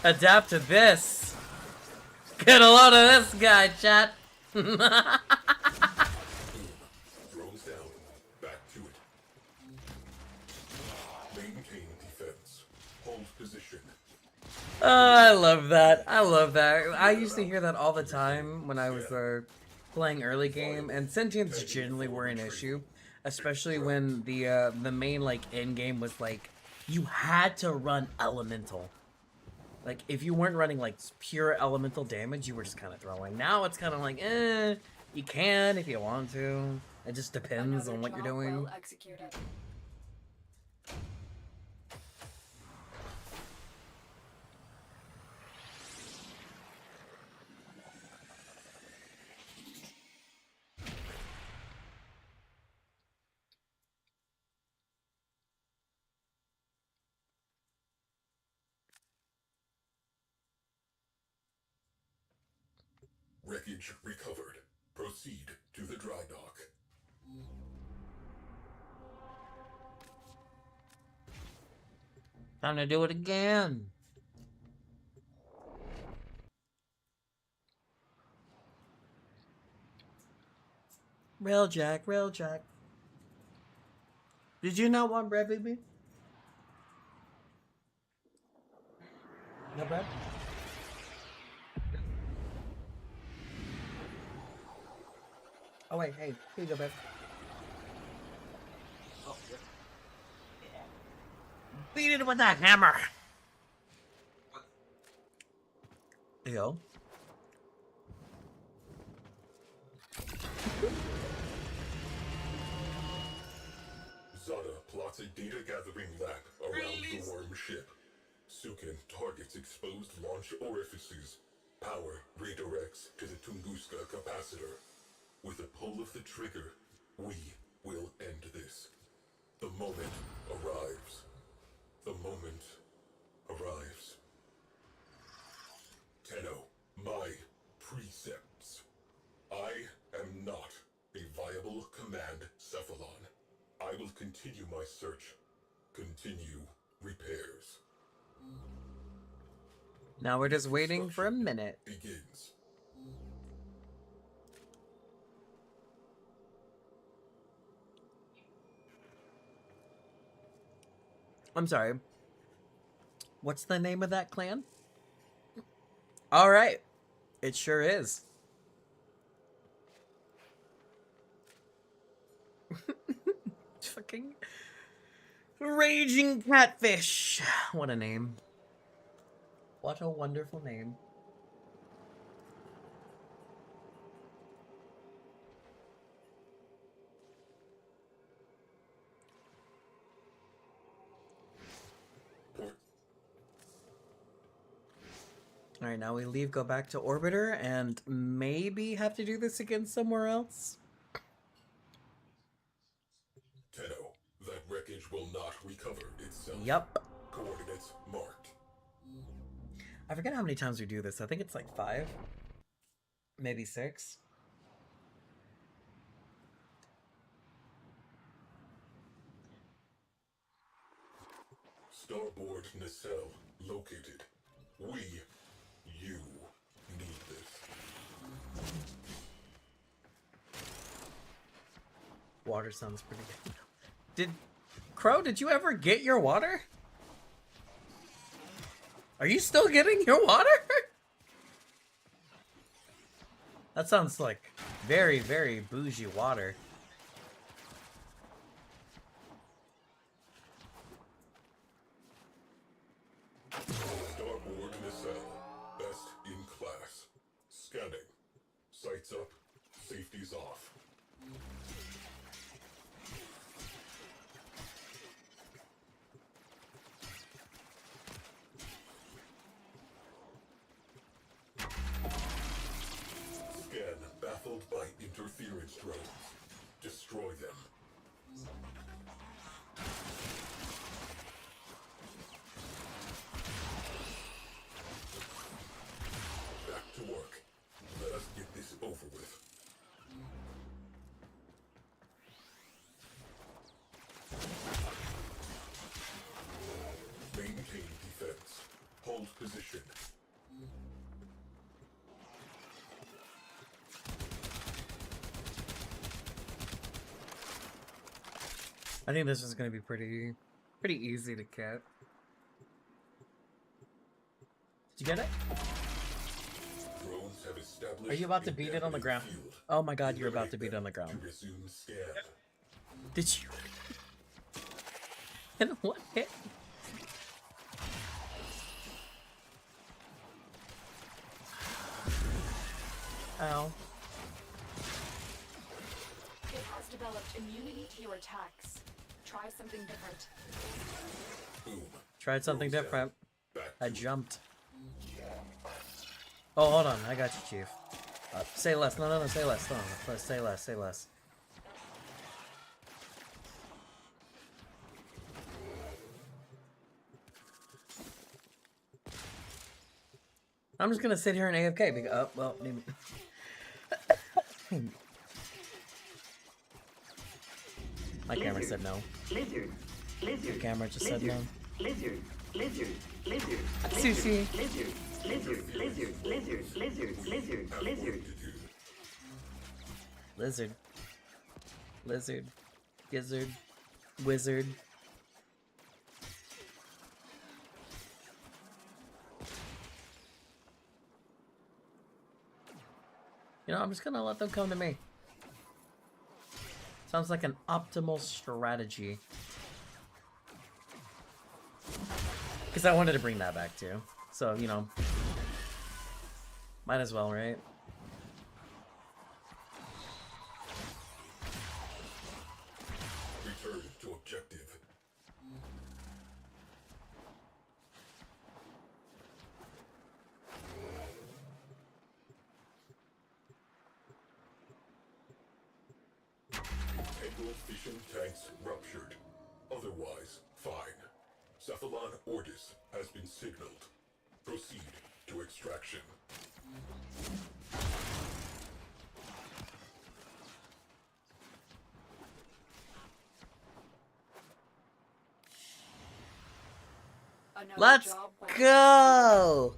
Adapt to this. Get a load of this guy, chat. Drones down. Back to it. Maintain defense. Hold position. I love that. I love that. I used to hear that all the time when I was playing early game, and sentients generally were an issue, especially when the main like end game was like you had to run elemental. Like if you weren't running like pure elemental damage, you were just kind of throwing. Now it's kind of like you can if you want to. It just depends on what you're doing. Well executed. Wreckage recovered. Proceed to the dry dock. Time to do it again. Railjack, Railjack. Did you not want bread, baby? No bread? Oh wait, hey, here you go, babe. Oh, yeah. Beat it with that hammer. There you go. Zada plots a data gathering lab around the worm ship. Sukin targets exposed launch orifices. Power redirects to the Tunguska capacitor. With a pull of the trigger, we will end this. The moment arrives. The moment arrives. Tenno, my precepts. I am not a viable command cephalon. I will continue my search. Continue repairs. Now we're just waiting for a minute. Begins. I'm sorry. What's the name of that clan? Alright. It sure is. Fucking Raging Catfish. What a name. What a wonderful name. Alright, now we leave, go back to Orbiter, and maybe have to do this again somewhere else? Tenno, that wreckage will not recover itself. Yep. Coordinates marked. I forget how many times we do this. I think it's like 5. Maybe 6. Starboard nacelle located. You need this. Water sounds pretty good. Crow, did you ever get your water? Are you still getting your water? That sounds like very, very bougie water. Sights up, safety's off. Scan baffled by interference drones. Destroy them. Back to work. Let us get this over with. Maintain defense. Hold position. I think this is gonna be pretty easy to get. Did you get it? Drones have established Are you about to beat it on the ground? field. Oh my god, you're about to Eliminate beat it on the them ground. to resume scan. Did you? And what hit? Ow. It has developed immunity to your attacks. Try something different. Boom. Tried something Drones down. different. Back I to jumped. Oh, hold on. I got you, Chief. Say less. No, say less. No, say less. Say less. I'm just gonna sit here and AFK because, oh, well, maybe. My camera said no. Lizard. Lizard. The camera just said no. Lizard. Lizard. Lizard. Sushi. Lizard. Lizard. Lizard. Lizard. Lizard. Lizard. Lizard. Lizard. Lizard. Gizzard. Wizard. You know, I'm just gonna let them come to me. Sounds like an optimal strategy. Because I wanted to bring that back too. So, you know. Might as well, right? Return to objective. Entangled fission tanks ruptured. Otherwise, fine. Cephalon Ordis has been signaled. Proceed to extraction. Another Let's job well go!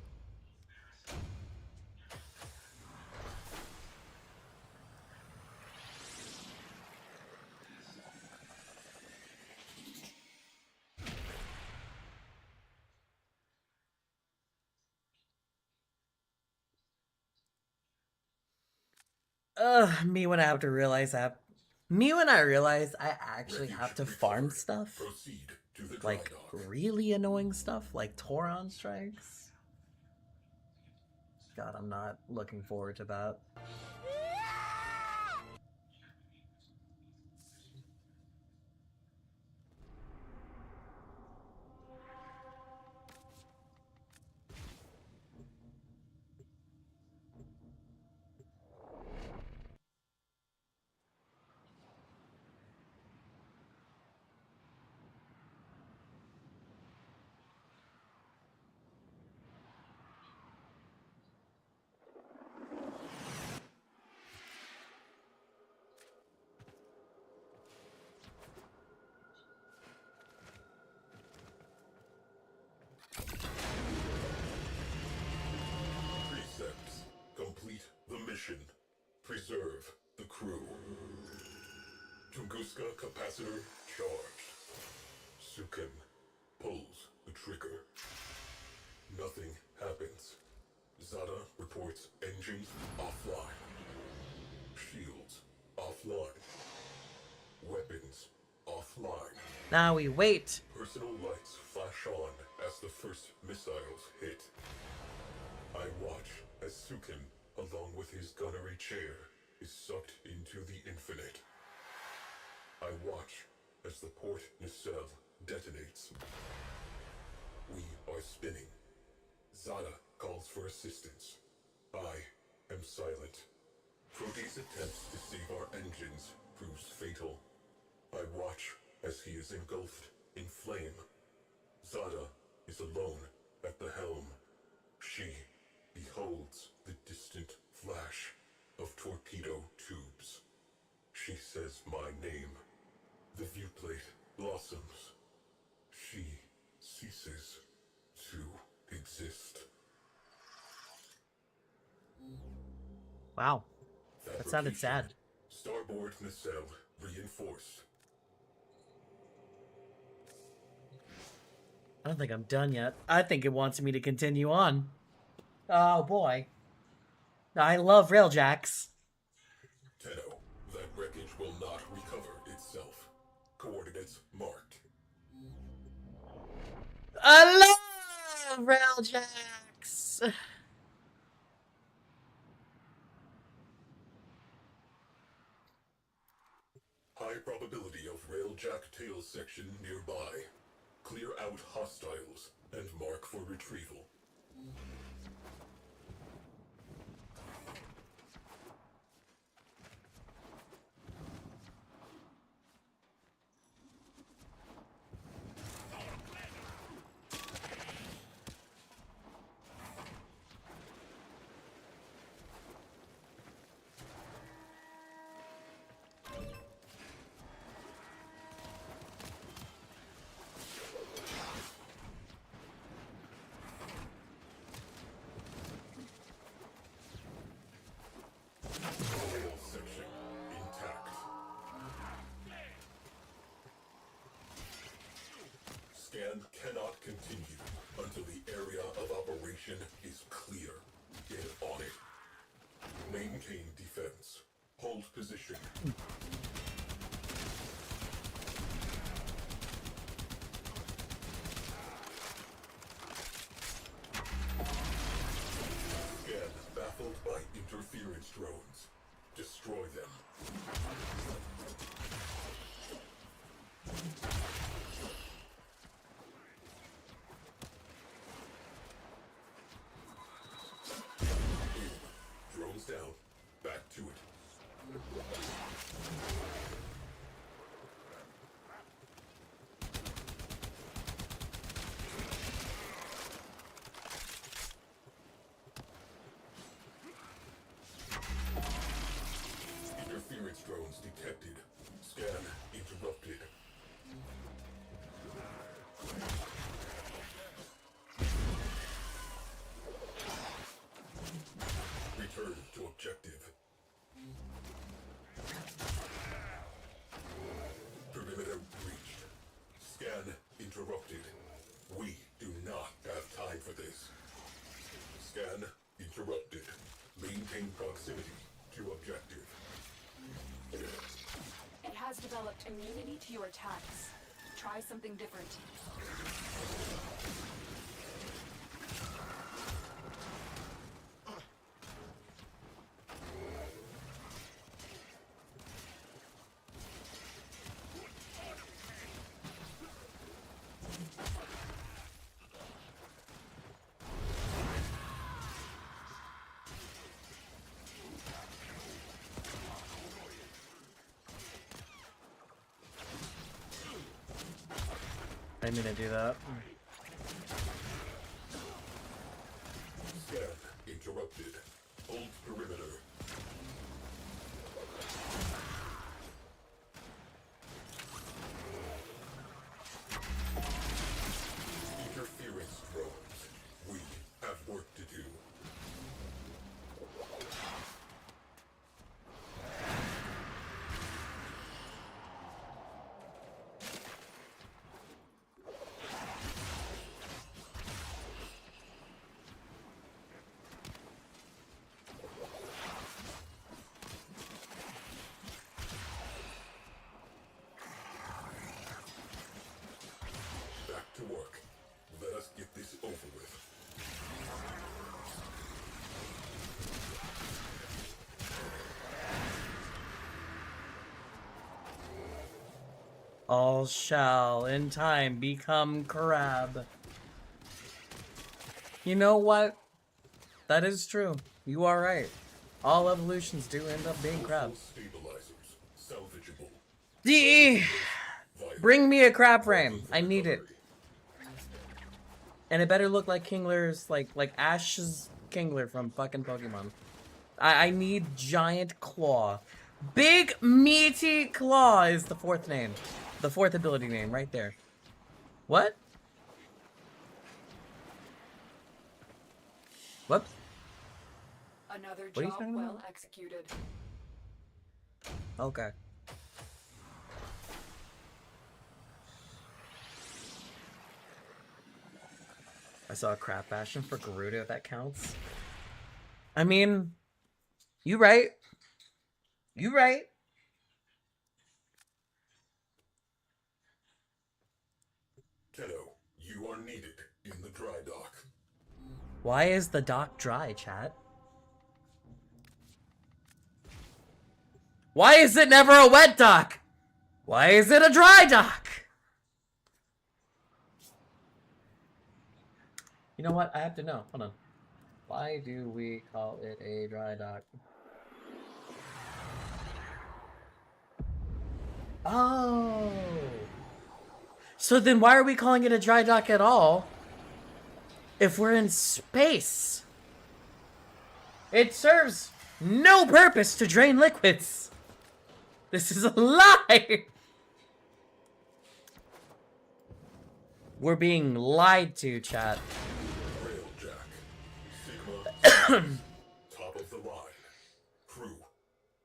Me when I have to realize that. Me when I realize I actually have to farm stuff. Proceed to the Like, dry dock. really annoying stuff, like Tauron strikes. God, I'm not looking forward to that. Precepts. Complete the mission. Preserve the crew. Tunguska capacitor charged. Sukin pulls the trigger. Nothing happens. Zada reports engines offline. Shields offline. Weapons offline. Now we wait. Personal lights flash on as the first missiles hit. I watch as Sukin along with his gunnery chair, is sucked into the infinite. I watch as the port nacelle detonates. We are spinning. Zada calls for assistance. I am silent. Proteus' attempts to save our engines proves fatal. I watch as he is engulfed in flame. Zada is alone at the helm. She beholds the distant flash of torpedo tubes. She says my name. The viewplate blossoms. She ceases to exist. Wow. That sounded sad. Starboard nacelle reinforced. I don't think I'm done yet. I think it wants me to continue on. Oh boy. I love railjacks. Tenno, that wreckage will not recover itself. Coordinates marked. I love railjacks. High probability of railjack tail section nearby. Clear out hostiles and mark for retrieval. Tail section intact. Scan cannot continue until the area of operation is clear. Get on it. Maintain defense. Hold position. Scan baffled by interference drones. Destroy them. Drones down. Back to it. Interference drones detected. Scan interrupted. Return to objective. Perimeter breached. Scan interrupted. We do not have time for this. Scan interrupted. Maintain proximity to objective. It has developed immunity to your attacks. Try something different. I didn't mean to do that. Scan interrupted. Hold perimeter. Interference drones. We have work to do. All shall in time become crab. You know what? That is true. You are right. All evolutions do end up being crab. Stabilizers, salvageable. Bring me a crab frame. I need it. And it better look like Kingler's, like Ash's Kingler from fucking Pokemon. I need giant claw. Big meaty claw is the fourth name. The fourth ability name right there. What? Whoops. Another What are you job talking well about? executed. Okay. I saw a crap bastion for Gerudo, if that counts. I mean, you right. You right. Tenno, you are needed in the dry dock. Why is the dock dry, chat? Why is it never a wet dock? Why is it a dry dock? You know what? I have to know. Hold on. Why do we call it a dry dock? Oh. So then why are we calling it a dry dock at all if we're in space? It serves no purpose to drain liquids. This is a lie. We're being lied to, chat. Railjack, Sigma, top of the line. Crew,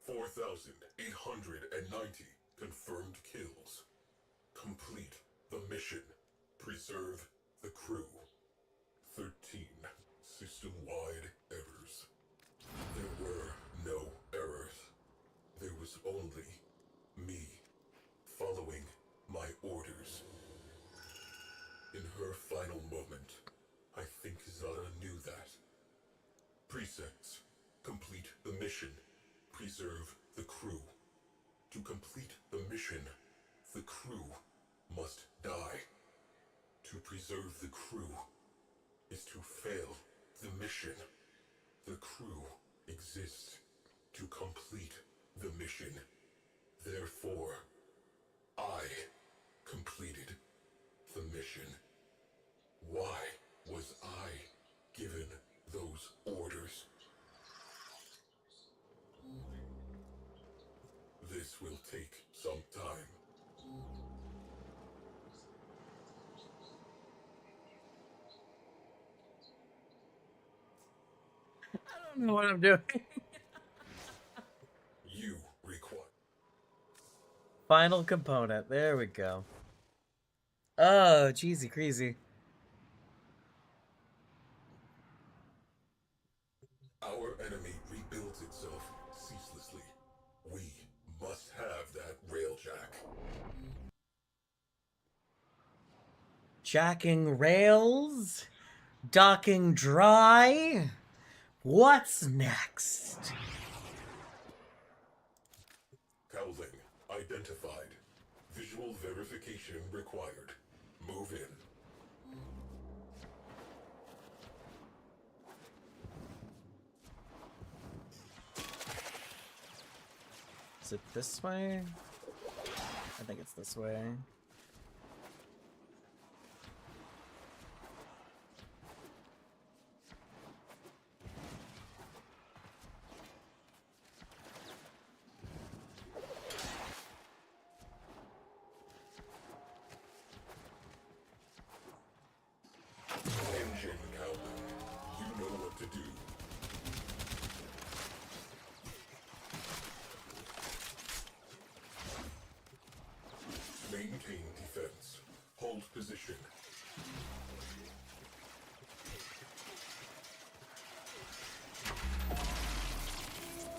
4,890 confirmed kills. Complete the mission. Preserve the crew. 13 system-wide errors. There were no errors. There was only me following my orders. In her final moment, I think Zara knew that. Precepts. Complete the mission. Preserve the crew. To complete the mission, the crew must die. To preserve the crew is to fail the mission. The crew exists to complete the mission. Therefore, I completed the mission. Why was I given those orders? This will take some time. I don't know what I'm doing. You require. Final component. There we go. Oh, cheesy crazy. Our enemy rebuilds itself ceaselessly. We must have that railjack. Jacking rails? Docking dry? What's next? Cowling identified. Visual verification required. Move in. Is it this way? I think it's this way. Engine Cowling. You know what to do. Maintain defense. Hold position.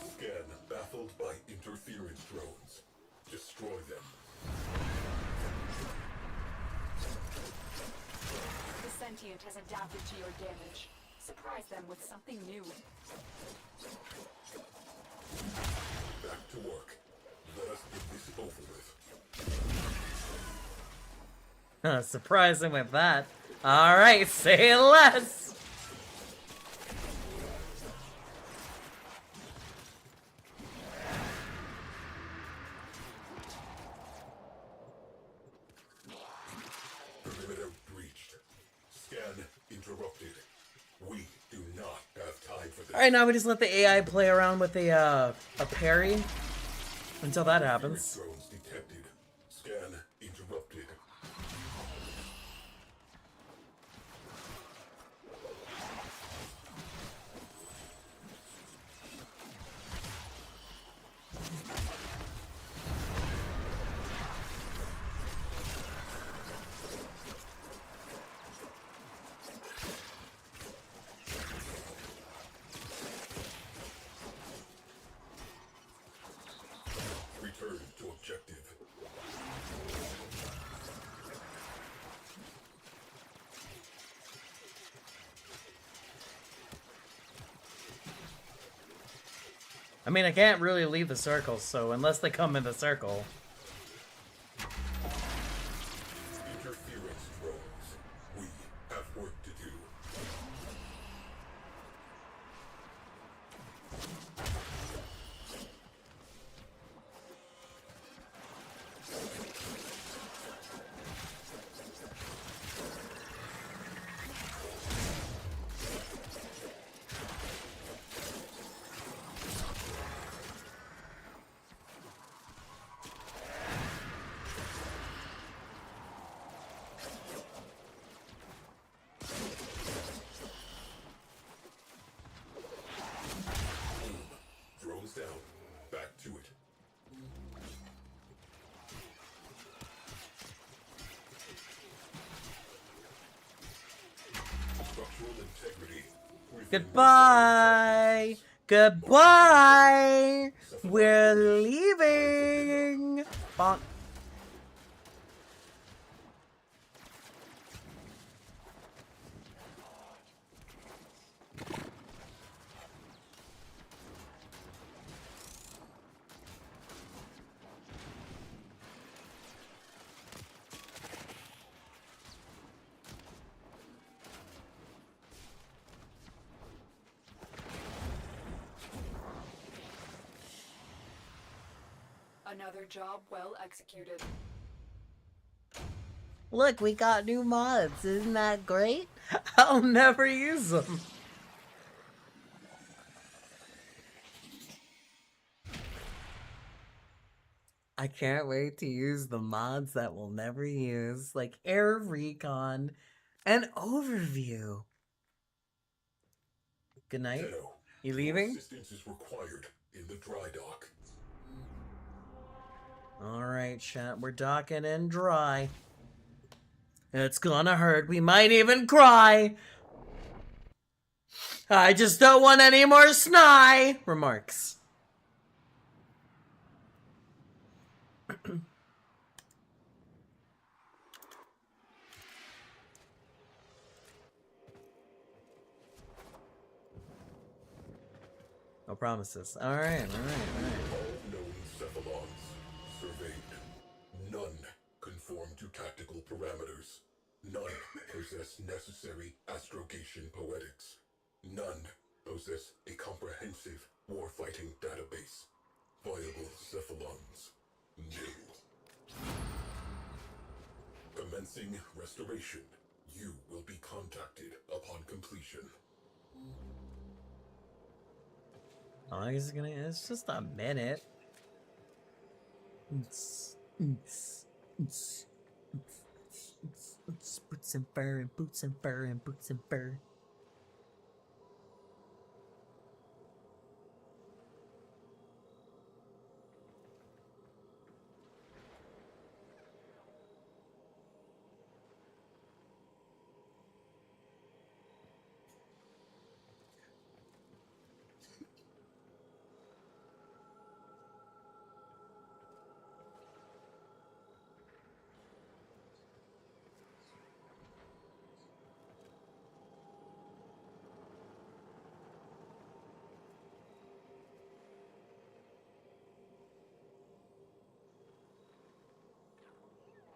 Scan baffled by interference drones. Destroy them. The sentient has adapted to your damage. Surprise them with something new. Back to work. Let us get this over with. Surprising with that. Alright, say less! Perimeter breached. Scan interrupted. We do not have time for this. Alright, now we just let the AI play around with a parry until that happens. Drones detected. Scan interrupted. Return to objective. I mean, I can't really leave the circle, so unless they come in the circle. Interference drones. We have work to do. Drones down. Back to it. Structural integrity. Goodbye! Goodbye! We're leaving! Bonk. Another job well executed. Look, we got new mods. Isn't that great? I'll never use them. I can't wait to use the mods that we'll never use, like Air Recon and Overview. Good night. Zeno, You leaving? assistance is required in the dry dock. Alright, chat, we're docking in dry. It's gonna hurt. We might even cry. I just don't want any more snide remarks. No promises. Alright. All known cephalons surveyed. None conform to tactical parameters. None possess necessary astrogation poetics. None possess a comprehensive warfighting database. Viable cephalons. Nil. Commencing restoration. You will be contacted upon completion. Oh, it's just a minute. Boots and fur and boots and fur and boots and fur.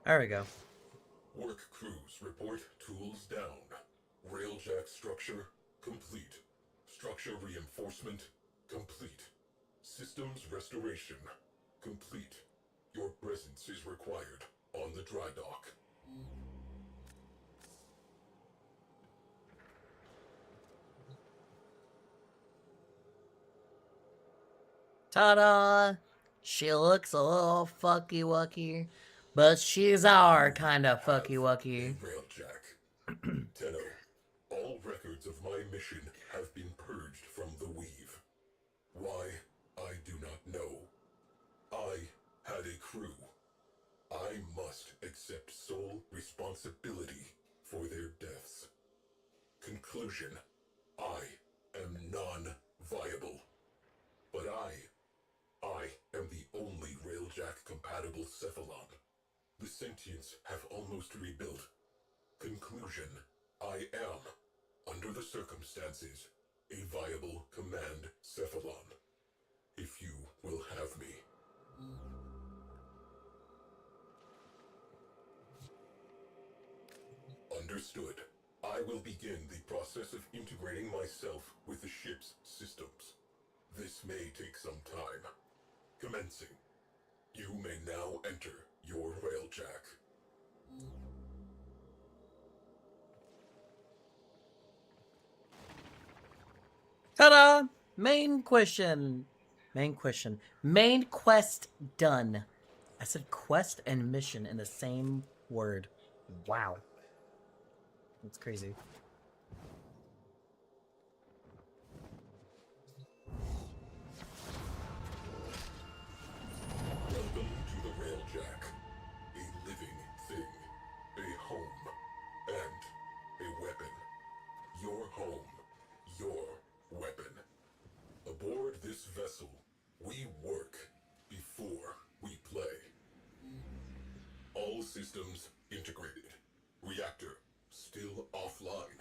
There we go. Work Work crews report tools down. Railjack structure complete. Structure reinforcement complete. Systems restoration complete. Your presence is required on the dry dock. Ta-da! She looks a little fucky wucky, but she's our kind of fucky wucky. Railjack. Tenno, all records of my mission have been purged from the Weave. Why, I do not know. I had a crew. I must accept sole responsibility for their deaths. Conclusion, I am non-viable. But I am the only Railjack-compatible Cephalon. The sentients have almost rebuilt. Conclusion, I am, under the circumstances, a viable command Cephalon. If you will have me. Understood. I will begin the process of integrating myself with the ship's systems. This may take some time. Commencing. You may now enter your Railjack. Ta-da! Main question. Main quest done. I said quest and mission in the same word. Wow. That's crazy. Welcome to the Railjack. A living thing. A home. And a weapon. Your home. Your weapon. Aboard this vessel, we work before we play. All systems integrated. Reactor still offline.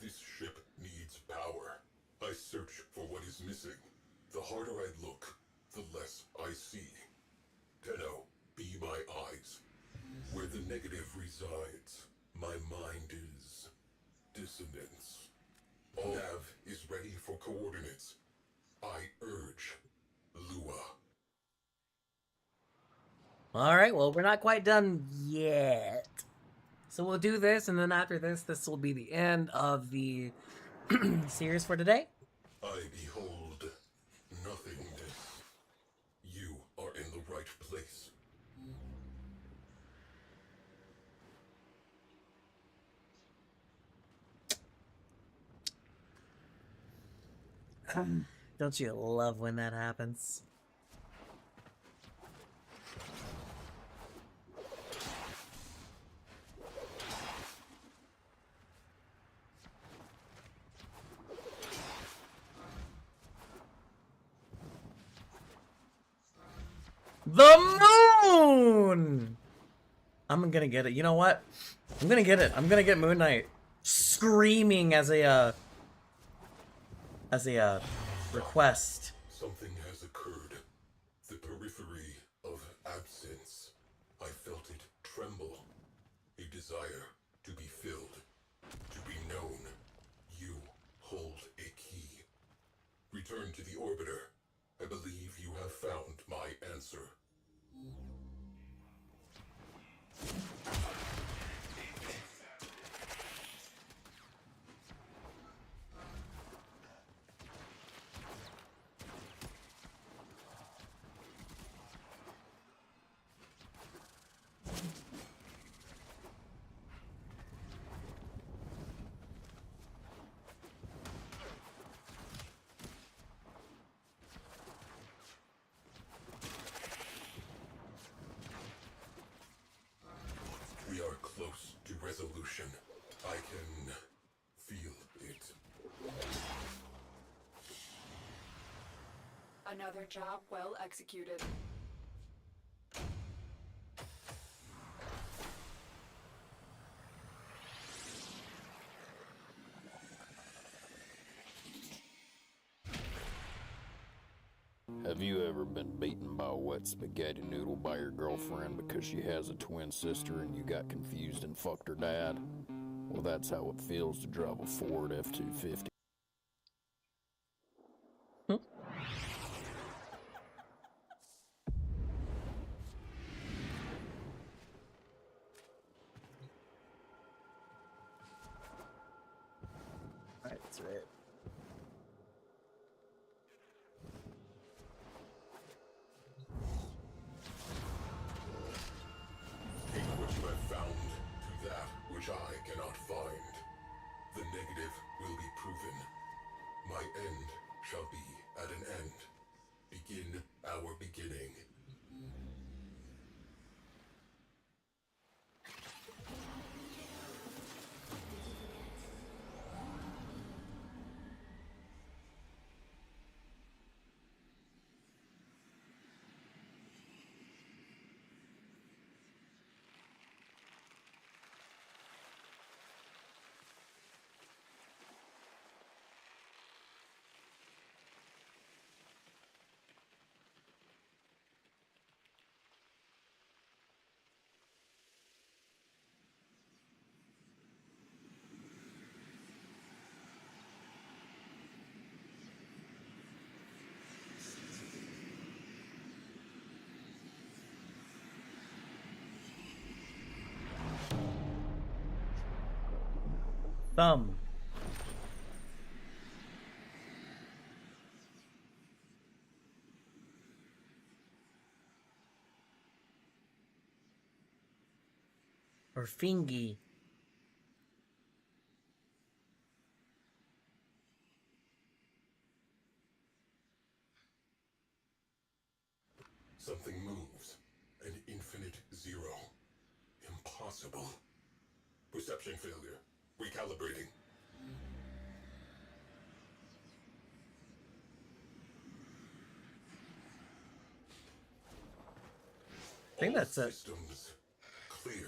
This ship needs power. I search for what is missing. The harder I look, the less I see. Tenno, be my eyes. Where the negative resides, my mind is dissonance. Nav is ready for coordinates. I urge Lua. Alright, well, we're not quite done yet. So we'll do this, and then after this will be the end of the series for today. I behold nothingness. You are in the right place. Don't you love when that happens? The moon! I'm gonna get it. You know what? I'm gonna get it. I'm gonna get Moon Knight screaming as a request. Something has occurred. The periphery of absence. I felt it tremble. A desire to be filled. To be known. You hold a key. Return to the orbiter. I believe you have found my answer. We are close to resolution. I can feel it. Another job well executed. Have you ever ever been beaten by a wet spaghetti noodle by your girlfriend because she has a twin sister and you got confused and fucked her dad? Well, that's how it feels to drive a Ford F-250. Alright, that's right. Take what you have found to that which I cannot find. The negative will be proven. My end shall be at an end. Begin our beginning. Thumb. Or fingy. Something moves. An infinite zero. Impossible. Perception failure. Recalibrating. I think that's it. Systems clear.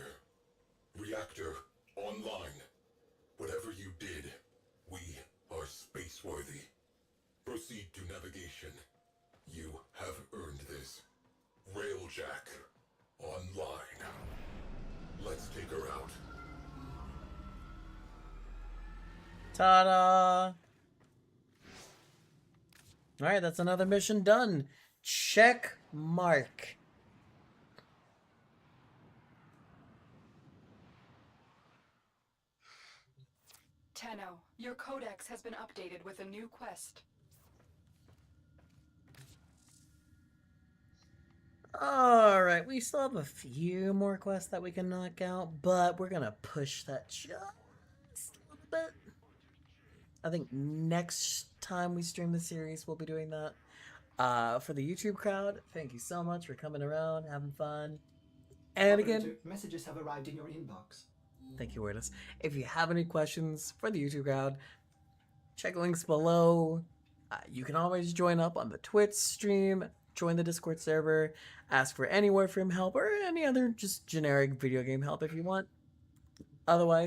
Reactor online. Whatever you did, we are space-worthy. Proceed to navigation. You have earned this. Railjack online. Let's take her out. Ta-da! Alright, that's another mission done. Check mark. Tenno, your codex has been updated with a new quest. Alright, we still have a few more quests that we can knock out, but we're gonna push that just a little bit. I think next time we stream the series, we'll be doing that. For the YouTube crowd, thank you so much for coming around, having fun. And again, messages have arrived in your inbox. thank you, Wordless. If you have any questions for the YouTube crowd, check links below. You can always join up on the Twitch stream, join the Discord server, ask for any Warframe help or any other just generic video game help if you want. Otherwise,